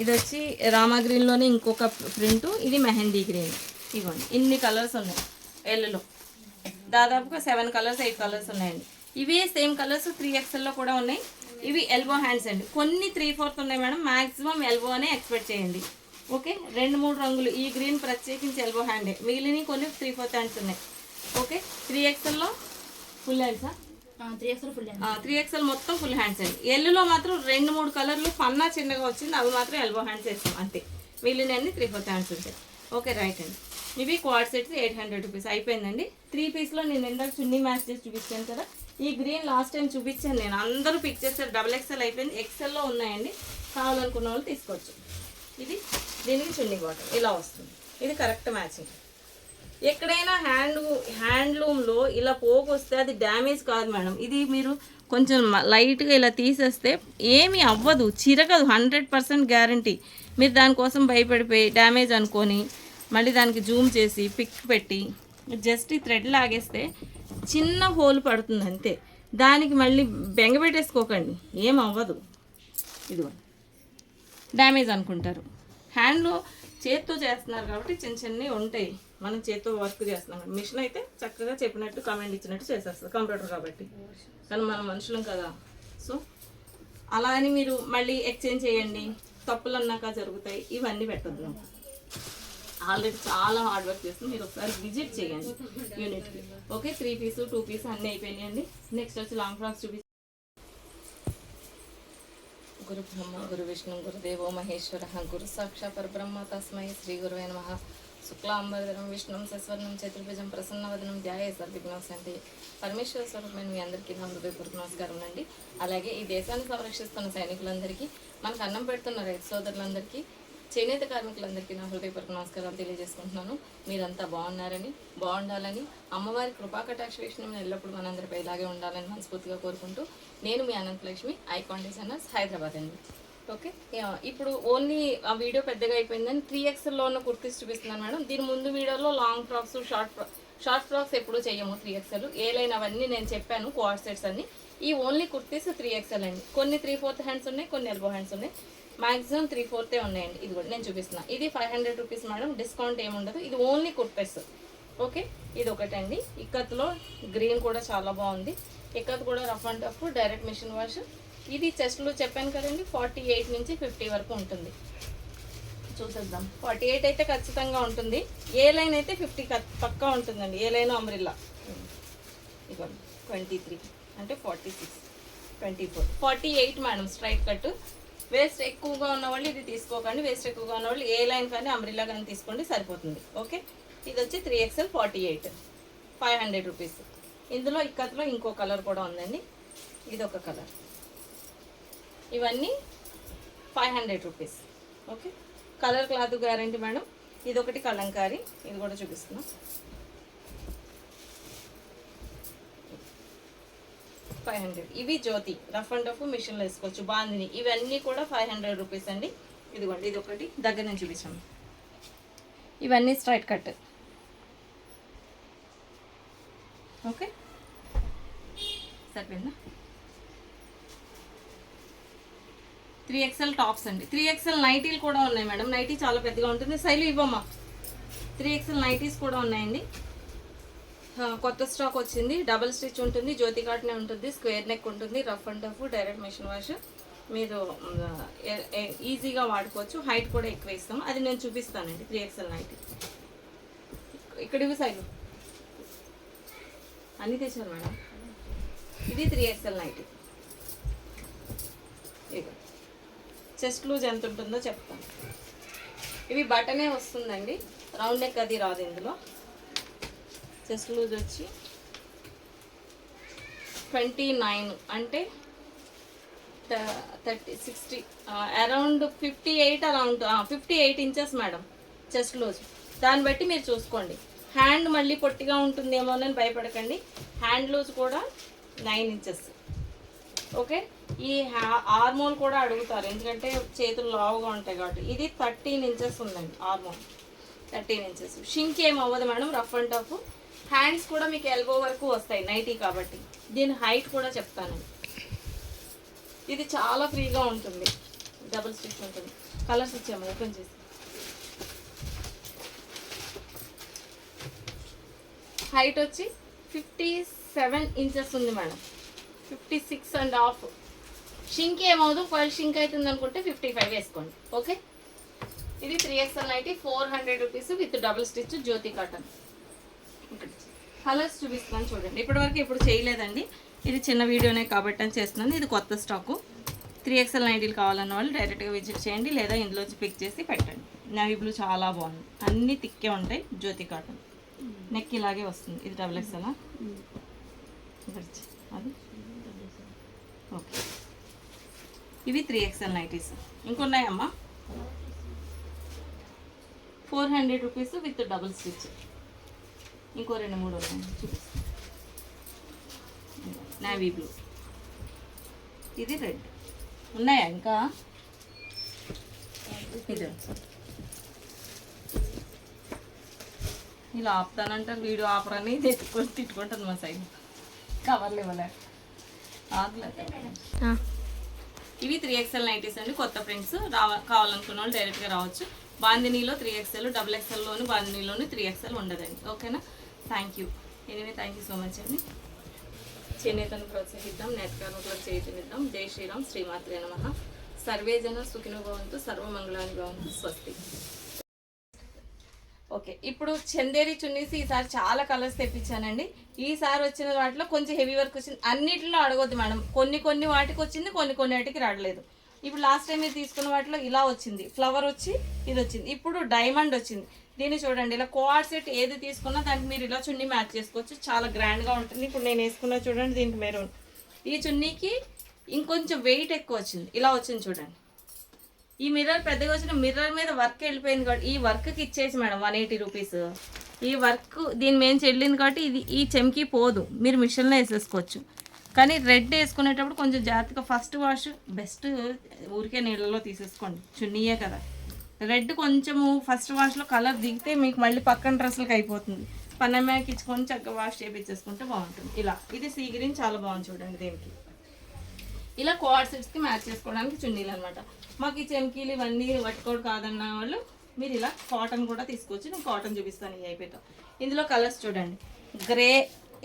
ఇది వచ్చి రామా గ్రీన్లోనే ఇంకొక ప్రింటు, ఇది మెహందీ గ్రీన్. ఇవ్వండి, ఇన్ని కలర్స్ ఉన్నాయి ఎల్లులో. దాదాపుగా 7 కలర్స్ 8 కలర్స్ ఉన్నాయండి. ఇవే సేమ్ కలర్స్ 3XLలో కూడా ఉన్నాయి. ఇవి ఎల్బో హ్యాండ్స్ అండి. కొన్ని 3/4 ఉన్నాయి మేడం. మ్యాక్సిమం ఎల్బో అనే ఎక్స్పెక్ట్ చేయండి. ఓకే, 2-3 రంగులు. ఈ గ్రీన్ ప్రత్యేకించి ఎల్బో హ్యాండే, మిగిలినవి కొన్ని 3/4 హ్యాండ్స్ ఉన్నాయి. ఓకే, 3XLలో ఫుల్ హ్యాండ్సా? 3XL full hand. 3XL మొత్తం ఫుల్ హ్యాండ్స్ అండి. ఎల్లులో మాత్రం 2-3 కలర్లు పన్నా చిన్నగా వచ్చింది, అవి మాత్రం ఎల్బో హ్యాండ్స్ వేస్తాం అంతే. మిగిలిన అన్ని 3/4 హ్యాండ్స్ ఉంటాయి. ఓకే, రైట్ అండి. ఇవి క్వాడ్ సెట్స్ 800 రూపీస్ అయిపోయిందండి. 3 పీస్లో నేను ఇందాక చున్నీ మ్యాచ్ చేసి చూపించాను కదా. ఈ గ్రీన్ లాస్ట్ టైం చూపించాను నేను, అందరూ పిక్ చేస్తారు. XXL అయిపోయింది. XLలో ఉన్నాయండి, కావాలనుకున్న వాళ్ళు తీసుకోవచ్చు. ఇది దీనికి చున్నీ బాటమ్ ఇలా వస్తుంది. ఇది కరెక్ట్ మ్యాచింగ్. ఎక్కడైనా హ్యాండ్లూమ్లో ఇలా పోగు వస్తే అది డ్యామేజ్ కాదు మేడం. ఇది మీరు కొంచెం లైట్గా ఇలా తీసేస్తే ఏమీ అవ్వదు, చిరగదు. 100% గ్యారంటీ. మీరు దానికోసం భయపడిపోయి డ్యామేజ్ అనుకొని మళ్ళీ దానికి జూమ్ చేసి పిక్ పెట్టి జస్ట్ ఈ థ్రెడ్ లాగేస్తే చిన్న హోల్ పడుతుంది అంతే. దానికి మళ్ళీ బెంగ పెట్టేసుకోకండి, ఏం అవ్వదు. ఇదిగో డ్యామేజ్ అనుకుంటారు. హ్యాండ్లో చేత్తో చేస్తున్నారు కాబట్టి చిన్న చిన్నవి ఉంటాయి. మనం చేత్తో వర్క్ చేస్తున్నాం. మిషన్ అయితే చక్కగా చెప్పినట్టు కమెంట్ ఇచ్చినట్టు చేసేస్తుంది, కంప్యూటర్ కాబట్టి. కానీ మనం మనుషులం కదా. సో అలా అని మీరు మళ్ళీ ఎక్స్చేంజ్ చేయండి, తప్పులు అన్నాక జరుగుతాయి, ఇవన్నీ పెట్టద్దు. ఆల్రెడీ చాలా హార్డ్ వర్క్ చేస్తుంది. మీరు ఒకసారి విజిట్ చేయండి యూనిట్కి. ఓకే, 3 పీస్ 2 పీస్ అన్నీ అయిపోయినాయండి. నెక్స్ట్ వచ్చి లాంగ్ ఫ్రాక్స్ చూపి. గురు బ్రహ్మ గురు విష్ణు గురుదేవో మహేశ్వర గురు సాక్షాత్ పరబ్రహ్మ తస్మై శ్రీ గురువే నమః. శుక్లాంబరధరం విష్ణుం శశివర్ణం చతుర్భుజం ప్రసన్నవదనం ధ్యాయే సర్విఘ్నోపశాంతయే. పరమేశ్వర స్వరూపమైన మీ అందరికీ నా హృదయపూర్వక నమస్కారం అండి. అలాగే ఈ దేశాన్ని సంరక్షిస్తున్న సైనికులందరికీ, మనకు అన్నం పెడుతున్న రైతు సోదరులందరికీ, చేనేత కార్మికులందరికీ నా హృదయపూర్వక నమస్కారాలు తెలియజేసుకుంటున్నాను. మీరంతా బాగున్నారని, బాగుండాలని, అమ్మవారి కృపాకటాక్ష వీక్షణం ఎల్లప్పుడూ మనందరిపై ఇలాగే ఉండాలని మనస్ఫూర్తిగా కోరుకుంటూ, నేను మీ అనంతలక్ష్మి, ఐకాన్ డిజైనర్స్, హైదరాబాద్ అండి. ఓకే, ఇప్పుడు ఓన్లీ ఆ వీడియో పెద్దగా అయిపోయిందని 3XLలో ఉన్న కుర్తీస్ చూపిస్తున్నాను మేడం. దీని ముందు వీడియోలో లాంగ్ ఫ్రాక్స్, షార్ట్ ఫ్రాక్స్ ఎప్పుడూ చేయము. 3XL ఏలైన అవన్నీ నేను చెప్పాను, క్వాడ్ సెట్స్ అన్ని. ఈ ఓన్లీ కుర్తీస్ 3XL అండి. కొన్ని 3/4 హ్యాండ్స్ ఉన్నాయి, కొన్ని ఎల్బో హ్యాండ్స్ ఉన్నాయి. మ్యాక్సిమం 3/4 ఉన్నాయండి. ఇది కూడా నేను చూపిస్తున్నా. ఇది 500 రూపీస్ మేడం, డిస్కౌంట్ ఏముండదు. ఇది ఓన్లీ కుర్తీస్. ఓకే, ఇది ఒకటండి. ఇక్కత్లో గ్రీన్ కూడా చాలా బాగుంది. ఇక్కత్ కూడా rough and tough, direct machine wash. ఇది చెస్ట్లు చెప్పాను కదండి, 48 నుంచి 50 వరకు ఉంటుంది. చూసేద్దాం. 48 అయితే ఖచ్చితంగా ఉంటుంది. ఏ లైన్ అయితే 50 పక్కా ఉంటుందండి. ఏ లైన్ అంబ్రిల్లా ఇవ్వండి. 23 అంటే 46, 24, 48 మేడం స్ట్రైట్ కట్. వేస్ట్ ఎక్కువగా ఉన్న వాళ్ళు ఇది తీసుకోకండి. వేస్ట్ ఎక్కువగా ఉన్న వాళ్ళు ఏ లైన్ కానీ అంబ్రిల్లా కానీ తీసుకోండి, సరిపోతుంది. ఓకే, ఇది వచ్చి 3XL 48, 500 రూపీస్. ఇందులో ఇక్కత్లో ఇంకో కలర్ కూడా ఉందండి, ఇది ఒక కలర్. ఇవన్నీ 500 rupees. Okay, colour cloth guarantee madam. ఇది ఒకటి కలంకారీ, ఇది కూడా చూపిస్తున్నాం. 500. ఇవి జ్యోతి రఫ్ అండ్ టఫ్ మిషన్లో వేసుకోవచ్చు, బాందిని. ఇవన్నీ కూడా 500 రూపీస్ అండి. ఇదిగోండి, ఇది ఒకటి దగ్గర నుంచి చూపించాము. ఇవన్నీ స్ట్రైట్ కట్. ఓకే, సరిపోయిందా? 3XL టాప్స్ అండి. 3XL నైటీలు కూడా ఉన్నాయి మేడం. నైటీ చాలా పెద్దగా ఉంటుంది. సైలు ఇవ్వమ్మా. 3XL నైటీస్ కూడా ఉన్నాయండి. కొత్త స్టాక్ వచ్చింది. డబుల్ స్టిచ్ ఉంటుంది, జ్యోతి కాటనే ఉంటుంది, స్క్వేర్ నెక్ ఉంటుంది, rough and tough, direct machine wash. మీరు ఈజీగా వాడుకోవచ్చు. హైట్ కూడా ఎక్కువ ఇస్తాము, అది నేను చూపిస్తానండి. 3XL నైటీ ఇక్కడ ఇవి సైలు అన్నీ తెచ్చారు మేడం. ఇది 3XL నైటీ. ఇక చెస్ట్ లూజ్ ఎంత ఉంటుందో చెప్తాను. ఇవి బటనే వస్తుందండి, రౌండ్ నెక్ అది రాదు. ఇందులో చెస్ట్ లూజ్ వచ్చి 29 అంటే 30, 60, అరౌండ్ 58 అలా ఉంటుంది. 58 ఇంచెస్ మేడం చెస్ట్ లూజ్. దాన్ని బట్టి మీరు చూసుకోండి. హ్యాండ్ మళ్ళీ పొట్టిగా ఉంటుందేమోనని భయపడకండి. హ్యాండ్ లూజ్ కూడా 9 ఇంచెస్. ఓకే, ఈ ఆర్మోల్ కూడా అడుగుతారు, ఎందుకంటే చేతులు లావుగా ఉంటాయి కాబట్టి. ఇది 13 ఇంచెస్ ఉందండి ఆర్మోల్, 13 ఇంచెస్. షింక్ ఏం అవ్వదు madam, rough and tough. Hands కూడా మీకు ఎల్బో వరకు వస్తాయి నైటీ కాబట్టి. దీని హైట్ కూడా చెప్తానండి. ఇది చాలా ఫ్రీగా ఉంటుంది, డబుల్ స్టిచ్ ఉంటుంది. కలర్స్ ఇచ్చాము, ఓపెన్ చేసి. హైట్ వచ్చి 57 ఇంచెస్ ఉంది మేడం, 56.5. షింక్ ఏమవుదు, ఒకవేళ షింక్ అవుతుంది అనుకుంటే 55 వేసుకోండి. ఓకే, ఇది 3XL nighty, 400 rupees with double stitch, Jyoti cotton. Colours చూపిస్తున్నాను చూడండి. ఇప్పటివరకు ఎప్పుడు చేయలేదండి, ఇది చిన్న వీడియోనే కాబట్టి అని చేస్తున్నాను. ఇది కొత్త స్టాకు. 3XL నైటీలు కావాలన్న వాళ్ళు డైరెక్ట్గా విజిట్ చేయండి, లేదా ఇందులోంచి పిక్ చేసి పెట్టండి. నేవీ బ్లూ చాలా బాగుంది, అన్నీ తిక్కే ఉంటాయి. జ్యోతి కాటన్ నెక్ ఇలాగే వస్తుంది. ఇది XXL అది. ఓకే, ఇవి 3XL నైటీస్. ఇంకొన్నాయమ్మా, 400 రూపీస్ విత్ డబుల్ స్టిచ్. ఇంకో 2-3 ఉన్నాయి, చూపిస్తాను. నేవీ బ్లూ, ఇది రెడ్. ఉన్నాయా ఇంకా? ఇది ఇలా ఆపుతానంటారు, వీడియో ఆపరని తిట్టుకుంటుంది మా సైడ్. కవర్లు ఇవ్వలే ఆగలేదు. ఇవి 3XL నైటీస్ అండి, కొత్త ప్రింట్స్. కావాలనుకున్న వాళ్ళు డైరెక్ట్గా రావచ్చు. బాందినీలో 3XL, XXLలోను బాందినీలోను 3XL ఉండదండి. ఓకేనా? Thank you. Anyway thank you so much అండి. చేనేతను ప్రోత్సహిద్దాం, నేతకారులకు చేతినిద్దాం. జై శ్రీరామ్, శ్రీమాత్రే నమః. సర్వే జన సుఖినో భవంతు, సర్వమంగళాని భవంతు. స్వస్తి. ఓకే, ఇప్పుడు చందేరి చున్నీస్ ఈసారి చాలా కలర్స్ తెప్పించానండి. ఈసారి వచ్చిన వాటిలో కొంచెం హెవీ వర్క్ వచ్చింది. అన్నిటిలో అడగొద్దు మేడం, కొన్ని వాటికి వచ్చింది, కొన్ని వాటికి రావట్లేదు. ఇప్పుడు లాస్ట్ టైం మీరు తీసుకున్న వాటిలో ఇలా వచ్చింది, ఫ్లవర్ వచ్చి ఇది వచ్చింది. ఇప్పుడు డైమండ్ వచ్చింది. దీన్ని చూడండి, ఇలా కోఆర్ సెట్ ఏది తీసుకున్నా దానికి మీరు ఇలా చున్నీ మ్యాచ్ చేసుకోవచ్చు, చాలా గ్రాండ్గా ఉంటుంది. ఇప్పుడు నేను వేసుకున్నా చూడండి, దీనికి మెరూన్. ఈ చున్నీకి ఇంకొంచెం వెయిట్ ఎక్కువ వచ్చింది, ఇలా వచ్చింది చూడండి. ఈ మిర్రర్ పెద్దగా వచ్చిన మిర్రర్ మీద వర్క్ వెళ్ళిపోయింది కాబట్టి ఈ వర్క్కి ఇచ్చేసి మేడం 180 రూపీస్. ఈ వర్క్ దీని మేము చెల్లింది కాబట్టి ఇది ఈ చెమ్కి పోదు, మీరు మిషన్లో వేసేసుకోవచ్చు. కానీ రెడ్ వేసుకునేటప్పుడు కొంచెం జాగ్రత్తగా, ఫస్ట్ వాష్ బెస్ట్ ఊరికే నీళ్ళలో తీసేసుకోండి, చున్నీయే కదా. రెడ్ కొంచెము ఫస్ట్ వాష్లో కలర్ దిగితే మీకు మళ్ళీ పక్కన డ్రెస్సులకి అయిపోతుంది. పన్నమ్మాకి ఇచ్చుకొని చక్కగా వాష్ చేయించేసుకుంటే బాగుంటుంది. ఇలా ఇది సీ గ్రీన్ చాలా బాగుంది చూడండి. దీనికి ఇలా కోఆర్ సెట్స్కి మ్యాచ్ చేసుకోవడానికి చున్నీలు అనమాట. మాకు ఈ చెమ్కీలు ఇవన్నీ వర్కౌట్ కాదన్న వాళ్ళు మీరు ఇలా కాటన్ కూడా తీసుకోవచ్చు. నేను కాటన్ చూపిస్తాను. ఈ అయిపోతాం. ఇందులో కలర్స్ చూడండి, గ్రే,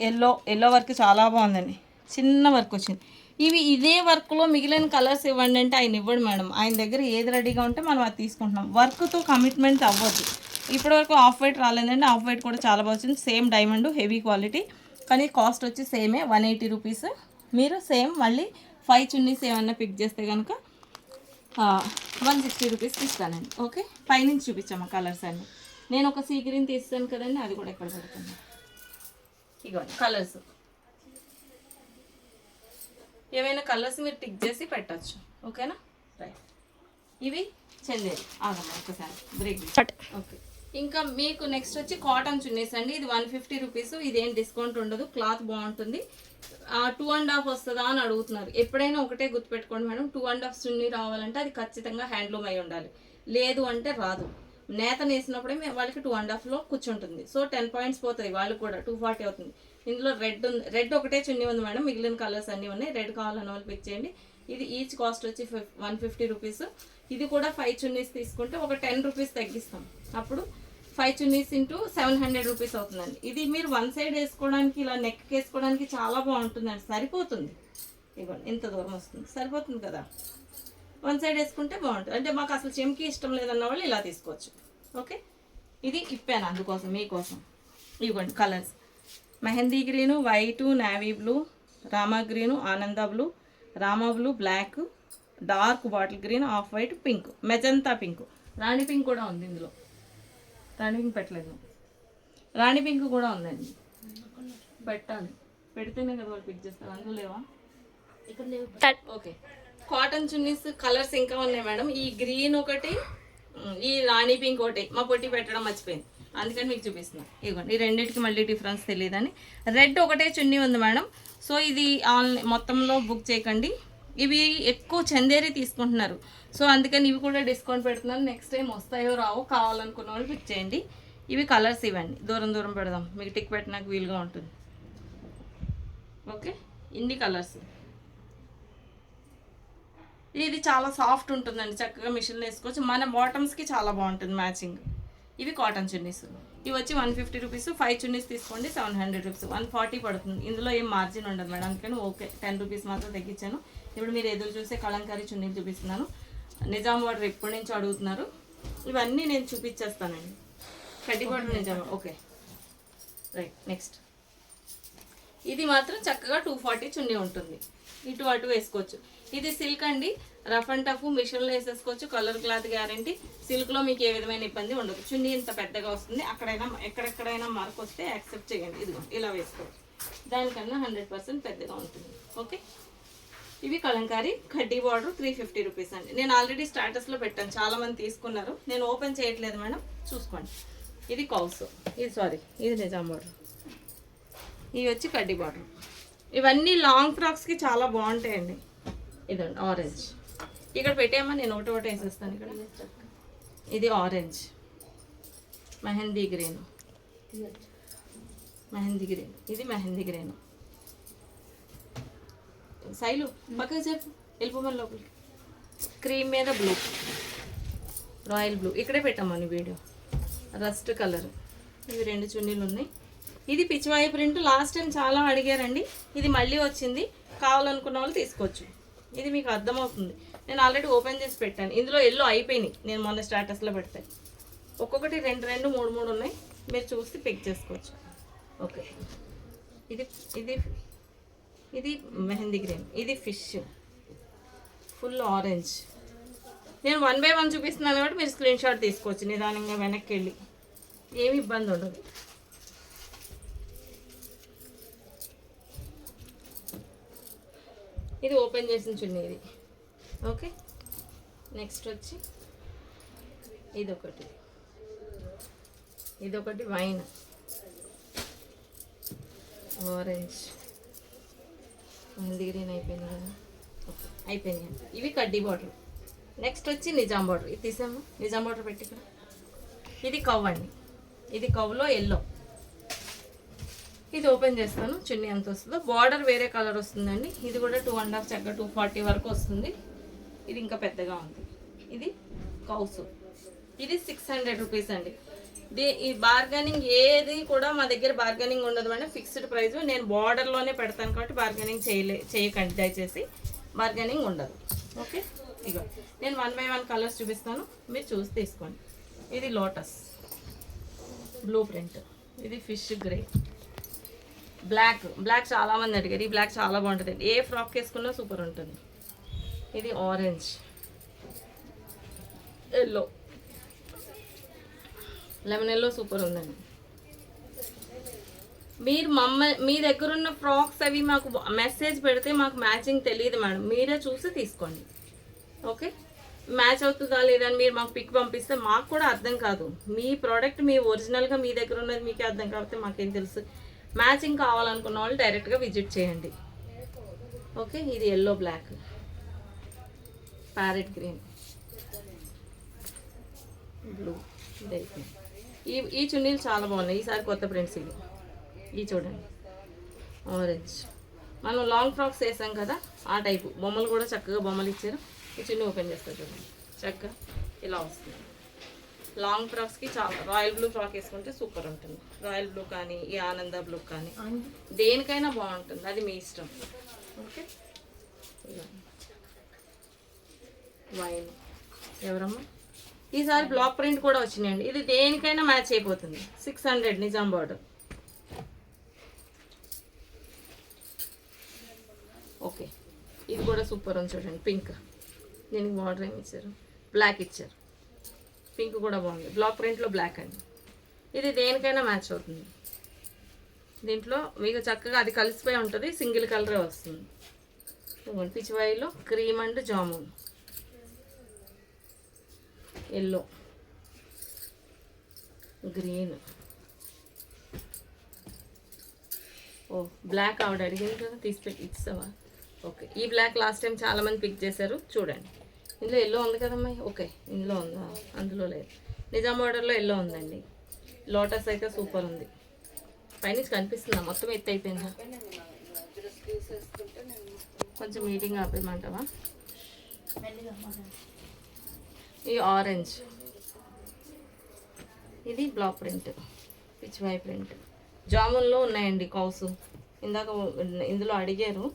ఎల్లో వర్క్ చాలా బాగుందండి, చిన్న వర్క్ వచ్చింది. ఇవి ఇదే వర్క్లో మిగిలిన కలర్స్ ఇవ్వండి అంటే ఆయన ఇవ్వడు మేడం. ఆయన దగ్గర ఏది రెడీగా ఉంటే మనం అది తీసుకుంటున్నాం. వర్క్తో కమిట్మెంట్ అవ్వద్దు. ఇప్పటివరకు ఆఫ్ వైట్ రాలేదండి, ఆఫ్ వైట్ కూడా చాలా బాగుంది. సేమ్ డైమండ్ హెవీ క్వాలిటీ, కానీ కాస్ట్ వచ్చి సేమే 180 రూపీస్. మీరు సేమ్ మళ్ళీ 5 చున్నీస్ ఏమన్నా పిక్ చేస్తే కనుక 160 రూపీస్కి ఇస్తానండి. ఓకే, పైనుంచి చూపించాము కలర్స్ అన్నీ. నేను ఒక సీ గ్రీన్ తీస్తాను కదండి, అది కూడా ఎక్కడ పెడుతున్నాను. ఇగోండి కలర్స్, ఏమైనా కలర్స్ మీరు టిక్ చేసి పెట్టచ్చు. ఓకేనా, రైట్. ఇవి చందేరి ఆగమ్మా ఒకసారి బ్రేక్. ఓకే, ఇంకా మీకు నెక్స్ట్ వచ్చి కాటన్ చున్నీస్ అండి. ఇది 150 రూపీస్. ఇదేం డిస్కౌంట్ ఉండదు, క్లాత్ బాగుంటుంది. 2.5 వస్తుందా అని అడుగుతున్నారు. ఎప్పుడైనా ఒకటే గుర్తుపెట్టుకోండి మేడం, 2.5 చున్నీ రావాలంటే అది ఖచ్చితంగా హ్యాండ్లూమ్ అయి ఉండాలి, లేదు అంటే రాదు. నేత నేసినప్పుడే వాళ్ళకి 2.5లో కూర్చుంటుంది. సో 10 పాయింట్స్ పోతుంది, వాళ్ళు కూడా 240 అవుతుంది. ఇందులో రెడ్ ఉంది, రెడ్ ఒకటే చున్నీ ఉంది మేడం, మిగిలిన కలర్స్ అన్నీ ఉన్నాయి. రెడ్ కావాలన్న వాళ్ళు పిక్ చేయండి. ఇది ఈచ్ కాస్ట్ వచ్చి 150 రూపీస్. ఇది కూడా 5 చున్నీస్ తీసుకుంటే ఒక 10 రూపీస్ తగ్గిస్తాం. అప్పుడు 5 చున్నీస్ ఇంటూ 700 రూపీస్ అవుతుందండి. ఇది మీరు వన్ సైడ్ వేసుకోవడానికి, ఇలా నెక్ వేసుకోవడానికి చాలా బాగుంటుందండి, సరిపోతుంది. ఇవ్వండి ఇంత దూరం వస్తుంది, సరిపోతుంది కదా. వన్ సైడ్ వేసుకుంటే బాగుంటుంది. అంటే మాకు అసలు చెంకి ఇష్టం లేదన్న వాళ్ళు ఇలా తీసుకోవచ్చు. ఓకే, ఇది ఇప్పాను అందుకోసం మీకోసం. ఇవ్వండి colours, mehndi green, white, navy blue, Rama green, Ananda blue, Rama blue, black, dark bottle green, off white, pink, magenta pink, Rani pink కూడా ఉంది ఇందులో. రాణి పింక్ పెట్టలేదు, రాణి పింక్ కూడా ఉందండి, పెట్టాలి. పెడితేనే కదా వాళ్ళు పిక్ చేస్తారు, అందులో లేవా? ఇక్కడ లేవు. ఓకే, కాటన్ చున్నీస్ కలర్స్ ఇంకా ఉన్నాయి మేడం. ఈ గ్రీన్ ఒకటి, ఈ రాణి పింక్ ఒకటి మా పొట్టి పెట్టడం మర్చిపోయింది, అందుకని మీకు చూపిస్తున్నాను. ఇదిగోండి, ఈ రెండింటికి మళ్ళీ డిఫరెన్స్ తెలియదని. రెడ్ ఒకటే చున్నీ ఉంది మేడం. సో ఇది ఆన్లైన్ మొత్తంలో బుక్ చేయకండి, ఇవి ఎక్కువ చందేరి తీసుకుంటున్నారు. సో అందుకని ఇవి కూడా డిస్కౌంట్ పెడుతున్నాను. నెక్స్ట్ టైం వస్తాయో రావో కావాలనుకున్న వాళ్ళు పిక్ చేయండి. ఇవి కలర్స్ ఇవ్వండి, దూరం దూరం పెడదాం, మీకు టిక్ పెట్టినాక వీలుగా ఉంటుంది. ఓకే, ఇన్ని కలర్స్. ఇది చాలా సాఫ్ట్ ఉంటుందండి, చక్కగా మిషన్లో వేసుకోవచ్చు. మన బాటమ్స్కి చాలా బాగుంటుంది మ్యాచింగ్. ఇవి కాటన్ చున్నీస్, ఇవి వచ్చి 150 రూపీస్. 5 చున్నీస్ తీసుకోండి 700 రూపీస్, 140 పడుతుంది. ఇందులో ఏం మార్జిన్ ఉండదు మేడం, అందుకని ఓకే 10 రూపీస్ మాత్రం తగ్గించాను. ఇప్పుడు మీరు ఎదురు చూసే కలంకారీ చున్నీలు చూపిస్తున్నాను. నిజాం బార్డర్ ఎప్పటి నుంచి అడుగుతున్నారు, ఇవన్నీ నేను చూపించేస్తానండి. కడ్డీ border Nizam. Okay right. Next ఇది మాత్రం చక్కగా 240 చున్నీ ఉంటుంది, ఇటు అటు వేసుకోవచ్చు. ఇది సిల్క్ అండి, రఫ్ అండ్ టఫ్, మిషన్లో వేసేసుకోవచ్చు. Colour cloth guarantee. సిల్క్లో మీకు ఏ విధమైన ఇబ్బంది ఉండదు. చున్నీ ఇంత పెద్దగా వస్తుంది, అక్కడైనా ఎక్కడెక్కడైనా మార్క్ వస్తే యాక్సెప్ట్ చేయండి. ఇదిగో ఇలా వేసుకోవచ్చు, దానికన్నా 100% పెద్దగా ఉంటుంది. ఓకే, ఇవి కలంకారీ కడ్డీ బార్డర్ 350 రూపీస్ అండి. నేను ఆల్రెడీ స్టాటస్లో పెట్టాను, చాలామంది తీసుకున్నారు. నేను ఓపెన్ చేయట్లేదు మేడం, చూసుకోండి. ఇది కౌస్, ఇది నిజాం బార్డర్, ఇవి వచ్చి కడ్డీ బార్డర్. ఇవన్నీ లాంగ్ ఫ్రాక్స్కి చాలా బాగుంటాయండి. ఇదండి ఆరెంజ్, ఇక్కడ పెట్టామా, నేను ఒకటి వేసేస్తాను. ఇక్కడ ఇది ఆరెంజ్, మెహందీ గ్రీన్, ఇది మెహందీ గ్రీన్. సైలు పక్కన చెప్పు, వెళ్ళిపోమని లోపలికి. క్రీమ్ మీద బ్లూ, రాయల్ బ్లూ, ఇక్కడే పెట్టామని వీడియో. రస్ట్ కలర్, ఇవి 2 చున్నీలు ఉన్నాయి. ఇది పిచ్చివాయి ప్రింట్, లాస్ట్ టైం చాలా అడిగారండి, ఇది మళ్ళీ వచ్చింది. కావాలనుకున్న వాళ్ళు తీసుకోవచ్చు. ఇది మీకు అర్థమవుతుంది, నేను ఆల్రెడీ ఓపెన్ చేసి పెట్టాను. ఇందులో ఎల్లో అయిపోయినాయి, నేను మొన్న స్టాటస్లో పెడతాను. ఒక్కొక్కటి 2, 3 ఉన్నాయి, మీరు చూసి పిక్ చేసుకోవచ్చు. ఓకే, ఇది మెహందీ గ్రీన్, ఇది ఫిష్, ఫుల్ ఆరెంజ్. నేను 1 by 1 చూపిస్తున్నాను కాబట్టి మీరు స్క్రీన్ షాట్ తీసుకోవచ్చు నిదానంగా, వెనక్కి వెళ్ళి, ఏమి ఇబ్బంది ఉండదు. ఇది ఓపెన్ చేసిన చున్నీ ఇది. ఓకే, నెక్స్ట్ వచ్చి ఇదొకటి వైన్, ఆరెంజ్, మెహందీ గ్రీన్ అయిపోయింది కదా. ఓకే, అయిపోయినాయి. ఇవి కడ్డీ బార్డర్. నెక్స్ట్ వచ్చి నిజాం బార్డర్, ఇది తీసాము, నిజాం బార్డర్ పెట్టి ఇక్కడ. ఇది కవ్ అండి, ఇది కవ్లో ఎల్లో. ఇది ఓపెన్ చేస్తాను, చున్నీ ఎంత వస్తుందో. బార్డర్ వేరే కలర్ వస్తుందండి. ఇది కూడా 2.5 చక్కగా 240 వరకు వస్తుంది. ఇది ఇంకా పెద్దగా ఉంది. ఇది కౌసు, ఇది 600 రూపీస్ అండి. ఈ బార్గెనింగ్ ఏది కూడా మా దగ్గర బార్గెనింగ్ ఉండదు మేడం, ఫిక్స్డ్ ప్రైస్. నేను బార్డర్లోనే పెడతాను కాబట్టి బార్గెనింగ్ చేయకండి దయచేసి, బార్గెనింగ్ ఉండదు. ఓకే, ఇగో నేను 1 by 1 కలర్స్ చూపిస్తాను, మీరు చూసి తీసుకోండి. ఇది లోటస్ బ్లూ ప్రింట్, ఇది ఫిష్ గ్రే, బ్లాక్ చాలా మంది అడిగారు. ఈ బ్లాక్ చాలా బాగుంటుంది, ఏ ఫ్రాక్ వేసుకున్నా సూపర్ ఉంటుంది. ఇది orange, yellow, lemon yellow super ఉందండి. మీరు మీ దగ్గర ఉన్న ఫ్రాక్స్ అవి మాకు మెసేజ్ పెడితే మాకు మ్యాచింగ్ తెలియదు మేడం, మీరే చూసి తీసుకోండి. ఓకే, మ్యాచ్ అవుతుందా లేదా అని మీరు మాకు పిక్ పంపిస్తే మాకు కూడా అర్థం కాదు. మీ ప్రోడక్ట్ మీ ఒరిజినల్గా మీ దగ్గర ఉన్నది మీకే అర్థం కాబట్టి మాకేం తెలుసు. మ్యాచింగ్ కావాలనుకున్న వాళ్ళు డైరెక్ట్గా విజిట్ చేయండి. ఓకే, ఇది yellow black, parrot green, blue, ఇది అయిపోయింది. ఈ చున్నీలు చాలా బాగున్నాయి, ఈసారి కొత్త ప్రింట్స్ ఇవి. ఇవి చూడండి, ఆరెంజ్. మనం లాంగ్ ఫ్రాక్స్ వేసాం కదా ఆ టైపు, బొమ్మలు కూడా చక్కగా బొమ్మలు ఇచ్చారు. ఈ చున్నీ ఓపెన్ చేస్తారు చూడండి, చక్కగా ఇలా వస్తుంది. లాంగ్ ఫ్రాక్స్కి చాలా, రాయల్ బ్లూ ఫ్రాక్ వేసుకుంటే సూపర్ ఉంటుంది. రాయల్ బ్లూ కానీ ఈ ఆనంద బ్లూ కానీ దేనికైనా బాగుంటుంది, అది మీ ఇష్టం. ఓకే, ఇలా వైన్ ఎవరమ్మా, ఈసారి బ్లాక్ ప్రింట్ కూడా వచ్చినాయండి. ఇది దేనికైనా మ్యాచ్ అయిపోతుంది. 600 నిజాం బార్డర్. ఓకే, ఇది కూడా సూపర్ ఉంది చూడండి, పింక్. దీనికి బార్డర్ ఏమి ఇచ్చారు, బ్లాక్ ఇచ్చారు. పింక్ కూడా బాగుంది, బ్లాక్ ప్రింట్లో బ్లాక్ అండి. ఇది దేనికైనా మ్యాచ్ అవుతుంది. దీంట్లో మీకు చక్కగా అది కలిసిపోయి ఉంటుంది, సింగిల్ కలరే వస్తుంది. పిచ్చివాయిలో cream and jamun, yellow, green. ఓ బ్లాక్ ఆవిడ అడిగింది కదా, తీసిపెట్టి ఇస్తావా? ఓకే, ఈ బ్లాక్ లాస్ట్ టైం చాలామంది పిక్ చేశారు చూడండి. ఇందులో ఎల్లో ఉంది కదమ్మా, ఓకే ఇందులో ఉందా? అందులో లేదు, నిజాం బార్డర్లో ఎల్లో ఉందండి. లోటస్ అయితే సూపర్ ఉంది, పైనుంచి కనిపిస్తుందా? మొత్తం ఎత్తు అయిపోయిందా? కొంచెం మీటింగ్ ఆపేయమంటావా? ఈ ఆరెంజ్, ఇది బ్లాక్ ప్రింట్, పిచ్చివాయి ప్రింట్. జామున్లో ఉన్నాయండి కౌసు, ఇందాక ఇందులో అడిగారు,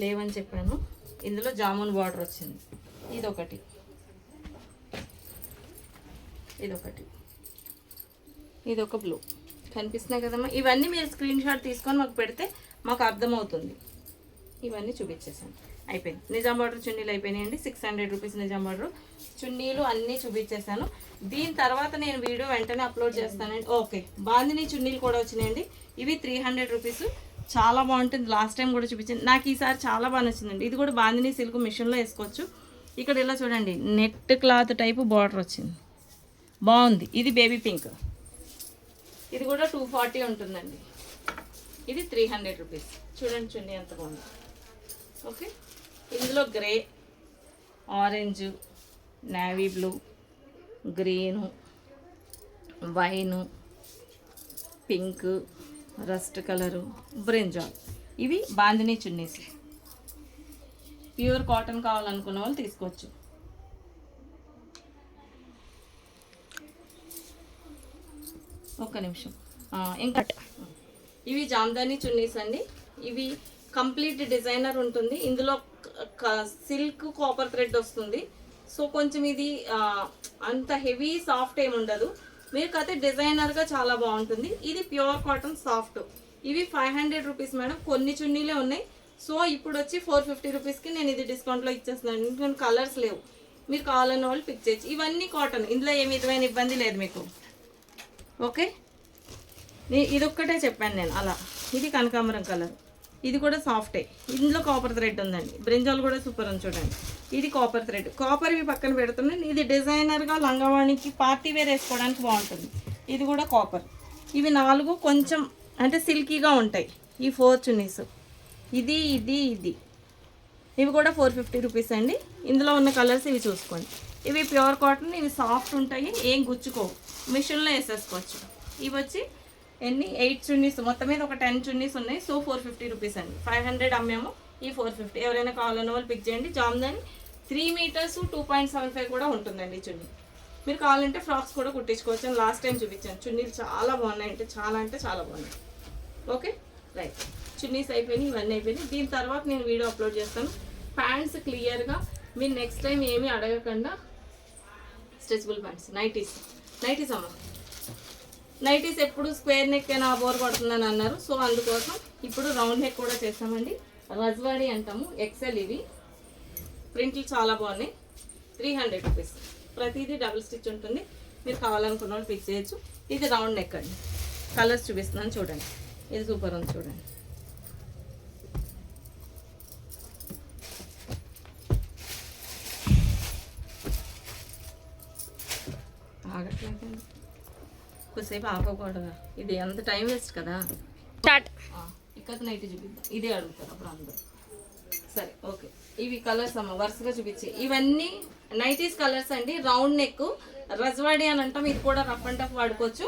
లేవని చెప్పాను. ఇందులో జామున్ బార్డర్ వచ్చింది. ఇదొకటి, ఇదొక బ్లూ. కనిపిస్తున్నాయి కదమ్మా. ఇవన్నీ మీరు స్క్రీన్ షాట్ తీసుకొని మాకు పెడితే మాకు అర్థమవుతుంది. ఇవన్నీ చూపించేసాను, అయిపోయింది. నిజాం బార్డర్ చున్నీలు అయిపోయినాయండి. 600 రూపీస్ నిజాం బార్డర్ చున్నీలు అన్నీ చూపించేసాను. దీని తర్వాత నేను వీడియో వెంటనే అప్లోడ్ చేస్తానండి. ఓకే, బాందిని చున్నీలు కూడా వచ్చినాయండి. ఇవి 300 రూపీస్, చాలా బాగుంటుంది. లాస్ట్ టైం కూడా చూపించాను, నాకు ఈసారి చాలా బాగా నచ్చిందండి. ఇది కూడా బాందిని సిల్క్ మిషన్లో వేసుకోవచ్చు. ఇక్కడ ఇలా చూడండి, నెట్ క్లాత్ టైపు బార్డర్ వచ్చింది, బాగుంది. ఇది బేబీ పింక్, ఇది కూడా 240 ఉంటుందండి. ఇది 300 రూపీస్. చూడండి చున్నీ ఎంత బాగుంది. ఓకే, ఇందులో grey, orange, navy blue, green, wine, pink, rust colour, brinjal. ఇవి బాందిని చున్నీస్. ప్యూర్ కాటన్ కావాలనుకున్న వాళ్ళు తీసుకోవచ్చు. ఒక్క నిమిషం, ఇంకా ఇవి జామ్దాని చున్నీస్ అండి. ఇవి కంప్లీట్ డిజైనర్ ఉంటుంది. ఇందులో సిల్క్ కాపర్ థ్రెడ్ వస్తుంది. సో కొంచెం ఇది అంత హెవీ సాఫ్ట్ ఏమి ఉండదు. మీకు అయితే డిజైనర్గా చాలా బాగుంటుంది. ఇది ప్యూర్ కాటన్ సాఫ్ట్. ఇవి 500 రూపీస్ మేడం. కొన్ని చున్నీలే ఉన్నాయి. సో ఇప్పుడు వచ్చి 450 రూపీస్కి నేను ఇది డిస్కౌంట్లో ఇచ్చేస్తున్నాను. ఎందుకంటే కలర్స్ లేవు, మీరు కావాలన్న వాళ్ళు పిక్ చేయొచ్చు. ఇవన్నీ కాటన్, ఇందులో ఏమి విధమైన ఇబ్బంది లేదు మీకు. ఓకే, ఇదొక్కటే చెప్పాను నేను అలా. ఇది కనకాంబరం కలర్, ఇది కూడా సాఫ్టే. ఇందులో కాపర్ థ్రెడ్ ఉందండి. బ్రింజాల్ కూడా సూపర్ ఉంది చూడండి. ఇది కాపర్ థ్రెడ్, కాపర్ ఇవి పక్కన పెడుతున్నాను. ఇది డిజైనర్గా లంగావాణికి పార్టీ వేర్ వేసుకోవడానికి బాగుంటుంది. ఇది కూడా కాపర్. ఇవి 4 కొంచెం అంటే సిల్కీగా ఉంటాయి. ఈ 4 చున్నీస్, ఇది ఇది ఇది ఇవి కూడా 450 రూపీస్ అండి. ఇందులో ఉన్న కలర్స్ ఇవి చూసుకోండి. ఇవి ప్యూర్ కాటన్, ఇవి సాఫ్ట్ ఉంటాయి, ఏం గుచ్చుకోవు, మిషన్లో వేసేసుకోవచ్చు. ఇవి వచ్చి ఎన్ని 8 చున్నీస్, మొత్తం మీద ఒక 10 చున్నీస్ ఉన్నాయి. సో 450 రూపీస్ అండి. 500 అమ్మాము, ఈ 450. ఎవరైనా కావాలన్న వాళ్ళు పిక్ చేయండి. జామ్దాని 3 మీటర్స్ 2.75 కూడా ఉంటుందండి చున్నీ. మీరు కావాలంటే ఫ్రాక్స్ కూడా కుట్టించుకోవచ్చు అని లాస్ట్ టైం చూపించాను. చున్నీలు చాలా బాగున్నాయి, అంటే చాలా బాగున్నాయి. ఓకే రైట్, చున్నీస్ అయిపోయినాయి, ఇవన్నీ అయిపోయినాయి. దీని తర్వాత నేను వీడియో అప్లోడ్ చేస్తాను. ప్యాంట్స్ క్లియర్గా మీరు నెక్స్ట్ టైం ఏమీ అడగకుండా స్ట్రెచబుల్ ప్యాంట్స్, నైటీస్ అమ్మ. నైటీస్ ఎప్పుడు స్క్వేర్ నెక్ అయినా బోర్ కొడుతుందని అన్నారు. సో అందుకోసం ఇప్పుడు రౌండ్ నెక్ కూడా చేస్తామండి. రజ్వాడి అంటాము, ఎక్సెల్. ఇవి ప్రింట్లు చాలా బాగున్నాయి. 300 రూపీస్. ప్రతిదీ డబుల్ స్టిచ్ ఉంటుంది. మీరు కావాలనుకున్న వాళ్ళు పిక్ చేయొచ్చు. ఇది రౌండ్ నెక్ అండి. కలర్స్ చూపిస్తున్నాను చూడండి. ఇది సూపర్ ఉంది చూడండి. ఆగట్లేదండి, కొద్దిసేపు ఆపకూడదా? ఇది ఎంత టైం వేస్ట్ కదా. స్టార్ట్. ఇక్కడ నైట్ చూపిద్దాం. ఇదే అడుగుతారు అప్పుడు అందరూ. సరే ఓకే, ఇవి కలర్స్ అమ్మ వరుసగా చూపించి. ఇవన్నీ నైటీస్ కలర్స్ అండి. రౌండ్ నెక్ రజ్వాడి అని అంటాం. ఇది కూడా రఫ్ అండ్ టఫ్ వాడుకోవచ్చు,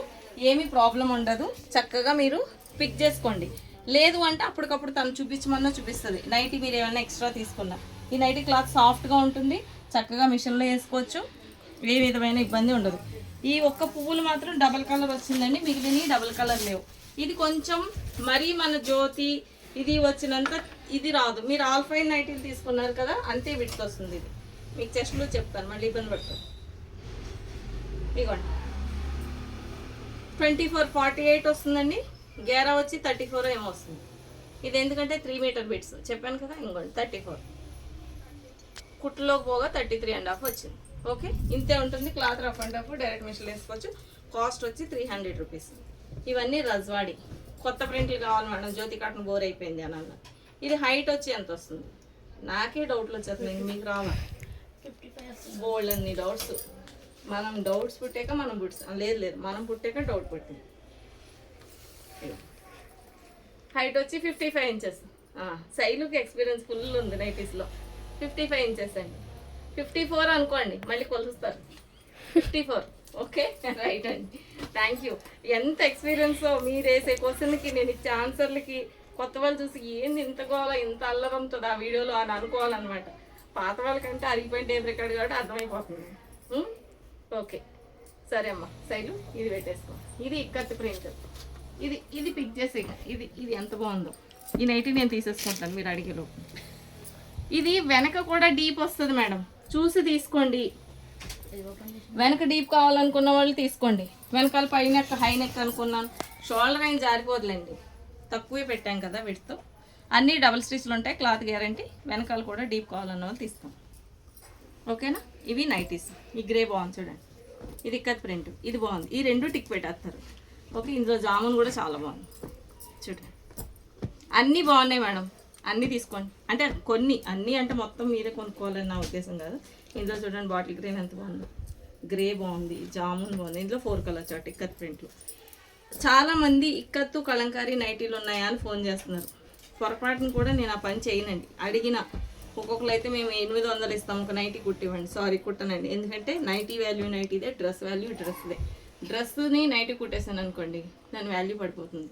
ఏమీ ప్రాబ్లం ఉండదు. చక్కగా మీరు పిక్ చేసుకోండి. లేదు అంటే అప్పటికప్పుడు తను చూపించమన్నా చూపిస్తుంది. నైటీ మీరు ఏమైనా ఎక్స్ట్రా తీసుకున్నా. ఈ నైటీ క్లాత్ సాఫ్ట్గా ఉంటుంది, చక్కగా మిషన్లో వేసుకోవచ్చు, ఏ విధమైన ఇబ్బంది ఉండదు. ఈ ఒక్క పువ్వులు మాత్రం డబల్ కలర్ వచ్చిందండి, మిగిలినవి డబల్ కలర్ లేవు. ఇది కొంచెం మరీ మన జ్యోతి ఇది వచ్చినంత ఇది రాదు. మీరు ఆల్ఫైన్ నైటీలు తీసుకున్నారు కదా, అంతే విడ్త్ వస్తుంది. ఇది మీకు చెస్ట్లో చెప్తాను, మళ్ళీ ఇబ్బంది పడతాను. ఇదిగోండి 24-48 వస్తుందండి. గేరా వచ్చి 34 ఏమో వస్తుంది. ఇది ఎందుకంటే 3 మీటర్ బిట్స్ చెప్పాను కదా. ఇంకోండి 34, కుట్లోకి పోగా 33.5 వచ్చింది. ఓకే, ఇంతే ఉంటుంది. Cloth rough and tough, direct machine వేసుకోవచ్చు. కాస్ట్ వచ్చి 300 రూపీస్. ఇవన్నీ రజ్వాడి. కొత్త ప్రింట్లు కావాలి మేడం, జ్యోతి కాటన్ బోర్ అయిపోయింది అని అన్న. ఇది హైట్ వచ్చి ఎంత వస్తుంది? నాకే డౌట్లు వచ్చేస్తున్నాయి, మీకు రావా? 55. బోల్డ్ అన్ని డౌట్స్. మనం డౌట్స్ పుట్టాక మనం లేదు మనం పుట్టాక డౌట్ పుట్టింది. హైట్ వచ్చి 55 ఇంచెస్. శైలుకి ఎక్స్పీరియన్స్ ఫుల్ ఉంది నైటీస్లో. 55 ఇంచెస్ అండి. 54 అనుకోండి, మళ్ళీ కొలుస్తారు. 54. ఓకే రైట్ అండి, థ్యాంక్ యూ. ఎంత ఎక్స్పీరియన్స్ మీరు వేసే క్వశ్చన్కి, నేను ఇచ్చే ఆన్సర్లకి కొత్త వాళ్ళు చూసి ఏంది ఇంత గోల, ఇంత అల్లరంతుంది ఆ వీడియోలో అని అనుకోవాలన్నమాట. పాత వాళ్ళకంటే అరిగిపోయిన టేప్ రికార్డ్ కాబట్టి అర్థమైపోతుంది. ఓకే సరే అమ్మ, శైలు ఇది పెట్టేసుకో. ఇది ఇక్కత్ ప్రింట్. ఇది పిక్ చేసే. ఇది ఎంత బాగుందో. ఈ నైటీ నేను తీసేసుకుంటాను మీరు అడిగేలోపు. ఇది వెనక కూడా డీప్ వస్తుంది మేడం, చూసి తీసుకోండి. వెనక డీప్ కావాలనుకున్న వాళ్ళు తీసుకోండి. వెనకాల పై నెక్ హై నెక్ అనుకున్నాను, షోల్డర్ అయిన జారిపోదులేండి, తక్కువే పెట్టాం కదా విడ్త్. అన్నీ డబుల్ స్టిచ్లు ఉంటాయి, క్లాత్ గ్యారంటీ. వెనకాల కూడా డీప్ కావాలన్న వాళ్ళు తీసుకోండి. ఓకేనా? ఇవి నైటీస్. ఈ గ్రే బాగుంది చూడండి, ఇది ఇక్కత్ ప్రింట్, ఇది బాగుంది. ఈ రెండు టిక్ పెట్టేస్తారు. ఓకే, ఇందులో జామున్ కూడా చాలా బాగుంది చూడండి. అన్నీ బాగున్నాయి మేడం, అన్నీ తీసుకోండి. అంటే కొన్ని, అన్నీ అంటే మొత్తం మీరే కొనుక్కోవాలని నా ఉద్దేశం కాదు. ఇందులో చూడండి బాటిల్ గ్రీన్ ఎంత బాగుంది, గ్రే బాగుంది, జామున్ బాగుంది. ఇందులో 4 కలర్ చార్ట్ ఇక్కత్ ప్రింట్లు. చాలామంది ఇక్కత్తు కలంకారీ నైటీలు ఉన్నాయా అని ఫోన్ చేస్తున్నారు. పొరపాటును కూడా నేను ఆ పని చేయనండి. అడిగిన ఒక్కొక్కరు అయితే మేము 800 ఇస్తాం ఒక నైటీ కుట్టివ్వండి. సారీ కుట్టనండి, ఎందుకంటే నైటీ వాల్యూ నైటీదే, డ్రెస్ వాల్యూ డ్రెస్దే. డ్రెస్ని నైటీ కుట్టేసాను అనుకోండి, దాని వాల్యూ పడిపోతుంది.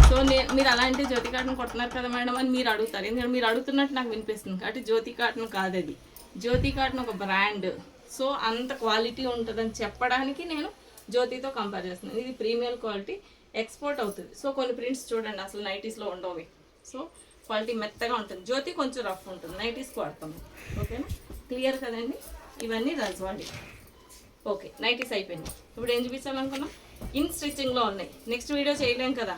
సో మీరు అలాంటి జ్యోతి కాటన్ కొడుతున్నారు కదా మేడం అని మీరు అడుగుతారు. ఎందుకంటే మీరు అడుగుతున్నట్టు నాకు వినిపిస్తుంది కాబట్టి జ్యోతి కాటన్ కాదు అది. జ్యోతి కాటన్ ఒక బ్రాండ్. సో అంత క్వాలిటీ ఉంటుందని చెప్పడానికి నేను జ్యోతితో కంపేర్ చేస్తున్నాను. ఇది ప్రీమియం క్వాలిటీ, ఎక్స్పోర్ట్ అవుతుంది. సో కొన్ని ప్రింట్స్ చూడండి అసలు నైటీస్లో ఉండవు. సో క్వాలిటీ మెత్తగా ఉంటుంది. జ్యోతి కొంచెం రఫ్ ఉంటుంది, నైటీస్కి వాడతాము. ఓకేనా? క్లియర్ కదండి? ఇవన్నీ రజ్వాడి. ఓకే, నైటీస్ అయిపోయింది. ఇప్పుడు ఏం చూపించాలనుకున్నాం? ఇన్ స్టిచ్చింగ్లో ఉన్నాయి. నెక్స్ట్ వీడియో చేయలేం కదా.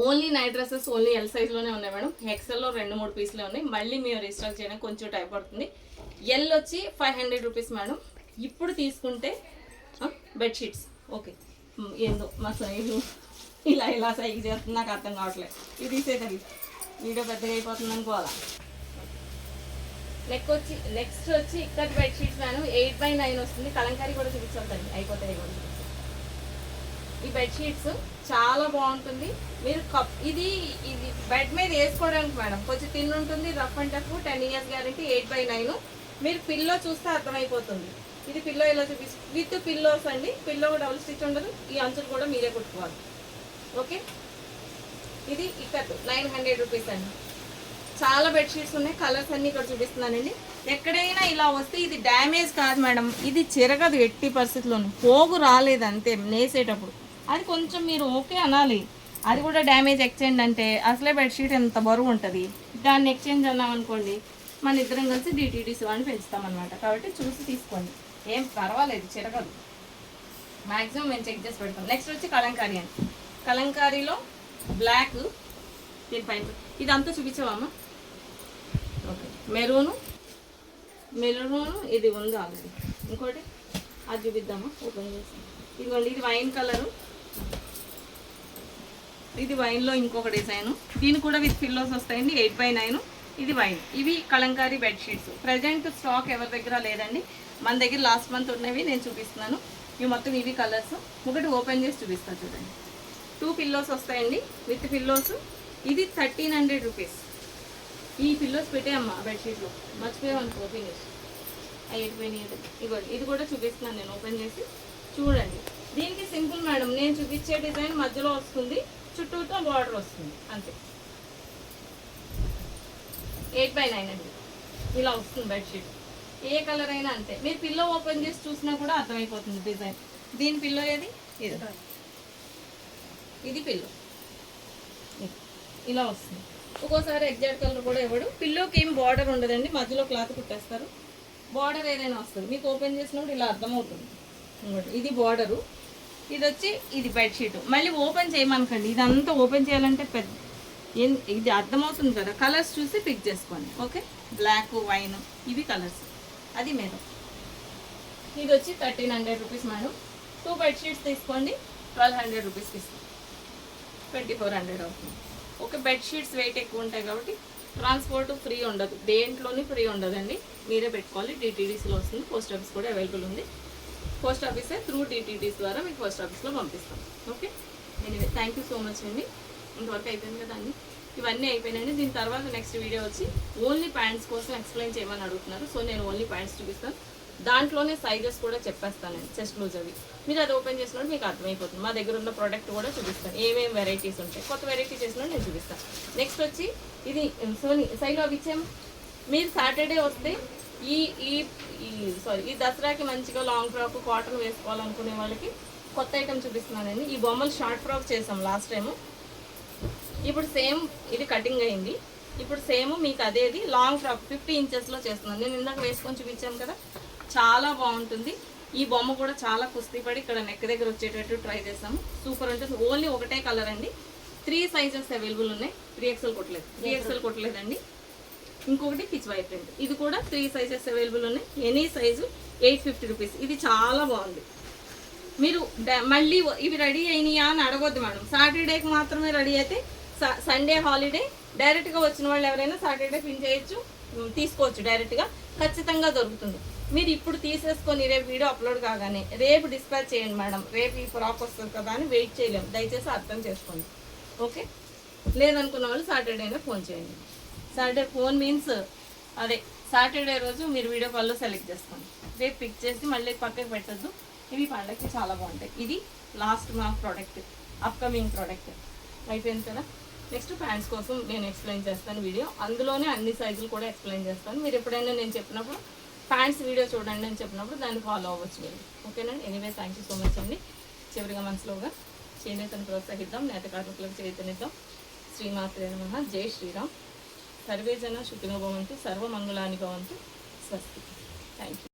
Only night dresses only L సైజ్లోనే ఉన్నాయి మేడం. ఎక్సెల్లో 2-3 పీసులే ఉన్నాయి. మళ్ళీ మేము రీస్టాక్ చేయడానికి కొంచెం టైం పడుతుంది. ఎల్ వచ్చి 500 రూపీస్ మేడం. ఇప్పుడు తీసుకుంటే బెడ్షీట్స్. ఓకే, ఏందో మా సైజు ఇలా సైజు చేస్తుంది, నాకు అర్థం కావట్లేదు. ఇది తీసేదండి, వీడియో పెద్దగా అయిపోతుంది అనుకోవాలా. నెక్స్ట్ వచ్చి ఇక్కడ బెడ్షీట్స్ మేడం 8x9 వస్తుంది. కలంకారీ కూడా చూపించొద్దండి, అయిపోతాయి కూడా. ఈ బెడ్షీట్స్ చాలా బాగుంటుంది. మీరు ఇది బెడ్ మీద వేసుకోవడానికి మేడం కొంచెం తిన్ ఉంటుంది, rough and tough, 10 years guarantee, 8x9. మీరు పిల్లో చూస్తే అర్థమైపోతుంది. ఇది పిల్లో ఇలా విత్ పిల్లోస్ అండి. పిల్లో డబుల్ స్టిచ్ ఉండదు. ఈ అంచులు కూడా మీరే కుట్టుకోవాలి. ఓకే, ఇది ఇక్కడ 900 రూపీస్ అండి. చాలా బెడ్షీట్స్ ఉన్నాయి, కలర్స్ అన్ని ఇక్కడ చూపిస్తున్నానండి. ఎక్కడైనా ఇలా వస్తే ఇది డ్యామేజ్ కాదు మేడం, ఇది చిరగదు ఎట్టి పరిస్థితుల్లోనూ, పోగు రాలేదు అంతే నేసేటప్పుడు. అది కొంచెం మీరు ఓకే అనాలి, అది కూడా డ్యామేజ్ ఎక్స్చేంజ్ అంటే అసలే బెడ్షీట్ ఎంత బరువు ఉంటుంది, దాన్ని ఎక్స్చేంజ్ అన్నామనుకోండి మన ఇద్దరం కలిసి డిటీడీసీ వాడిని పెంచుతామన్నమాట. కాబట్టి చూసి తీసుకోండి, ఏం పర్వాలేదు, చిరగదు, మ్యాక్సిమం మేము చెక్ చేసి పెడతాం. నెక్స్ట్ వచ్చి కలంకారీ అండి. కలంకారీలో బ్లాక్, దీనిపైన ఇదంతా చూపించావమ్మా. ఓకే, మెరూను, ఇది ఉంది ఆల్రెడీ. ఇంకోటి అది చూపిద్దామా, ఓపెన్ చేసి. ఇదిగోండి, ఇది వైన్ కలరు, ఇది వైన్లో ఇంకొక డిజైను. దీని కూడా విత్ పిల్లోస్ వస్తాయండి, 8x9. ఇది వైన్. ఇవి కలంకారీ బెడ్షీట్స్. ప్రజెంట్ స్టాక్ ఎవరి దగ్గర లేదండి, మన దగ్గర లాస్ట్ మంత్ ఉన్నవి నేను చూపిస్తున్నాను. ఇవి మొత్తం ఇవి కలర్స్. ఒకటి ఓపెన్ చేసి చూపిస్తాను చూడండి. 2 పిల్లోస్ వస్తాయండి విత్ పిల్లోస్. ఇది 1300 రూపీస్. ఈ పిల్లోస్ పెట్టేయమ్మా బెడ్షీట్లో, మర్చిపోయామనుకో ఫినిష్ అయిపోయినాయి. ఇవ్వండి, ఇది కూడా చూపిస్తున్నాను నేను, ఓపెన్ చేసి చూడండి. దీనికి సింపుల్ మేడం, నేను చూపించే డిజైన్ మధ్యలో వస్తుంది, చుట్టూతో బార్డర్ వస్తుంది అంతే. 8x9 అండి, ఇలా వస్తుంది బెడ్షీట్. ఏ కలర్ అయినా అంతే. మీరు పిల్లో ఓపెన్ చేసి చూసినా కూడా అర్థమైపోతుంది డిజైన్. దీని పిల్లో ఏది, ఇది పిల్లో ఇలా వస్తుంది. ఒక్కోసారి ఎగ్జాక్ట్ కలర్ కూడా ఇవ్వడు. పిల్లోకి ఏం బార్డర్ ఉండదండి, మధ్యలో క్లాత్ కుట్టేస్తారు, బార్డర్ ఏదైనా వస్తుంది. మీకు ఓపెన్ చేసినప్పుడు ఇలా అర్థమవుతుంది. ఇది బార్డరు, ఇది వచ్చి ఇది బెడ్షీట్. మళ్ళీ ఓపెన్ చేయమనకండి, ఇదంతా ఓపెన్ చేయాలంటే పెద్ద ఇది అర్థమవుతుంది కదా. కలర్స్ చూసి పిక్ చేసుకోండి. ఓకే, బ్లాక్, వైన్, ఇవి కలర్స్. అది మీద ఇది వచ్చి 1300 రూపీస్ మేడం. 2 బెడ్షీట్స్ తీసుకోండి, 1200 రూపీస్కి ఇస్తాం, 2400 అవుతుంది. ఓకే, బెడ్షీట్స్ వెయిట్ ఎక్కువ ఉంటాయి కాబట్టి ట్రాన్స్పోర్ట్ ఫ్రీ ఉండదు, దేంట్లోని ఫ్రీ ఉండదండి, మీరే పెట్టుకోవాలి. డిటీడీసీలో వస్తుంది, పోస్ట్ ఆఫీస్ కూడా అవైలబుల్ ఉంది. పోస్ట్ ఆఫీసే త్రూ డిటీడీస్ ద్వారా మీకు పోస్ట్ ఆఫీస్లో పంపిస్తాం. Okay, anyway thank you so much అండి. ఇంతవరకు అయిపోయింది కదా అండి, ఇవన్నీ అయిపోయినాయండి. దీని తర్వాత నెక్స్ట్ వీడియో వచ్చి ఓన్లీ ప్యాంట్స్ కోసం ఎక్స్ప్లెయిన్ చేయమని అడుగుతున్నారు. సో నేను ఓన్లీ ప్యాంట్స్ చూపిస్తాను, దాంట్లోనే సైజెస్ కూడా చెప్పేస్తానండి, చెస్ట్ లూజ్ అవి. మీరు అది ఓపెన్ చేసినప్పుడు మీకు అర్థమైపోతుంది. మా దగ్గర ఉన్న ప్రోడక్ట్ కూడా చూపిస్తాను, ఏమేమి వెరైటీస్ ఉంటాయి, కొత్త వెరైటీ చేసినప్పుడు నేను చూపిస్తాను. నెక్స్ట్ వచ్చి ఇది సోనీ సైలో అవి ఇచ్చాము. మీరు సాటర్డే వస్తే ఈ దసరాకి మంచిగా లాంగ్ ఫ్రాక్ కాటన్ వేసుకోవాలనుకునే వాళ్ళకి కొత్త ఐటమ్ చూపిస్తున్నానండి. ఈ బొమ్మలు షార్ట్ ఫ్రాక్ చేసాం లాస్ట్ టైము, ఇప్పుడు సేమ్ ఇది కటింగ్ అయింది. ఇప్పుడు సేమ్ మీకు అదేది లాంగ్ ఫ్రాక్ 50 ఇంచెస్లో చేస్తున్నాను. నేను ఇందాక వేసుకొని చూపించాను కదా, చాలా బాగుంటుంది. ఈ బొమ్మ కూడా చాలా కుస్తీ పడి ఇక్కడ నెక్ దగ్గర వచ్చేటట్టు ట్రై చేసాము, సూపర్ ఉంటుంది. ఓన్లీ ఒకటే కలర్ అండి, 3 సైజెస్ అవైలబుల్ ఉన్నాయి. 3XL కొట్టలేదండి. ఇంకొకటి పిచ్ వైట్ ప్రింట్, ఇది కూడా 3 సైజెస్ అవైలబుల్ ఉన్నాయి. Any size 850 rupees. ఇది చాలా బాగుంది. మీరు మళ్ళీ ఇవి రెడీ అయినాయా అని అడగొద్దు మేడం, సాటర్డేకి మాత్రమే రెడీ అయితే. సండే హాలిడే, డైరెక్ట్గా వచ్చిన వాళ్ళు ఎవరైనా సాటర్డే పిన్ చేయొచ్చు, తీసుకోవచ్చు డైరెక్ట్గా, ఖచ్చితంగా దొరుకుతుంది. మీరు ఇప్పుడు తీసేసుకొని రేపు వీడియో అప్లోడ్ కాగానే రేపు డిస్పాచ్ చేయండి మేడం, రేపు ఈ ఫ్రాక్ వస్తుంది కదా అని వెయిట్ చేయలేము, దయచేసి అర్థం చేసుకోండి. ఓకే, లేదనుకున్న వాళ్ళు సాటర్డేనే ఫోన్ చేయండి. సాటర్డే ఫోన్ మీన్స్ అదే సాటర్డే రోజు మీరు వీడియో కాల్లో సెలెక్ట్ చేసుకోండి, రేపు పిక్ చేసి మళ్ళీ పక్కకి పెట్టద్దు. ఇవి పండగకి చాలా బాగుంటాయి. ఇది లాస్ట్ మా ప్రోడక్ట్, అప్కమింగ్ ప్రోడక్ట్ అయిపోయింది కదా. నెక్స్ట్ ప్యాంట్స్ కోసం నేను ఎక్స్ప్లెయిన్ చేస్తాను వీడియో, అందులోనే అన్ని సైజులు కూడా ఎక్స్ప్లెయిన్ చేస్తాను. మీరు ఎప్పుడైనా నేను చెప్పినప్పుడు ప్యాంట్స్ వీడియో చూడండి అని చెప్పినప్పుడు దాన్ని ఫాలో అవ్వచ్చు మీరు. ఓకేనండి, anyway thank you so much అండి. చివరిగా మనసులోగా చేనేతను ప్రోత్సహిద్దాం, నేత కార్మికులకు చైతన్యద్దాం. శ్రీమాత్రే నమః. జై శ్రీరామ్. సర్వేజన సుఖినో భవంతు, సర్వమంగళాని భవంతు. స్వస్తి. Thank you.